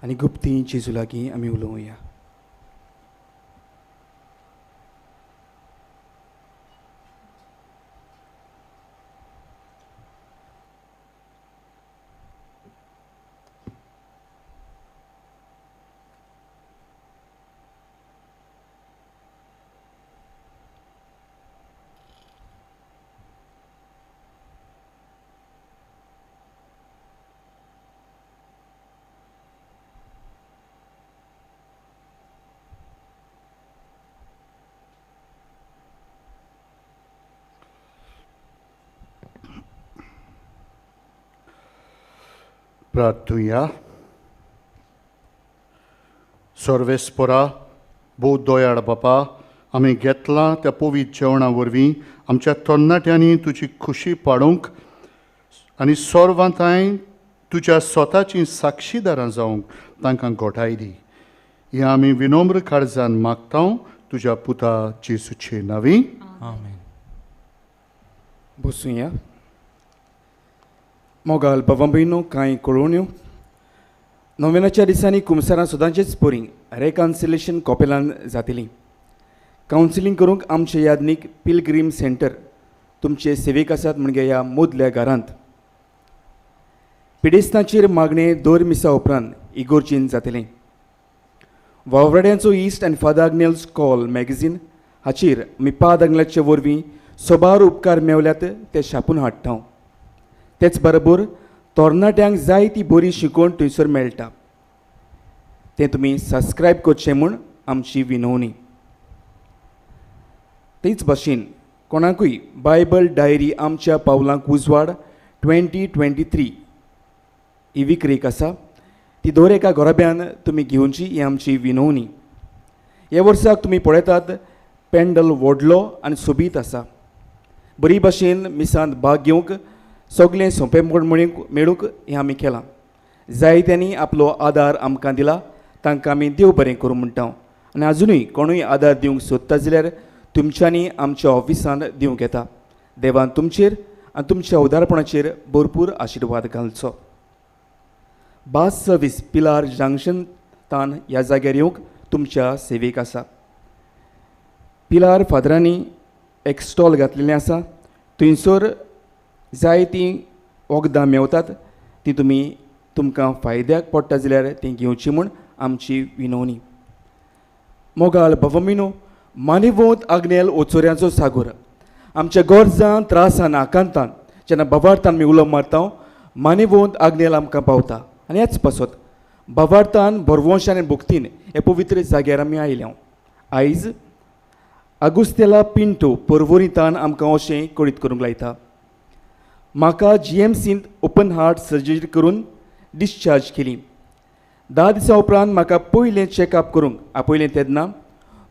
आनी गुप्ती जेजू लागीं आमी उलोवया. प्रार्थुया. सर्वेस्परा भोव दोयाळ बापा, आमी घेतलां त्या पवित्र जेवणा वरवीं आमच्या तरणाट्यांनी तुजी खुशी पाडूंक आनी सर्वांताय तुज्या स्वताचीं साक्षीदारां जावंक तांकां घोटाय दी. हें आमी विनम्र काळजान मागतां तुज्या पुता जेजूचे नांवी. आमेन. बसूया. मोगाल बाबा भयणो कांय कळोवण्यो. नोवेनाच्या दिसांनी कुमसारां सदांचेच पोरींग रेकन्सिलेशन कॉपेलान जातलीं. कावन्सिलींग करूंक आमचे यादनीक पिलग्रीम सेंटर तुमचे सेवेक आसात म्हणजे ह्या मोदल्या घरांत. पिडेस्तांचेर मागणे 2 मिसां उपरांत इगोर्जीन जातलें. वावराड्यांचो इस्ट आनी फादर आग्नेल्स कॉल मॅगझीन हाचेर आमी पाद आग्नेलाचे वरवीं सोबार उपकार मेवल्यात ते छापून हाडटा. तेच बरोबर तरणाट्यांक जाय ती बरी शिकवण थंयसर मेळटा. तें तुमी सबस्क्रायब करचें म्हूण आमची विनवणी. तेच भाशेन कोणाकूय बायबल डायरी आमच्या पावलांक उजवाड 2023 ही विक्रेक आसा. ती दर एका घोराब्यान तुमी घेवची ही आमची विनवणी. ह्या वर्साक तुमी पळयतात पेंडल व्हडलो आनी सोबीत आसा. बरी भाशेन मिसांत भाग घेवंक सगळें सोंपेपण मेळूंक हें आमी केलां. जायत्यांनी आपलो आदार आमकां दिला, तांकां आमी देव बरें करूं म्हणटा. आनी आजुनूय कोणूय आदार दिवंक सोदता जाल्यार तुमच्यांनी आमच्या ऑफिसांत दिवंक येता. देवान तुमचेर आनी तुमच्या उदारपणाचेर भरपूर आशिर्वाद घालचो. बास सर्वीस पिलार जंक्शन तान ह्या जाग्यार येवंक तुमच्या सेवेक आसा. पिलार फादरांनी एक स्टॉल घातलेलें आसा. थंयसर जायतीं वखदां मेवतात ती तुमी तुमकां फायद्याक पडटा जाल्यार ती घेवची म्हूण आमची विनवणी. मोगाळ भवमिनो, मानिवोंत आग्नेल ओचोऱ्यांचो सागोर आमच्या गोरजां त्रासान आकांतान जेन्ना भवार्थान आमी उलो मारता मानिवोंत आग्नेल आमकां पावता. आनी हेच पासत भवार्थान भरवंशान आनी भुक्तीन हे पवित्र जाग्यार आमी आयल्या. आयज आगुस्तेला पिंटो पर्वोरितान आमकां अशें कळीत करूंक लायता. म्हाका GMCंत ओपन हार्ट सर्जरी करून डिस्चार्ज केली. 10 दिसां उपरांत म्हाका पयलें चॅकअप करूंक आपयलें तेन्ना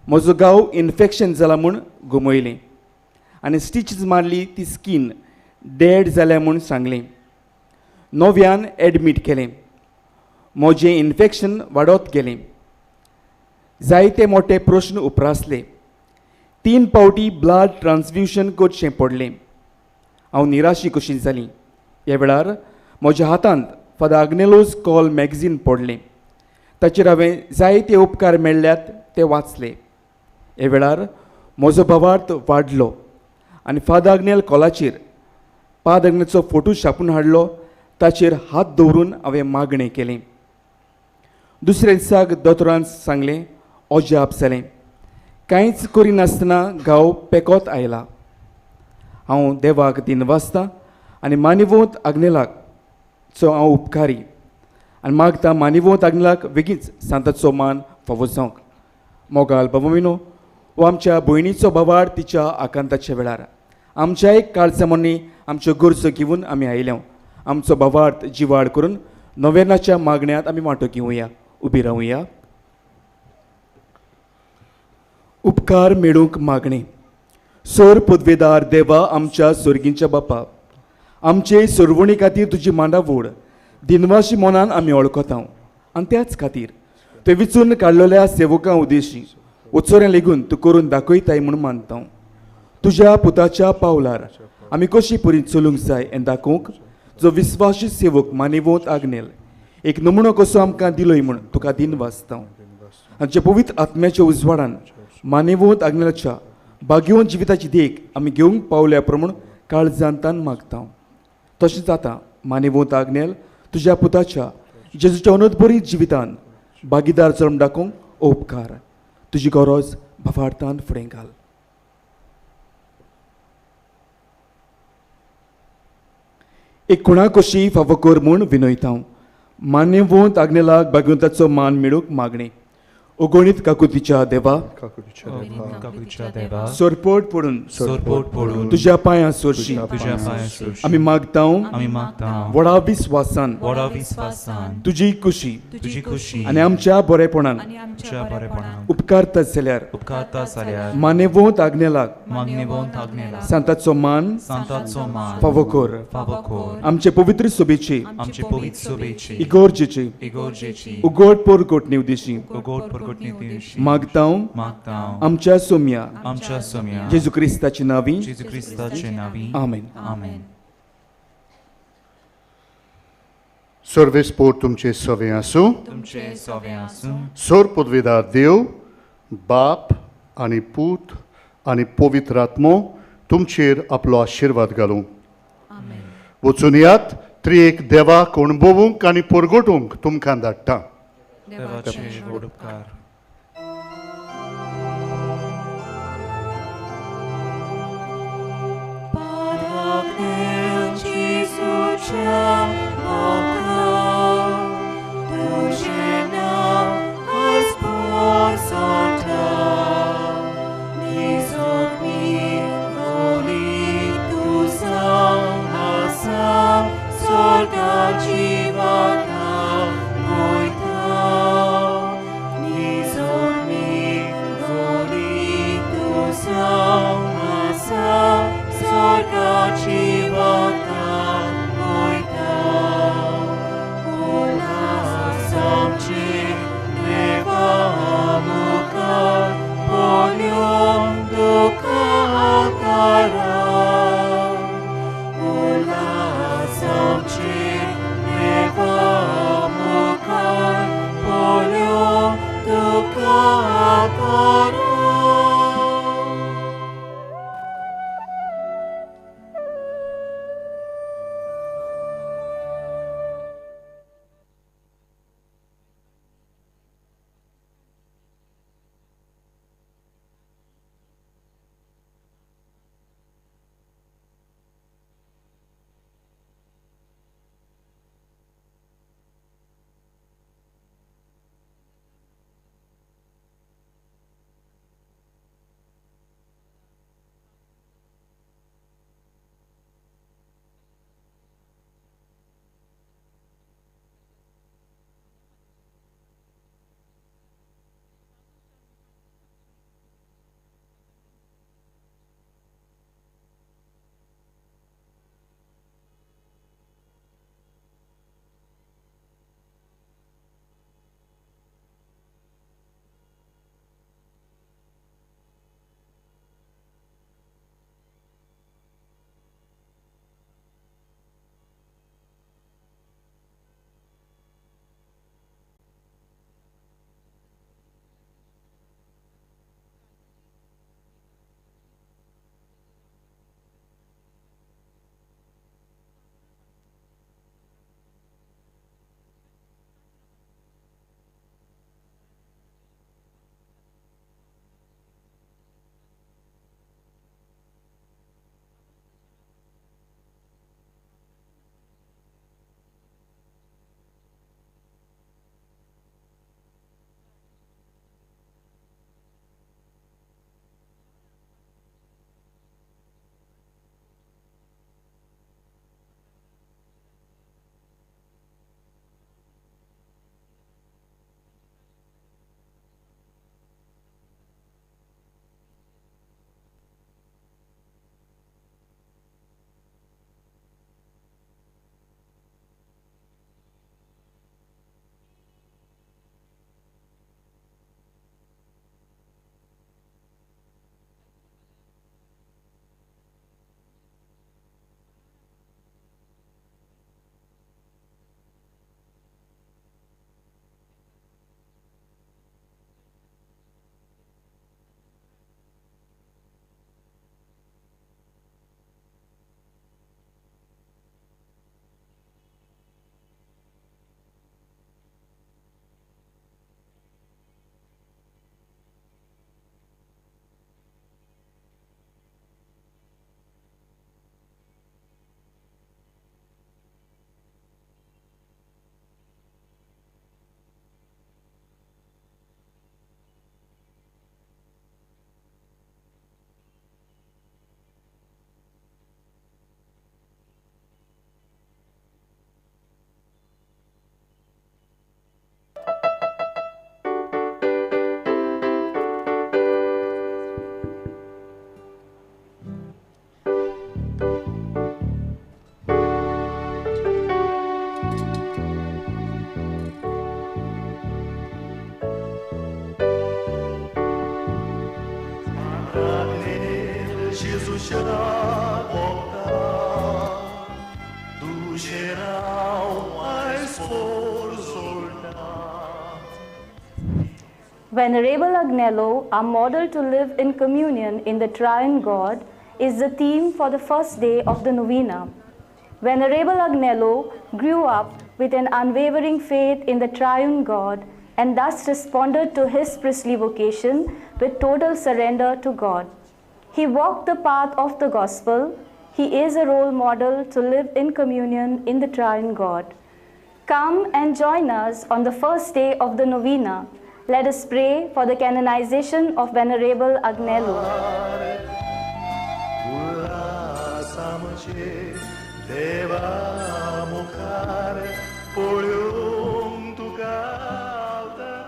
म्हजो गांव इन्फेक्शन जाला म्हूण घुमयलें आनी स्टिचीज मारली ती स्कीन डेड जाल्या म्हूण सांगलें. नोव्यान एडमीट केलें. म्हजें इन्फेक्शन वाडत गेलें. जायते मोठे प्रश्न उप्रासले. 3 फावटी ब्लड ट्रान्सफ्युशन करचें पडलें. हांव निराशी कशी जाली. ह्या वेळार म्हज्या हातांत फादर आग्नेलोज कॉल मॅगझीन पडलें. ताचेर हांवें जायते उपकार मेळ्ळ्यात ते वाचले. ह्या वेळार म्हजो भावार्थ वाडलो आनी फादर आग्नेल कॉलाचेर फादर आग्नेलचो फोटो छापून हाडलो. ताचेर हात दवरून हांवें मागणें केलें. दुसऱ्या दिसाक दोतोरान सांगलें अजाप जालें. कांयच करिनासतना गांव पेकोत आयला. हांव देवाक दिनवासतां आनी मानिवोंत आग्नेलाचो हांव उपकारी आनी मागता मानिवोंत आग्नेलाक बेगीच सांताचो मान फावो जावंक. मोगाल भवमिनो, वो आमच्या भयणीचो भावार तिच्या आकांताच्या वेळार आमच्याय काळजामणी आमच्यो गरजो घेवन आमी आयल्या. आमचो भावार्थ जिवाड करून नोवेनाच्या मागण्यांत आमी वांटो घेवया. उबी रावया. उपकार मेळूंक मागणे. सर पदवेदार देवा आमच्या स्वर्गींच्या बापा, आमचे सर्वणी खातीर तुजी मांडावळ दिनवाशी मनान आमी वळखता आनी त्याच खातीर ते विचून काडलेल्या सेवकां उद्देशी ओचोऱ्यां लेगून तूं करून दाखयताय म्हूण मानता. तुज्या पुताच्या पावलार आमी कशी परी चलूंक जाय हें दाखोवंक जो विस्वासी सेवक मानिवोंत आग्नेल एक नमुनो कसो आमकां दिलोय म्हूण तुका दिनवासता. आमच्या पवित्र आत्म्याच्या उजवाडान मानिवोंत आग्नेलाच्या भाग्यवंत जिविताची देख आमी घेवंक पावल्या प्रमाण काळजांतान मागता. तशें जाता मानिवोंत आग्नेल तुज्या पुताच्या जेजूच्या अनोदबरी जिवितान भागीदार चलम दाखोवंक उपकार. तुजी गरज भावार्थान फुडें घाल. एक कोणा कशी फावो कर म्हूण विनयता. मानिवोंत आग्नेलाक भाग्यवंताचो मान मेळूंक मागणे. ओगोणीत काकुतीच्या देवा, सोरपोट पडून तुज्या पांयां सोरशी आमी मागता. व्हडा विस्वासान तुजी खुशी आनी आमच्या बरेपणान उपकारता जाल्यार मानिवोंत आग्नेलाक सांताचो मान फावो कर. आमचे पवित्र सोबेचे इगोर्जेचे उगोड पोरकोटणे उद्देशी मागता आमच्या सोम्या जेजू क्रिस्ताची नावी आमेन. सर्वेस्पोर तुमचे सवे आसूं. सोर पदवेदार देव बाप आनी पूत आनी पवित्र आत्मो तुमचेर आपलो आशिर्वाद घालूं. वचून यात त्रिएक देवाक अणभवूंक आनी परगटूंक तुमकां धाडटा. Jiva Jesus será portar do geral mais por soltar. Venerable Agnelo, our model to live in communion in the triune God, is the theme for the first day of the Novena. Venerable Agnelo grew up with an unwavering faith in the triune God and thus responded to his priestly vocation with total surrender to God. He walked the path of the gospel. He is a role model to live in communion in the triune God. Come and join us on the first day of the Novena. Let us pray for the canonization of Venerable Agnelo. Deva mocare polium tu caldera.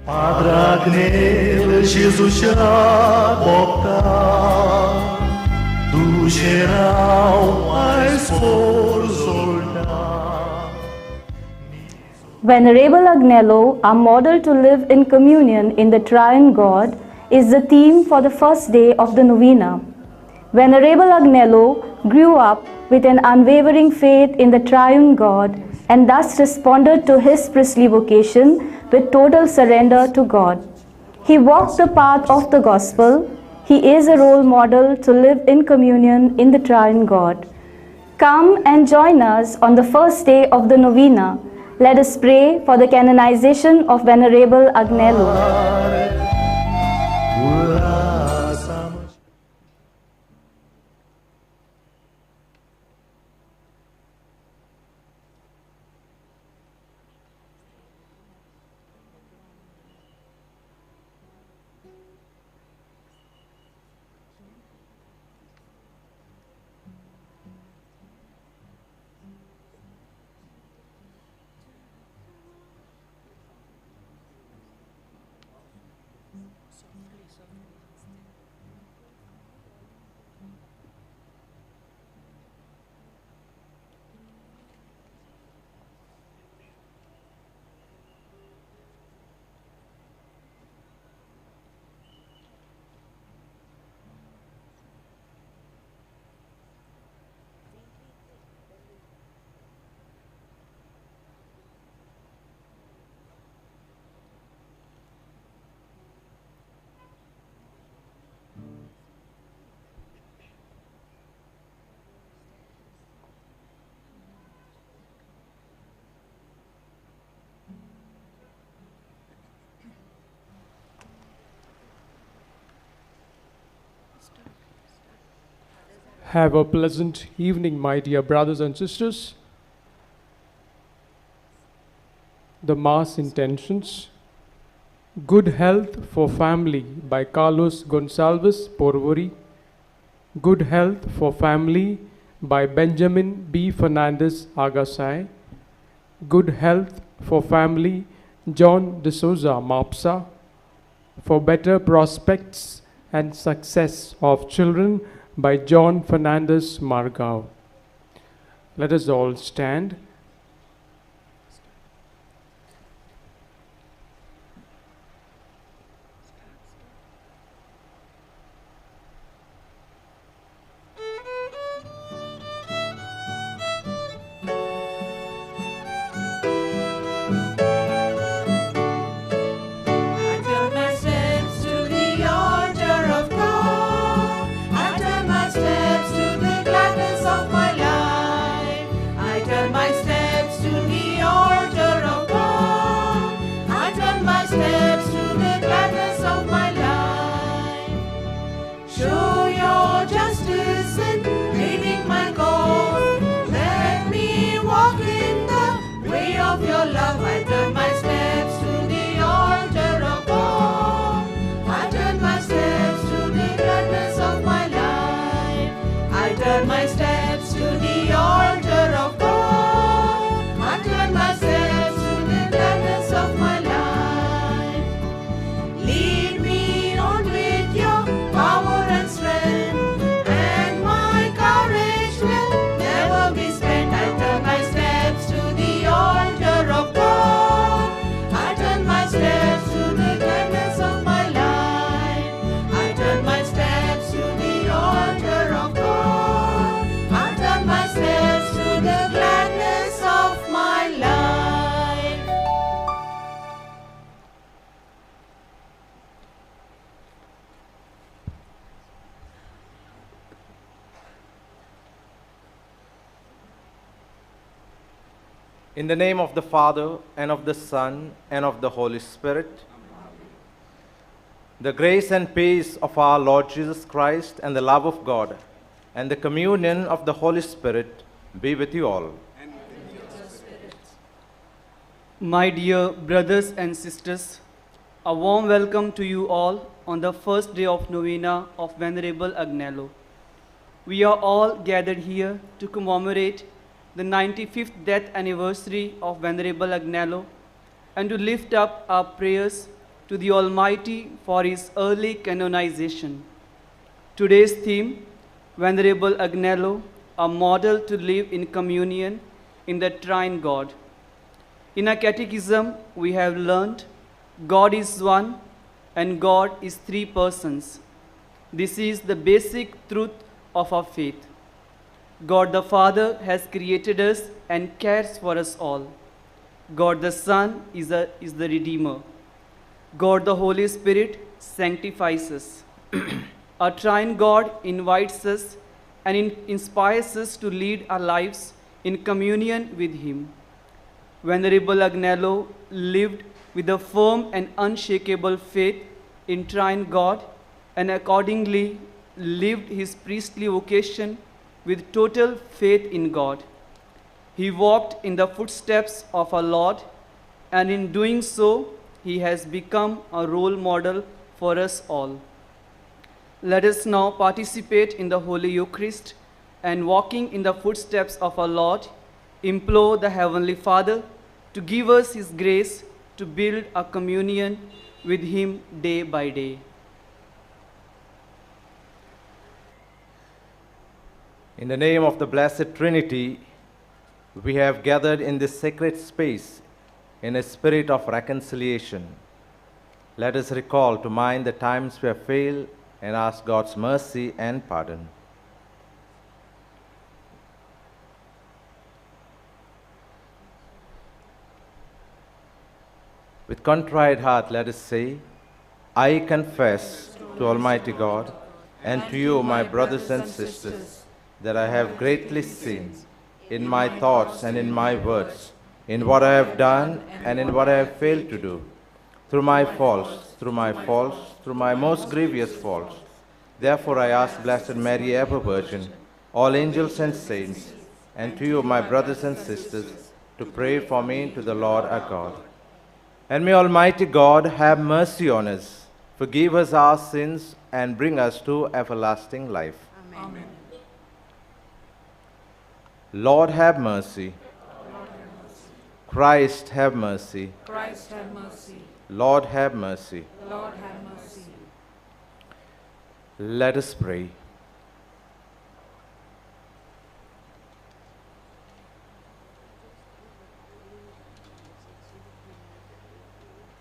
Padre Agnelo, Jesus será portar do geral mais por soltar. Venerable Agnelo, our model to live in communion in the triune God, is the theme for the first day of the Novena. Venerable Agnelo grew up with an unwavering faith in the triune God and thus responded to his priestly vocation with total surrender to God. He walked the path of the gospel. He is a role model to live in communion in the triune God. Come and join us on the first day of the Novena. Let us pray for the canonization of Venerable Agnelo. Have a pleasant evening, my dear brothers and sisters. The Mass Intentions. Good Health for Family by Carlos Gonçalves Porvori. Good Health for Family by Benjamin B. Fernandez Agasai. Good Health for Family, John D'Souza Mapsa. For Better Prospects and Success of Children by John Fernandez Margao. Let us all stand. In the name of the Father, and of the Son, and of the Holy Spirit, the grace and peace of our Lord Jesus Christ, and the love of God, and the communion of the Holy Spirit be with you all. My dear brothers and sisters, a warm welcome to you all on the first day of Novena of Venerable Agnelo. We are all gathered here to commemorate the 95th death anniversary of Venerable Agnelo and to lift up our prayers to the Almighty for his early canonization. Today's theme, Venerable Agnelo, a model to live in communion in the Trine God. In our catechism, we have learned God is one and God is three persons. This is the basic truth of our faith. God the Father has created us and cares for us all. God the Son is the Redeemer. God the Holy Spirit sanctifies us. Our Trine God invites us and inspires us to lead our lives in communion with Him. Venerable Agnelo lived with a firm and unshakable faith in Trine God and accordingly lived his priestly vocation with total faith in God. He walked in the footsteps of our Lord, and in doing so, he has become a role model for us all. Let us now participate in the Holy Eucharist and walking in the footsteps of our Lord, implore the Heavenly Father to give us His grace to build a communion with Him day by day. In the name of the Blessed Trinity, we have gathered in this sacred space in a spirit of reconciliation. Let us recall to mind the times we have failed and ask God's mercy and pardon. With contrite heart, let us say, I confess to Almighty God and to you, my brothers and sisters, that I have greatly sinned in my thoughts and in my words, in what I have done and in what I have failed to do, through my faults, through my most grievous faults. Therefore I ask Blessed Mary, ever Virgin, all angels and saints, and to you, my brothers and sisters, to pray for me to the Lord our God. And may Almighty God have mercy on us, forgive us our sins, and bring us to everlasting life. Amen. Lord, have mercy. Christ, have mercy. Christ have mercy. Lord, have mercy. Lord have mercy. Let us pray.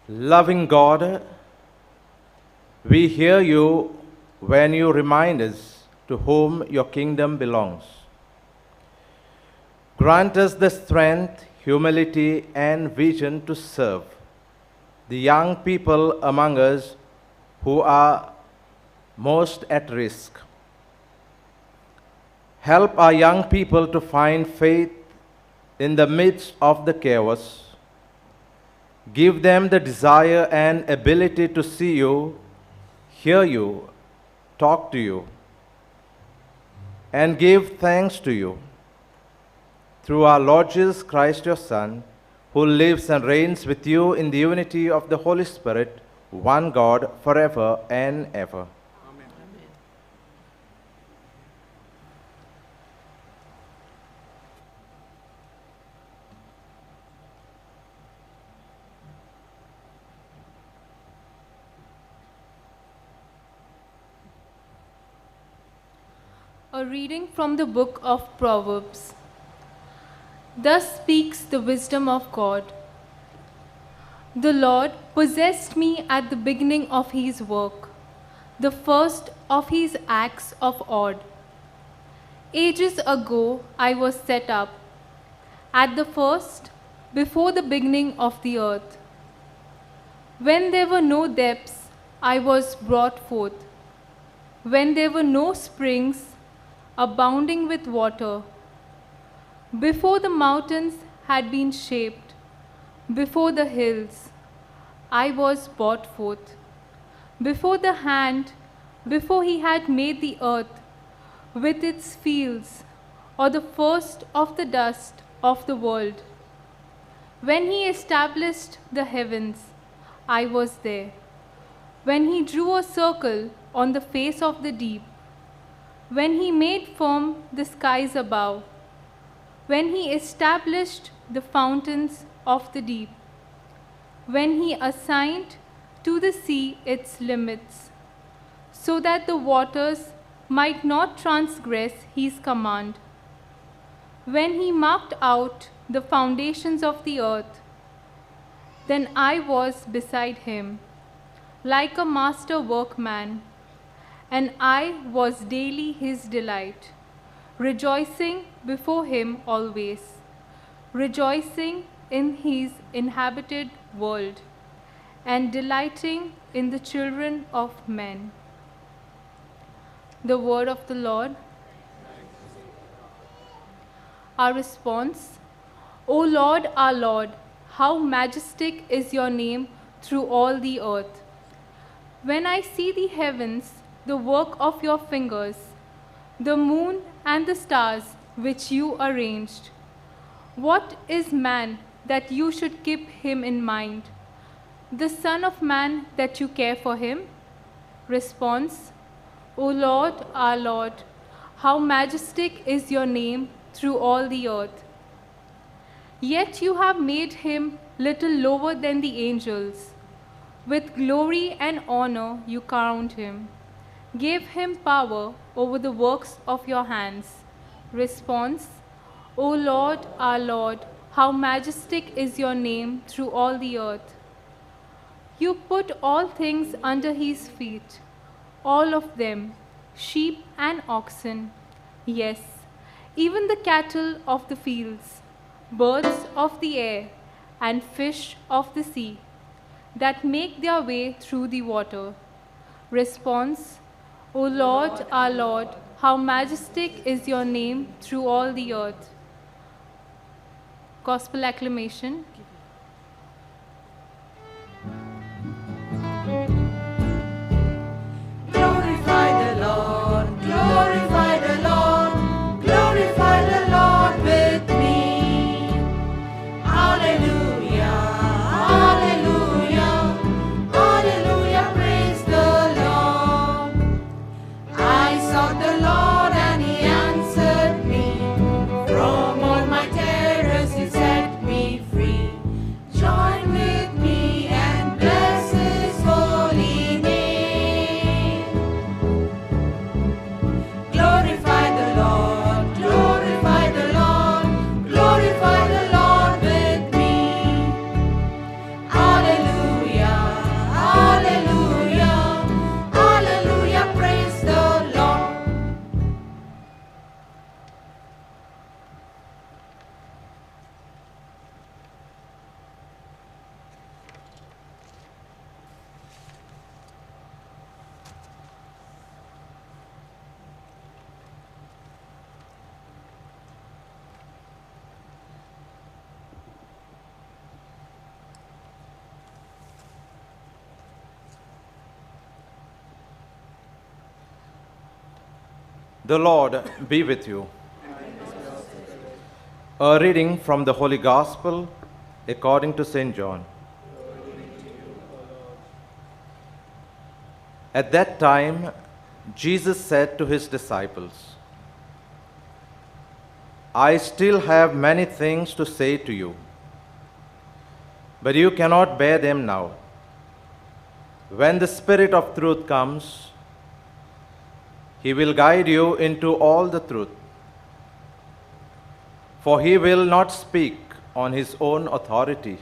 Loving God, we hear you when you remind us to whom your kingdom belongs. Grant us the strength, humility, and vision to serve the young people among us who are most at risk. Help our young people to find faith in the midst of the chaos. Give them the desire and ability to see you, hear you, talk to you, and give thanks to you. Through our Lord Jesus Christ, your Son, who lives and reigns with you in the unity of the Holy Spirit, one God, forever and ever. A reading from the book of Proverbs. Thus speaks the wisdom of God. The Lord possessed me at the beginning of his work, the first of his acts of odd. Ages ago I was set up, at the first, before the beginning of the earth. When there were no depths, I was brought forth. When there were no springs, abounding with water. Before the mountains had been shaped, before the hills, I was brought forth. Before the hand, before he had made the earth with its fields, or the first of the dust of the world. When he established the heavens, I was there. When he drew a circle on the face of the deep, when he made firm the skies above, when he established the fountains of the deep, when he assigned to the sea its limits, so that the waters might not transgress his command, when he marked out the foundations of the earth, then I was beside him, like a master workman, and I was daily his delight, rejoicing before him always, rejoicing in his inhabited world, and delighting in the children of men. The word of the Lord. Our response, O Lord, our Lord, how majestic is your name through all the earth. When I see the heavens, the work of your fingers, the moon and the stars which you arranged. What is man that you should keep him in mind? The Son of Man that you care for him? Response, O Lord, our Lord, how majestic is your name through all the earth. Yet you have made him little lower than the angels. With glory and honor you crowned him. Gave him power over the works of your hands. Response, O Lord, our Lord, how majestic is your name through all the earth. You put all things under his feet, all of them, sheep and oxen, yes, even the cattle of the fields, birds of the air, and fish of the sea, that make their way through the water. Response, O Lord, our Lord, how majestic is your name through all the earth. Gospel acclamation. Glorify the Lord, glorify the Lord, glorify the Lord with me. Hallelujah, hallelujah, hallelujah, praise the Lord. I sought the Lord and he answered me from The Lord be with you. A reading from the Holy Gospel according to St. John. At that time, Jesus said to his disciples, I still have many things to say to you, but you cannot bear them now. When the Spirit of truth comes, He will guide you into all the truth. For He will not speak on His own authority,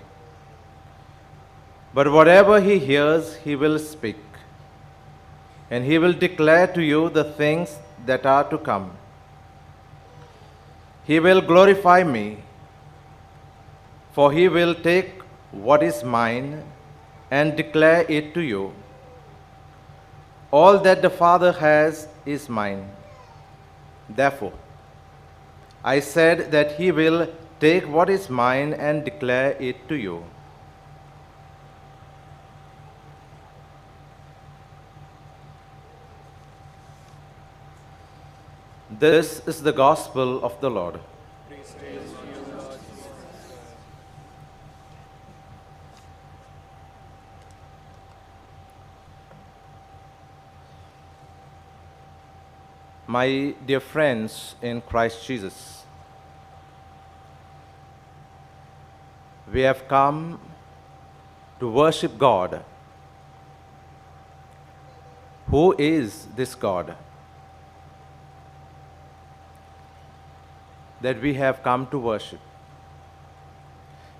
but whatever He hears, He will speak, and He will declare to you the things that are to come. He will glorify me, for He will take what is mine and declare it to you. All that the Father has is mine. Therefore, I said that He will take what is mine and declare it to you. This is the gospel of the Lord. My dear friends in Christ Jesus, we have come to worship God. Who is this God that we have come to worship?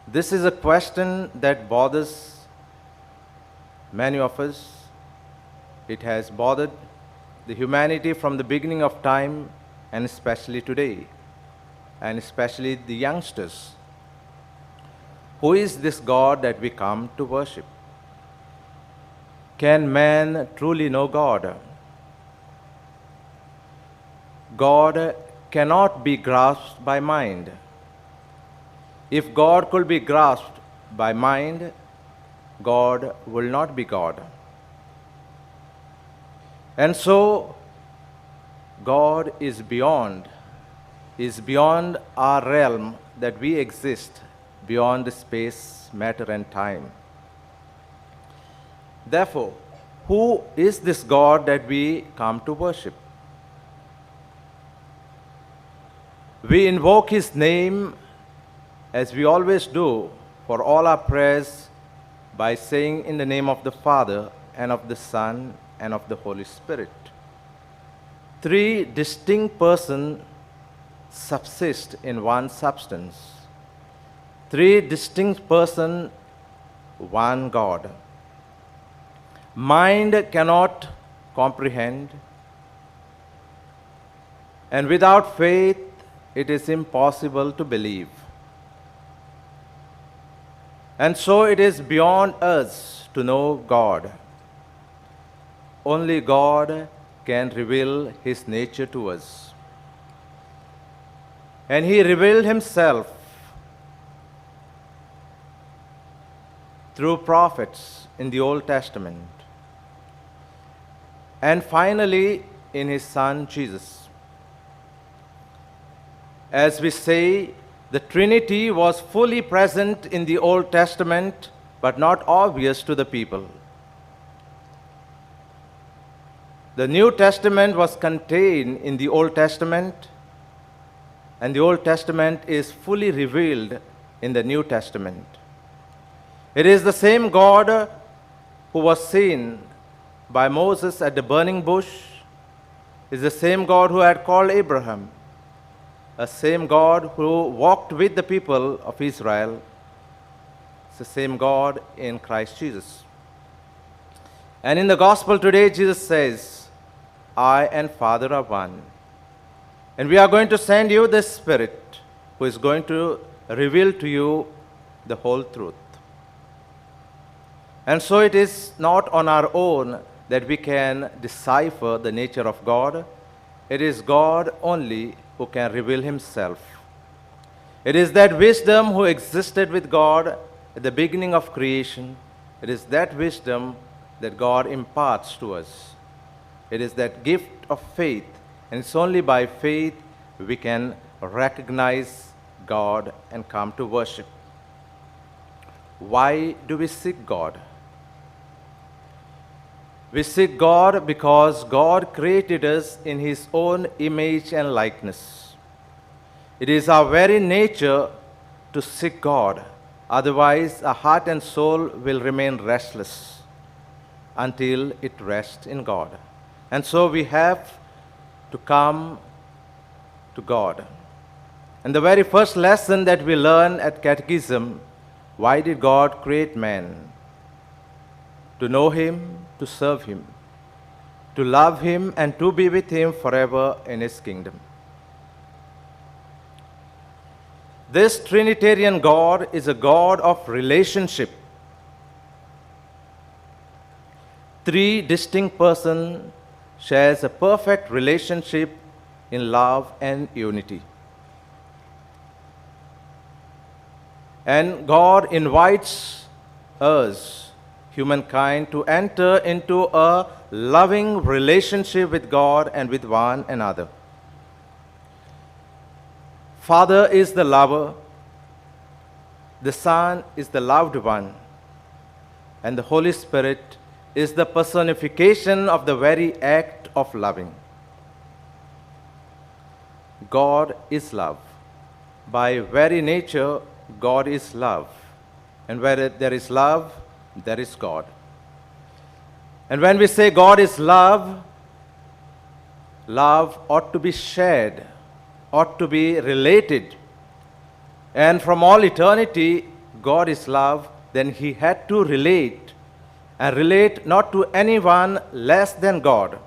This is a question that bothers many of us. It has bothered the humanity from the beginning of time, and especially today, and especially the youngsters. Who is this God that we come to worship? Can man truly know God? God cannot be grasped by mind. If God could be grasped by mind, God will not be God. And so, God is beyond our realm that we exist, beyond space, matter, and time. Therefore, who is this God that we come to worship? We invoke His name, as we always do, for all our prayers by saying in the name of the Father, and of the Son, and of the Holy Spirit. Three distinct persons subsist in one substance. Three distinct persons, one God. Mind cannot comprehend, and without faith, it is impossible to believe. And so it is beyond us to know God. Only God can reveal His nature to us. And He revealed Himself through prophets in the Old Testament. And finally, in His Son Jesus. As we say, the Trinity was fully present in the Old Testament, but not obvious to the people. The New Testament was contained in the Old Testament, and the Old Testament is fully revealed in the New Testament. It is the same God who was seen by Moses at the burning bush, is the same God who had called Abraham, the same God who walked with the people of Israel. It's the same God in Christ Jesus. And in the gospel today, Jesus says, I and Father are one. And we are going to send you the Spirit who is going to reveal to you the whole truth. And so it is not on our own that we can decipher the nature of God. It is God only who can reveal Himself. It is that wisdom who existed with God at the beginning of creation. It is that wisdom that God imparts to us. It is that gift of faith And it's only by faith we can recognize God and come to worship. Why do we seek God? We seek God because God created us in His own image and likeness. It is our very nature to seek God. Otherwise, our heart and soul will remain restless until it rests in God. And so we have to come to God. And the very first lesson that we learn at Catechism, why did God create man? To know Him, to serve Him, to love Him, and to be with Him forever in His kingdom. This Trinitarian God is a God of relationship. Three distinct persons shares a perfect relationship in love and unity. And God invites us, humankind, to enter into a loving relationship with God and with one another. Father is the lover, the Son is the loved one, and the Holy Spirit is the personification of the very act of loving. God is love. By very nature, God is love. And where there is love, there is God. And when we say God is love, love ought to be shared, ought to be related. And from all eternity, God is love, then He had to relate, and relate not to anyone less than God.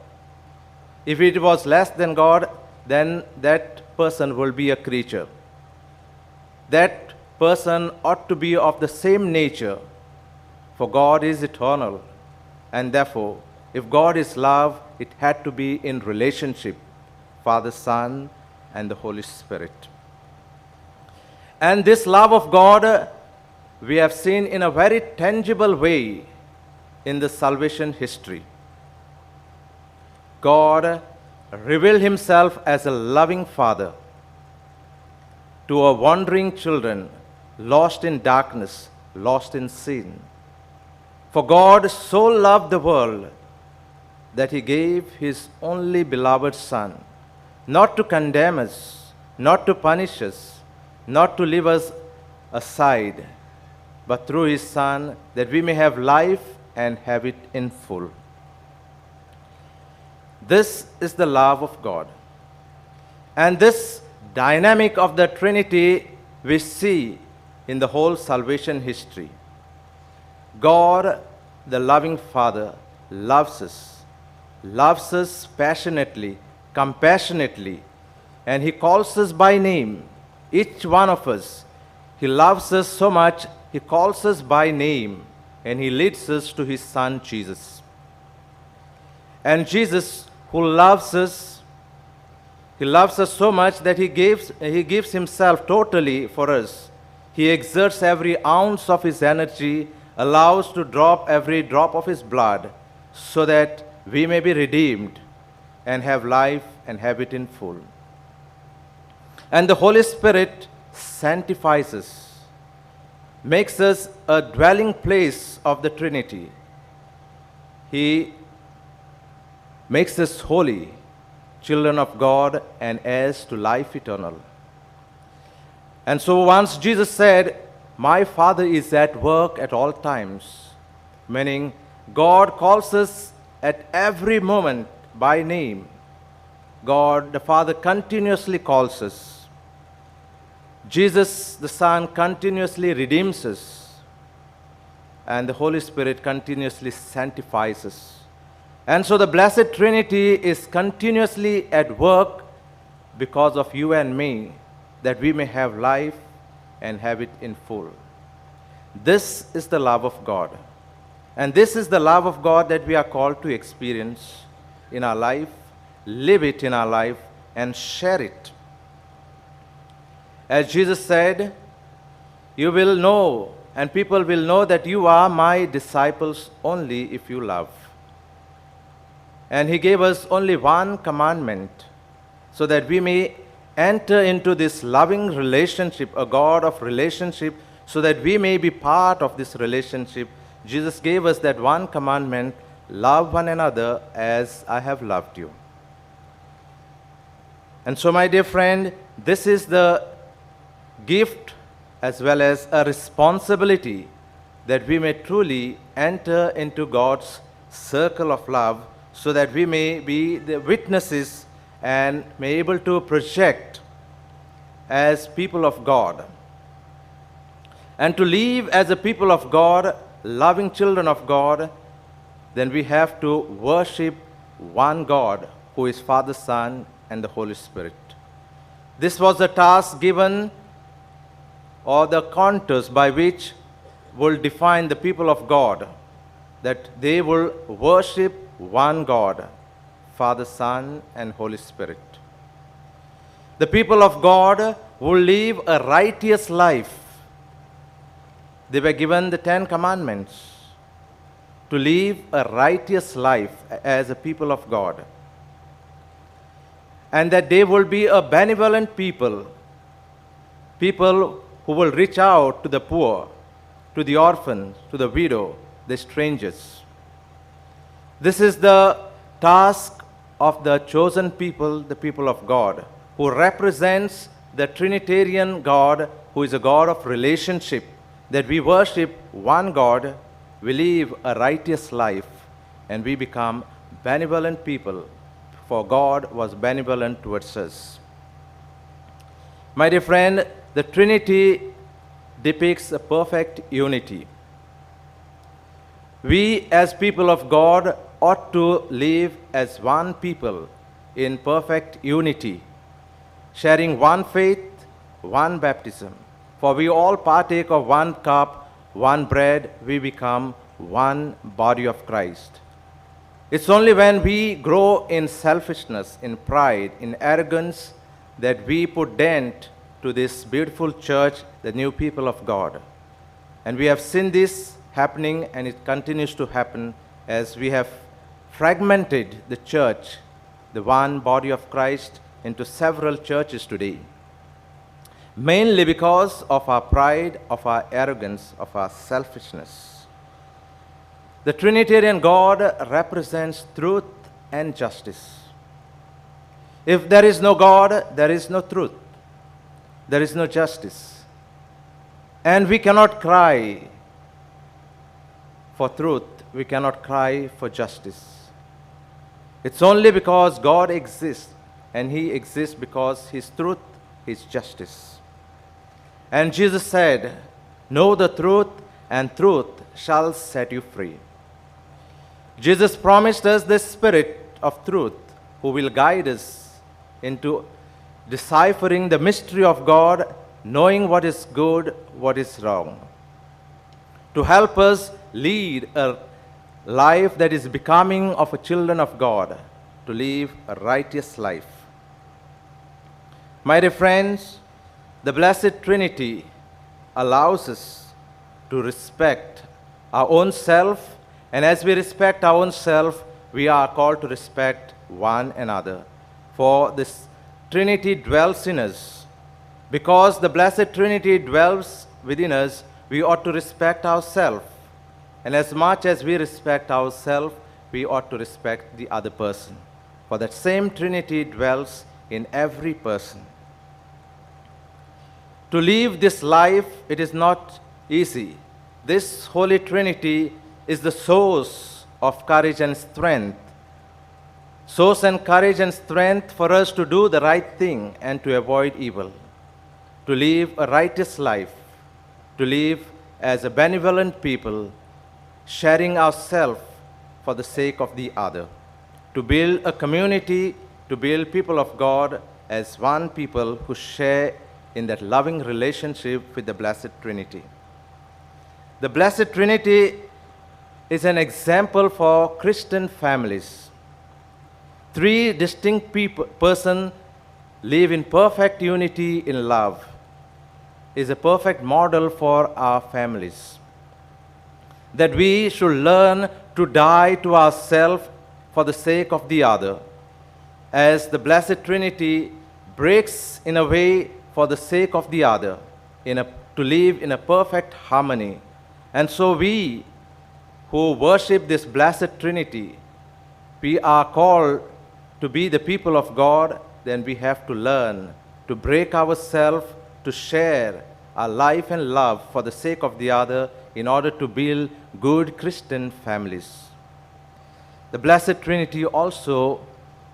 If it was less than God, then that person will be a creature. That person ought to be of the same nature, for God is eternal. And therefore, if God is love, it had to be in relationship, Father, Son, and the Holy Spirit. And this love of God we have seen in a very tangible way in the salvation history. God revealed Himself as a loving Father to our wandering children, lost in darkness, lost in sin. For God so loved the world that He gave His only beloved Son, not to condemn us, not to punish us, not to leave us aside, but through His Son, that we may have life and have it in full. This is the love of God. And this dynamic of the Trinity we see in the whole salvation history. God, the loving Father, loves us passionately, compassionately, and He calls us by name, each one of us. He loves us so much, He calls us by name, and He leads us to His Son, Jesus. And Jesus, who loves us, He loves us so much that He gives Himself totally for us. He exerts every ounce of His energy, allows to drop every drop of His blood, so that we may be redeemed and have life and have it in full. And the Holy Spirit sanctifies us, makes us a dwelling place of the Trinity. He makes us holy, children of God, and heirs to life eternal. And so once Jesus said, "My Father is at work at all times," meaning God calls us at every moment by name. God the Father continuously calls us. Jesus the Son continuously redeems us. And the Holy Spirit continuously sanctifies us. And so the Blessed Trinity is continuously at work because of you and me, that we may have life and have it in full. This is the love of God. And this is the love of God that we are called to experience in our life, live it in our life, and share it. As Jesus said, "You will know, and people will know that you are my disciples only if you love." And He gave us only one commandment: so that we may enter into this loving relationship, a God of relationship, so that we may be part of this relationship. Jesus gave us that one commandment: love one another as I have loved you. And so, my dear friend, this is the gift as well as a responsibility, that we may truly enter into God's circle of love, so that we may be the witnesses and may able to project as people of God. And to live as a people of God, loving children of God, then we have to worship one God, who is Father, Son, and the Holy Spirit. This was the task given, or the contours by which will define the people of God, that they will worship one God, Father, Son, and Holy Spirit. The people of God will live a righteous life. They were given the 10 commandments to live a righteous life as a people of God. And that they will be a benevolent people, people who will reach out to the poor, to the orphan, to the widow, the strangers. This is the task of the chosen people, the people of God, who represents the Trinitarian God, who is a God of relationship, that we worship one God, we live a righteous life, and we become benevolent people, for God was benevolent towards us. My dear friend, the Trinity depicts a perfect unity. We as people of God ought to live as one people in perfect unity, sharing one faith, one baptism. For we all partake of one cup, one bread, we become one body of Christ. It's only when we grow in selfishness, in pride, in arrogance, that we put dent to this beautiful church, the new people of God. And we have seen this happening, and it continues to happen as we have fragmented the church, the one body of Christ, into several churches today. Mainly because of our pride, of our arrogance, of our selfishness. The Trinitarian God represents truth and justice. If there is no God, there is no truth. There is no justice. And we cannot cry for truth. We cannot cry for justice. It's only because God exists, and He exists because His truth, His justice. And Jesus said, "Know the truth, and truth shall set you free." Jesus promised us the Spirit of truth, who will guide us into deciphering the mystery of God, knowing what is good, what is wrong, to help us lead a life that is becoming of a children of God, to live a righteous life. My dear friends, the Blessed Trinity allows us to respect our own self, and as we respect our own self, we are called to respect one another. For this Trinity dwells in us. Because the Blessed Trinity dwells within us, we ought to respect ourselves. And as much as we respect ourselves, we ought to respect the other person. For that same Trinity dwells in every person. To live this life, it is not easy. This Holy Trinity is the source of courage and strength. Source and courage and strength for us to do the right thing and to avoid evil. To live a righteous life. To live as a benevolent people, sharing ourselves for the sake of the other. To build a community, to build people of God as one people who share in that loving relationship with the Blessed Trinity. The Blessed Trinity is an example for Christian families. Three distinct persons live in perfect unity in love. Is a perfect model for our families. That we should learn to die to ourselves for the sake of the other. as the Blessed Trinity breaks in a way for the sake of the other, to live in a perfect harmony. And so we who worship this Blessed Trinity, we are called to be the people of God, then we have to learn to break ourselves, to share our life and love for the sake of the other in order to build good Christian families. The Blessed Trinity also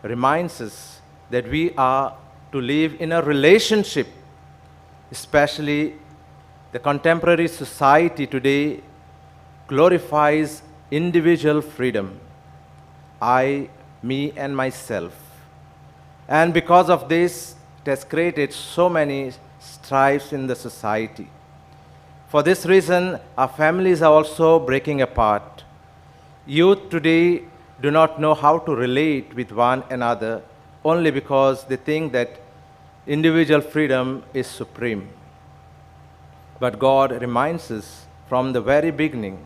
reminds us that we are to live in a relationship, especially the contemporary society today glorifies individual freedom. I, me, and myself. And because of this, it has created so many strifes in the society. For this reason, our families are also breaking apart. Youth today do not know how to relate with one another only because they think that individual freedom is supreme. But God reminds us from the very beginning,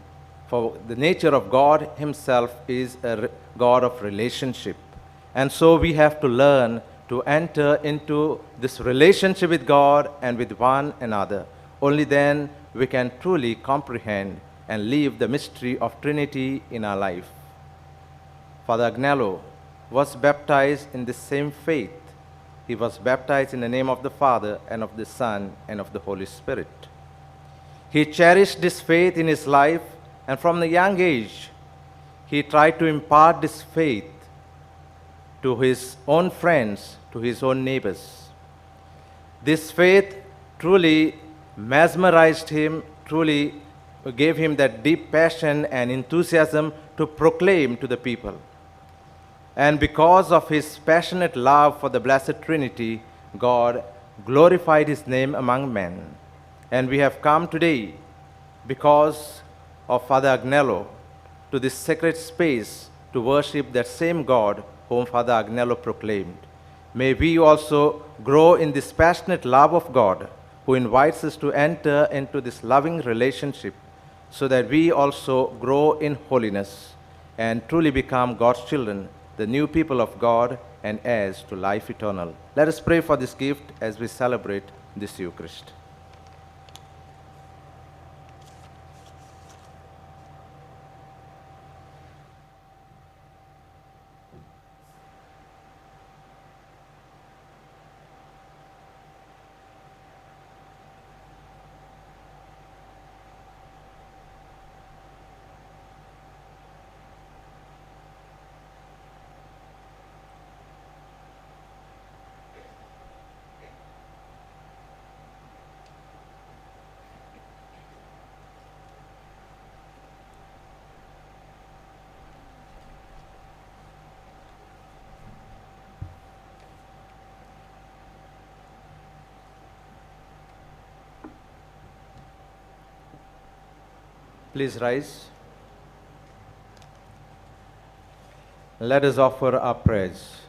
for the nature of God himself is a God of relationship. And so we have to learn to enter into this relationship with God and with one another. Only then we can truly comprehend and live the mystery of Trinity in our life. Father Agnelo was baptized in the same faith. He was baptized in the name of the Father and of the Son and of the Holy Spirit. He cherished this faith in his life, and from the young age, he tried to impart this faith to his own friends, to his own neighbors. This faith truly mesmerized him, truly gave him that deep passion and enthusiasm to proclaim to the people. And because of his passionate love for the Blessed Trinity, God glorified his name among men. And we have come today because of Father Agnelo to this sacred space to worship that same God whom Father Agnelo proclaimed. May we also grow in this passionate love of God who invites us to enter into this loving relationship so that we also grow in holiness and truly become God's children, the new people of God and heirs to life eternal. Let us pray for this gift as we celebrate this Eucharist. Please rise. Let us offer our prayers.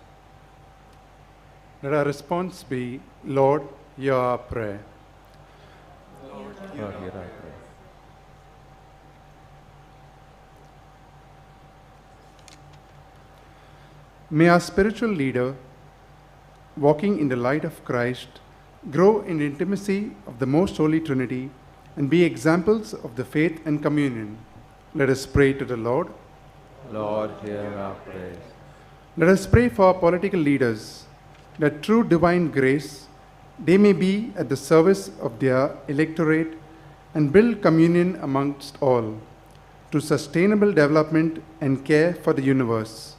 Let our response be, Lord, hear our prayer. Lord, hear our prayer. May our spiritual leader, walking in the light of Christ, grow in intimacy of the Most Holy Trinity and be examples of the faith and communion. Let us pray to the Lord. Lord, hear our prayers. Let us pray for our political leaders, that through divine grace, they may be at the service of their electorate and build communion amongst all, to sustainable development and care for the universe.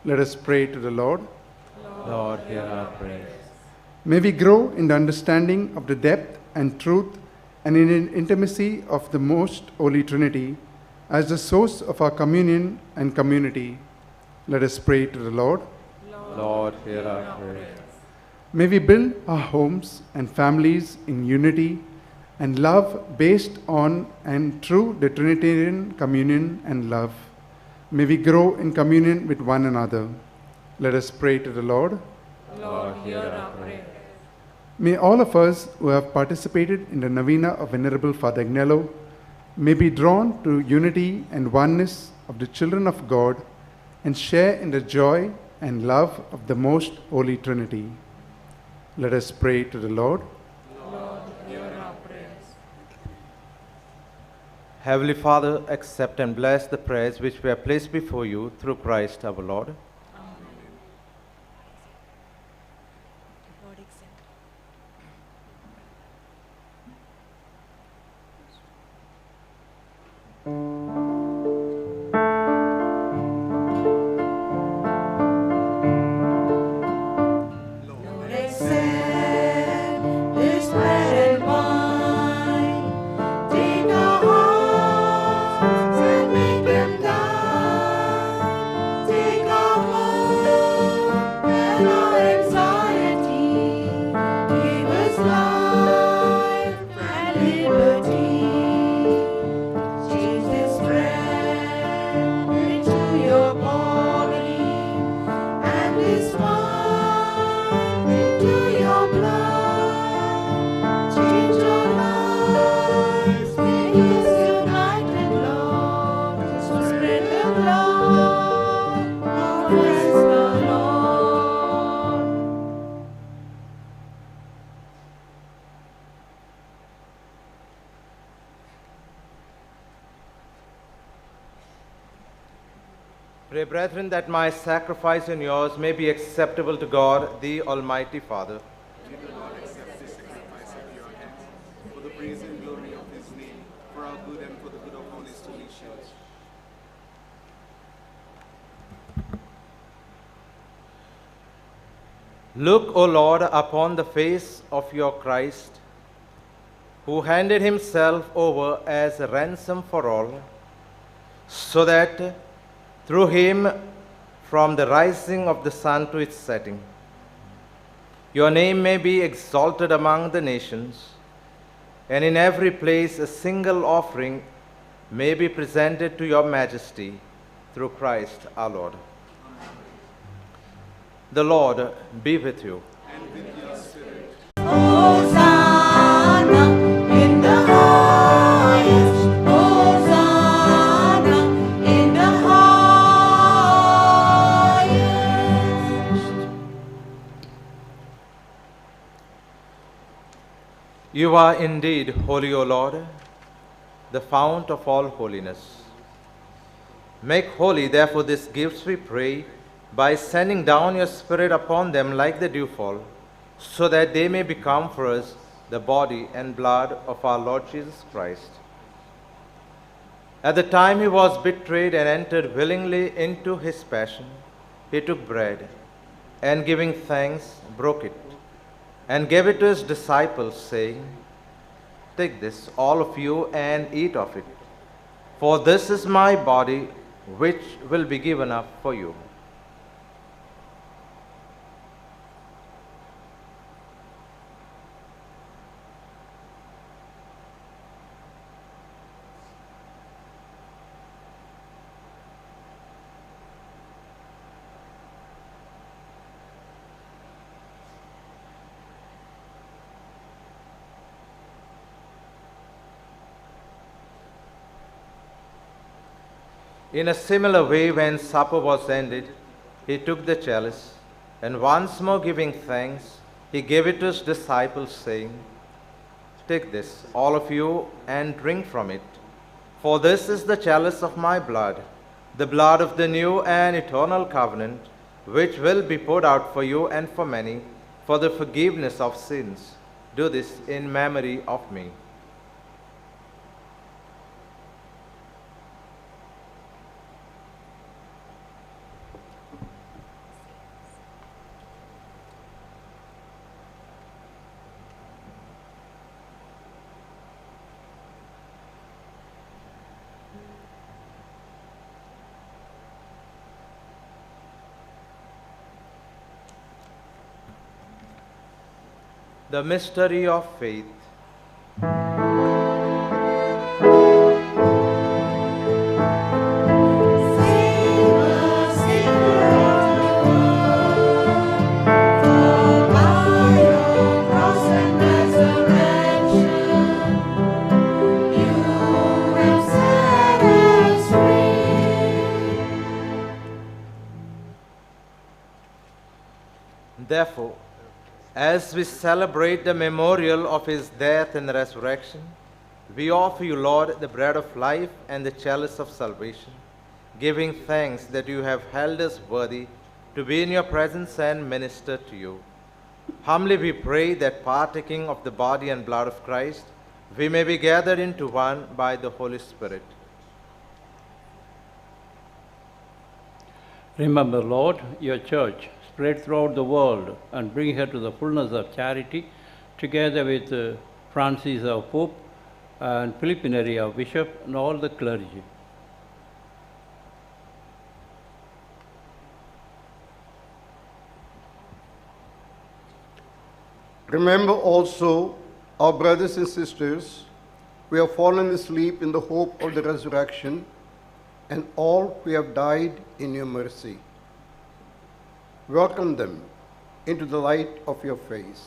Let us pray to the Lord. Lord, hear our prayers. May we grow in the understanding of the depth and truth and in an intimacy of the Most Holy Trinity as the source of our communion and community. Let us pray to the Lord. Lord, hear our prayers. May we build our homes and families in unity and love based on and through the Trinitarian communion and love. May we grow in communion with one another. Let us pray to the Lord. Lord, hear our prayers. May all of us who have participated in the Novena of Venerable Father Agnelo may be drawn to unity and oneness of the children of God and share in the joy and love of the most holy Trinity. Let us pray to the Lord. Lord, hear our prayers. Heavenly Father, accept and bless the prayers which we have placed before you through Christ our Lord. Lord, accept this bread and wine. Take our hearts and make them thine. Take our hope and our anxiety. Give us life and liberty. Change this bread into your body and this wine into your blood. Change our lives, make us united, Lord. So spread the love of Christ the Lord. Pray, brethren, that my sacrifice and yours may be acceptable to God, the Almighty Father. May the Lord accept this sacrifice at your hands, for the praise and glory of his name, for our good and for the good of all his holy church. Look, O Lord, upon the face of your Christ, who handed himself over as a ransom for all, so that through him, from the rising of the sun to its setting, your name may be exalted among the nations, and in every place a single offering may be presented to your majesty through Christ our Lord. The Lord be with you. And with your spirit. Hosanna in the highest. Hosanna in the highest. You are indeed holy, O Lord, the fount of all holiness. Make holy, therefore, these gifts, we pray, by sending down your Spirit upon them like the dewfall, so that they may become for us the body and blood of our Lord Jesus Christ. At the time he was betrayed and entered willingly into his passion, he took bread, and giving thanks, broke it, and gave it to his disciples, saying, "Take this, all of you, and eat of it, for this is my body, which will be given up for you." In a similar way, when supper was ended, he took the chalice, and once more giving thanks, he gave it to his disciples, saying, "Take this, all of you, and drink from it, for this is the chalice of my blood, the blood of the new and eternal covenant, which will be poured out for you and for many, for the forgiveness of sins. Do this in memory of me." The mystery of faith. Therefore, as we celebrate the memorial of his death and resurrection, we offer you, Lord, the bread of life and the chalice of salvation, giving thanks that you have held us worthy to be in your presence and minister to you. Humbly we pray that partaking of the body and blood of Christ, we may be gathered into one by the Holy Spirit. Remember, Lord, your church spread throughout the world and bring her to the fullness of charity, together with Francis our Pope and Philip Neri our Bishop and all the clergy. Remember also our brothers and sisters who have fallen asleep in the hope of the resurrection, and all who have died in your mercy. Welcome them into the light of your face.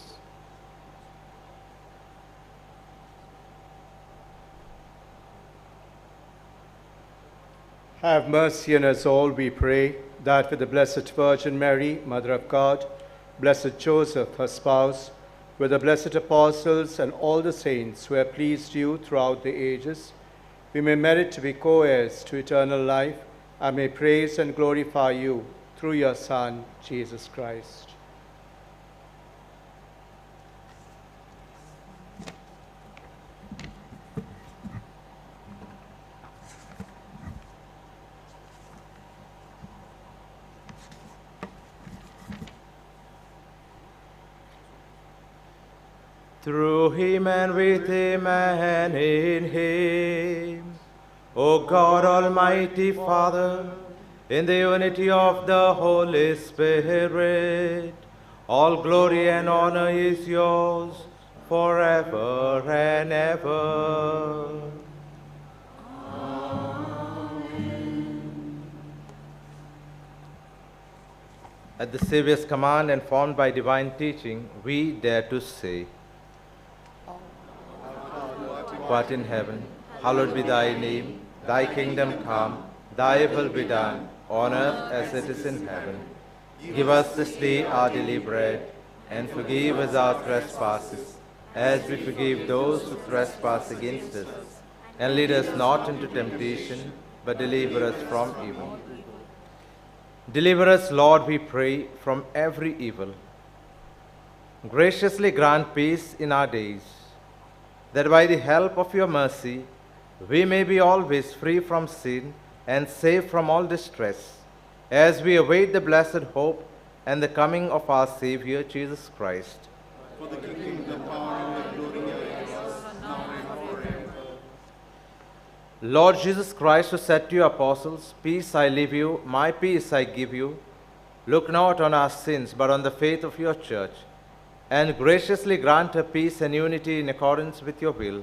Have mercy on us all, we pray, that with the Blessed Virgin Mary, Mother of God, Blessed Joseph, her spouse, with the blessed apostles and all the saints who have pleased you throughout the ages, we may merit to be co-heirs to eternal life, and may praise and glorify you through your Son, Jesus Christ. Through him and with him and in him, O God, Almighty Father, in the unity of the Holy Spirit, all glory and honor is yours forever and ever. At the Saviour's command and formed by divine teaching, we dare to say, who art in heaven, hallowed be thy name. Thy kingdom come, thy will be done, on earth as it is in heaven. Give us this day our daily bread, and forgive us our trespasses, as we forgive those who trespass against us. And lead us not into temptation, but deliver us from evil. Deliver us, Lord, we pray, from every evil. Graciously grant peace in our days, that by the help of your mercy we may be always free from sin and safe from all distress, as we await the blessed hope and the coming of our Savior, Jesus Christ. For the kingdom, the power, and the glory are yours, now and forever. Lord Jesus Christ, who said to your apostles, "Peace I leave you, my peace I give you," look not on our sins, but on the faith of your church, and graciously grant her peace and unity in accordance with your will,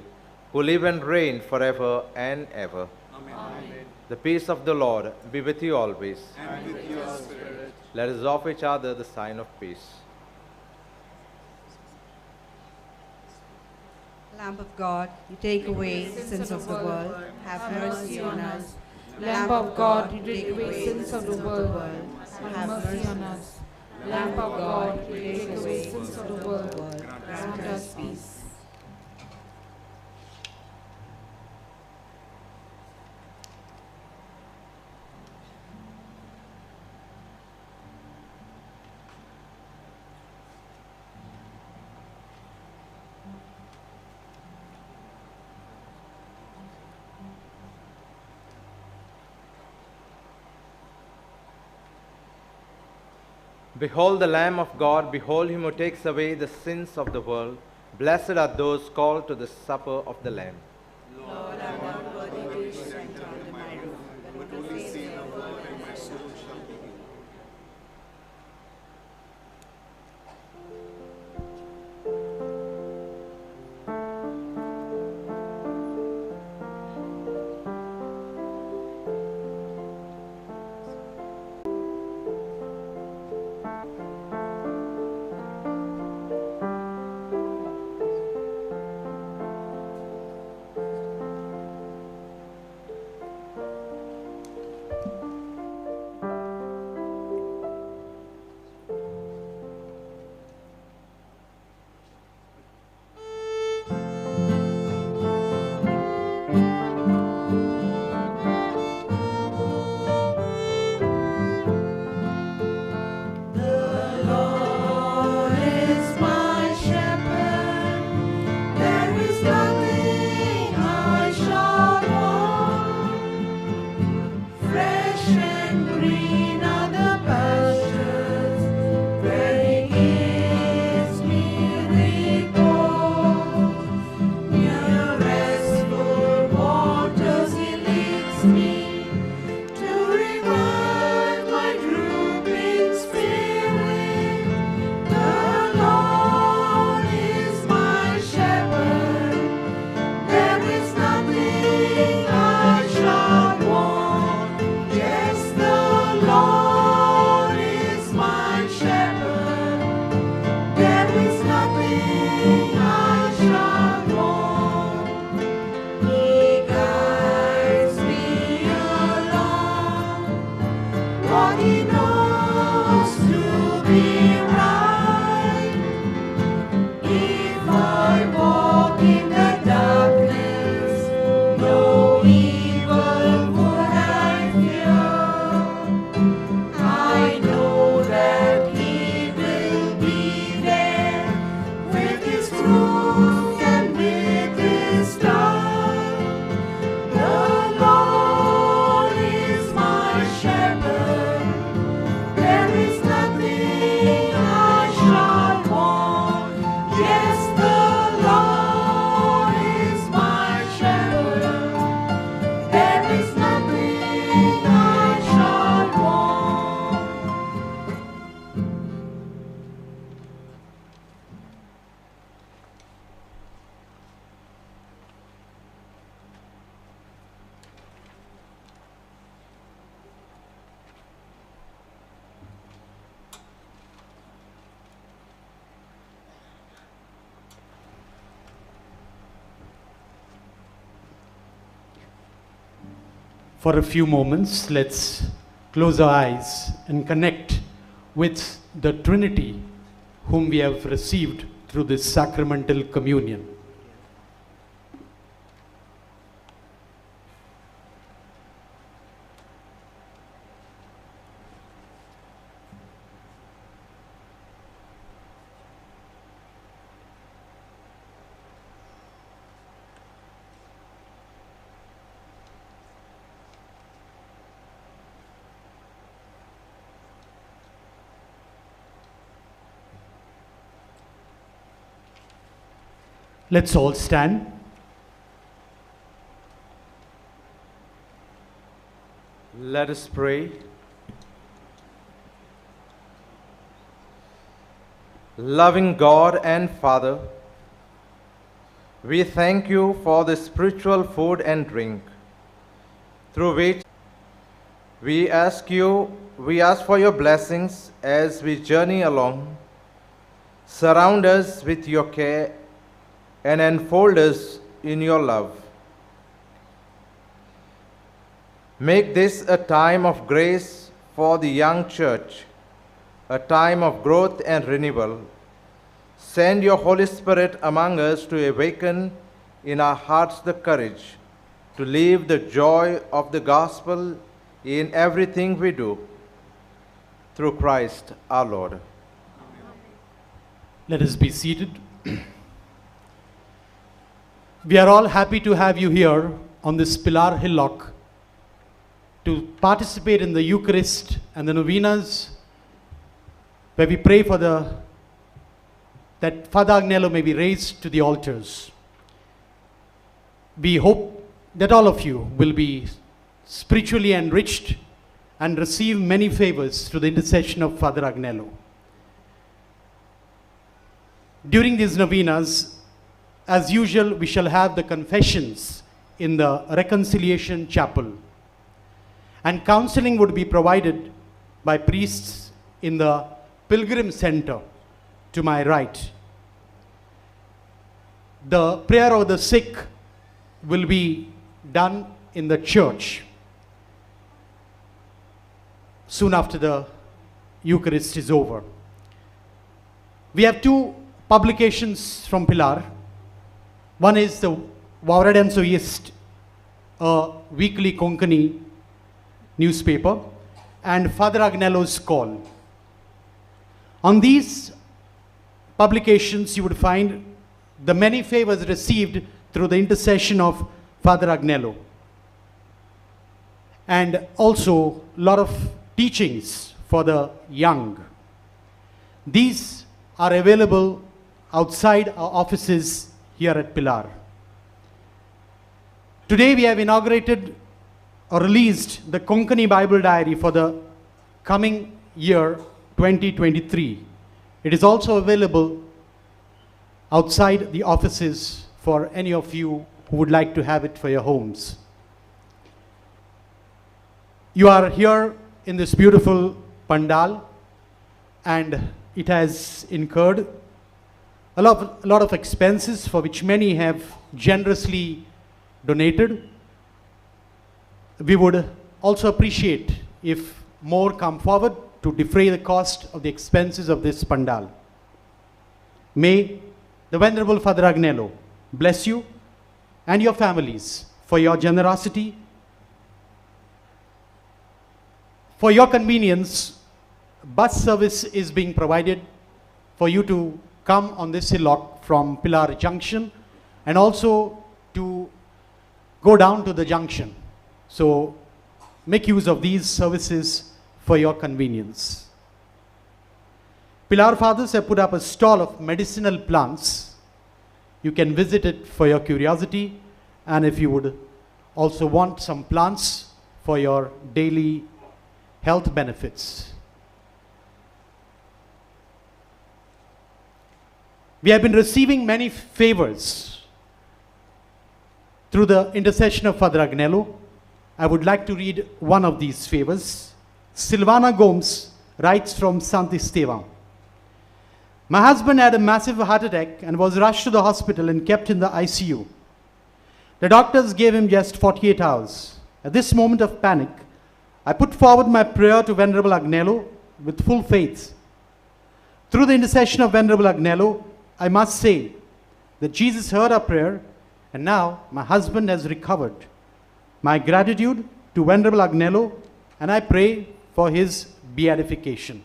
who live and reign forever and ever. Amen. The peace of the Lord be with you always. And with your spirit. Let us offer each other the sign of peace. Lamb of God, you take away the sins of the world. Have mercy on us. Lamb of God, you take away sins of the world. Have mercy on us. Lamb of God, you take away sins of the world. Grant us peace. Behold the Lamb of God, behold him who takes away the sins of the world. Blessed are those called to the supper of the Lamb. Lord, I am not worthy to enter under my roof, but only say the word and my soul shall be healed. For a few moments, let's close our eyes and connect with the Trinity whom we have received through this sacramental communion. Let's all stand. Let us pray. Loving God and Father, we thank you for the spiritual food and drink through which we ask for your blessings as we journey along. Surround us with your care and enfold us in your love. Make this a time of grace for the young church, a time of growth and renewal. Send your Holy Spirit among us to awaken in our hearts the courage to live the joy of the gospel in everything we do. Through Christ our Lord. Let us be seated. We are all happy to have you here on this Pilar hillock to participate in the Eucharist and the novenas, where we pray for that Father Agnelo may be raised to the altars. We hope that all of you will be spiritually enriched and receive many favors through the intercession of Father Agnelo. During these novenas, as usual, we shall have the confessions in the Reconciliation Chapel. And counseling would be provided by priests in the Pilgrim Center to my right. The prayer of the sick will be done in the church soon after the Eucharist is over. We have two publications from Pilar. One is the Vavradenso East, a weekly Konkani newspaper, and Father Agnelo's Call. On these publications, you would find the many favors received through the intercession of Father Agnelo, and also a lot of teachings for the young. These are available outside our offices here at Pilar. Today we have inaugurated or released the Konkani Bible Diary for the coming year 2023. It is also available outside the offices for any of you who would like to have it for your homes. You are here in this beautiful pandal, and it has incurred a lot of expenses for which many have generously donated. We would also appreciate if more come forward to defray the cost of the expenses of this pandal. May the Venerable Father Agnelo bless you and your families for your generosity. For your convenience, bus service is being provided for you to come on this hillock from Pilar Junction and also to go down to the junction. So make use of these services for your convenience. Pilar Fathers have put up a stall of medicinal plants. You can visit it for your curiosity, and if you would also want some plants for your daily health benefits. We have been receiving many favors through the intercession of Father Agnelo. I would like to read one of these favors. Silvana Gomes writes from Sant Esteban. My husband had a massive heart attack and was rushed to the hospital and kept in the ICU. The doctors gave him just 48 hours. At this moment of panic, I put forward my prayer to Venerable Agnelo with full faith. Through the intercession of Venerable Agnelo, I must say that Jesus heard our prayer, and now my husband has recovered. My gratitude to Venerable Agnelo, and I pray for his beatification.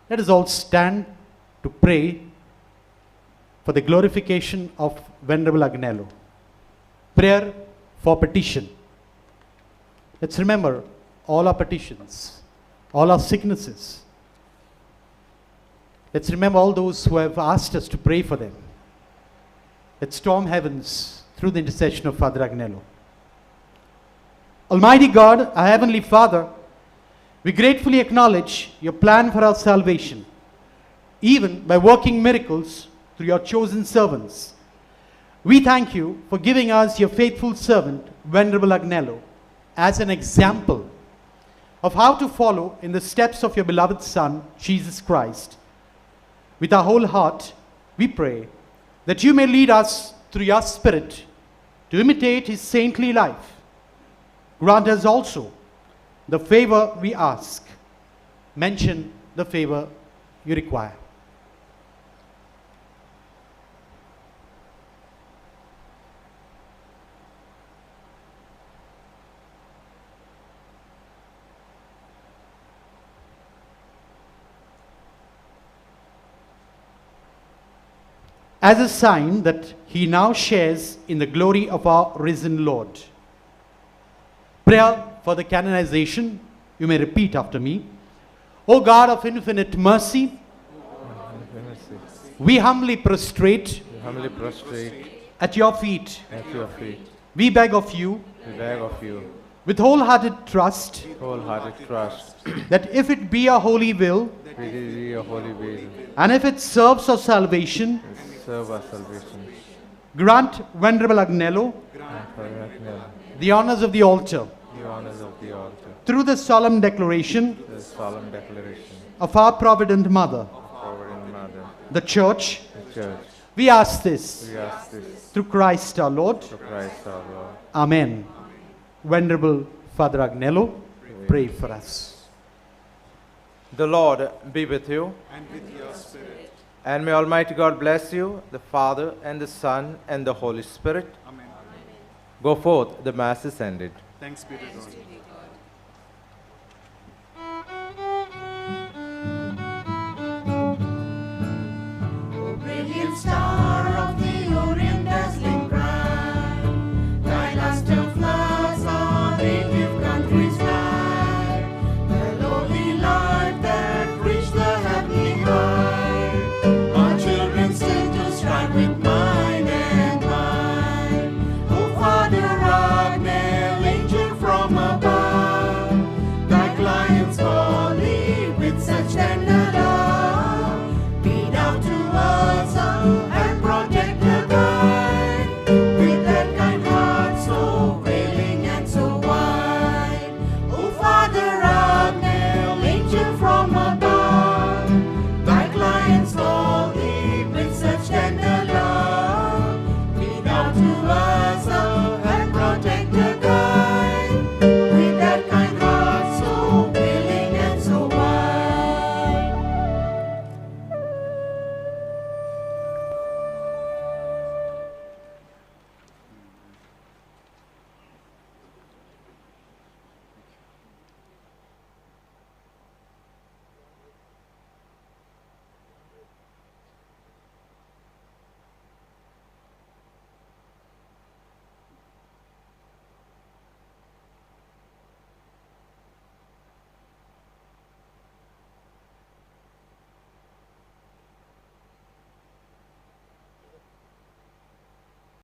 Let us all stand to pray for the glorification of Venerable Agnelo. Prayer for petition. Let's remember all our petitions, all our sicknesses. Let's remember all those who have asked us to pray for them. Let's storm heavens through the intercession of Father Agnelo. Almighty God, our Heavenly Father, we gratefully acknowledge your plan for our salvation, even by working miracles through your chosen servants. We thank you for giving us your faithful servant, Venerable Agnelo, as an example of how to follow in the steps of your beloved Son, Jesus Christ. With our whole heart, we pray that you may lead us through your Spirit to imitate his saintly life. Grant us also the favor we ask. Mention the favor you require. As a sign that he now shares in the glory of our risen Lord. Prayer for the canonization, you may repeat after me. O God of infinite mercy, we humbly prostrate at your feet. We beg of you, with wholehearted trust, that if it be your holy will, and if it serves our salvation, grant Venerable Agnelo the honors of the altar. Through the solemn declaration of our Provident Mother, the Church, we ask this through Christ our Lord. Amen. Venerable Father Agnelo, pray for us. The Lord be with you. And with your spirit. And may Almighty God bless you, the Father and the Son and the Holy Spirit. Amen. Go forth, the Mass is ended. Thanks be to God.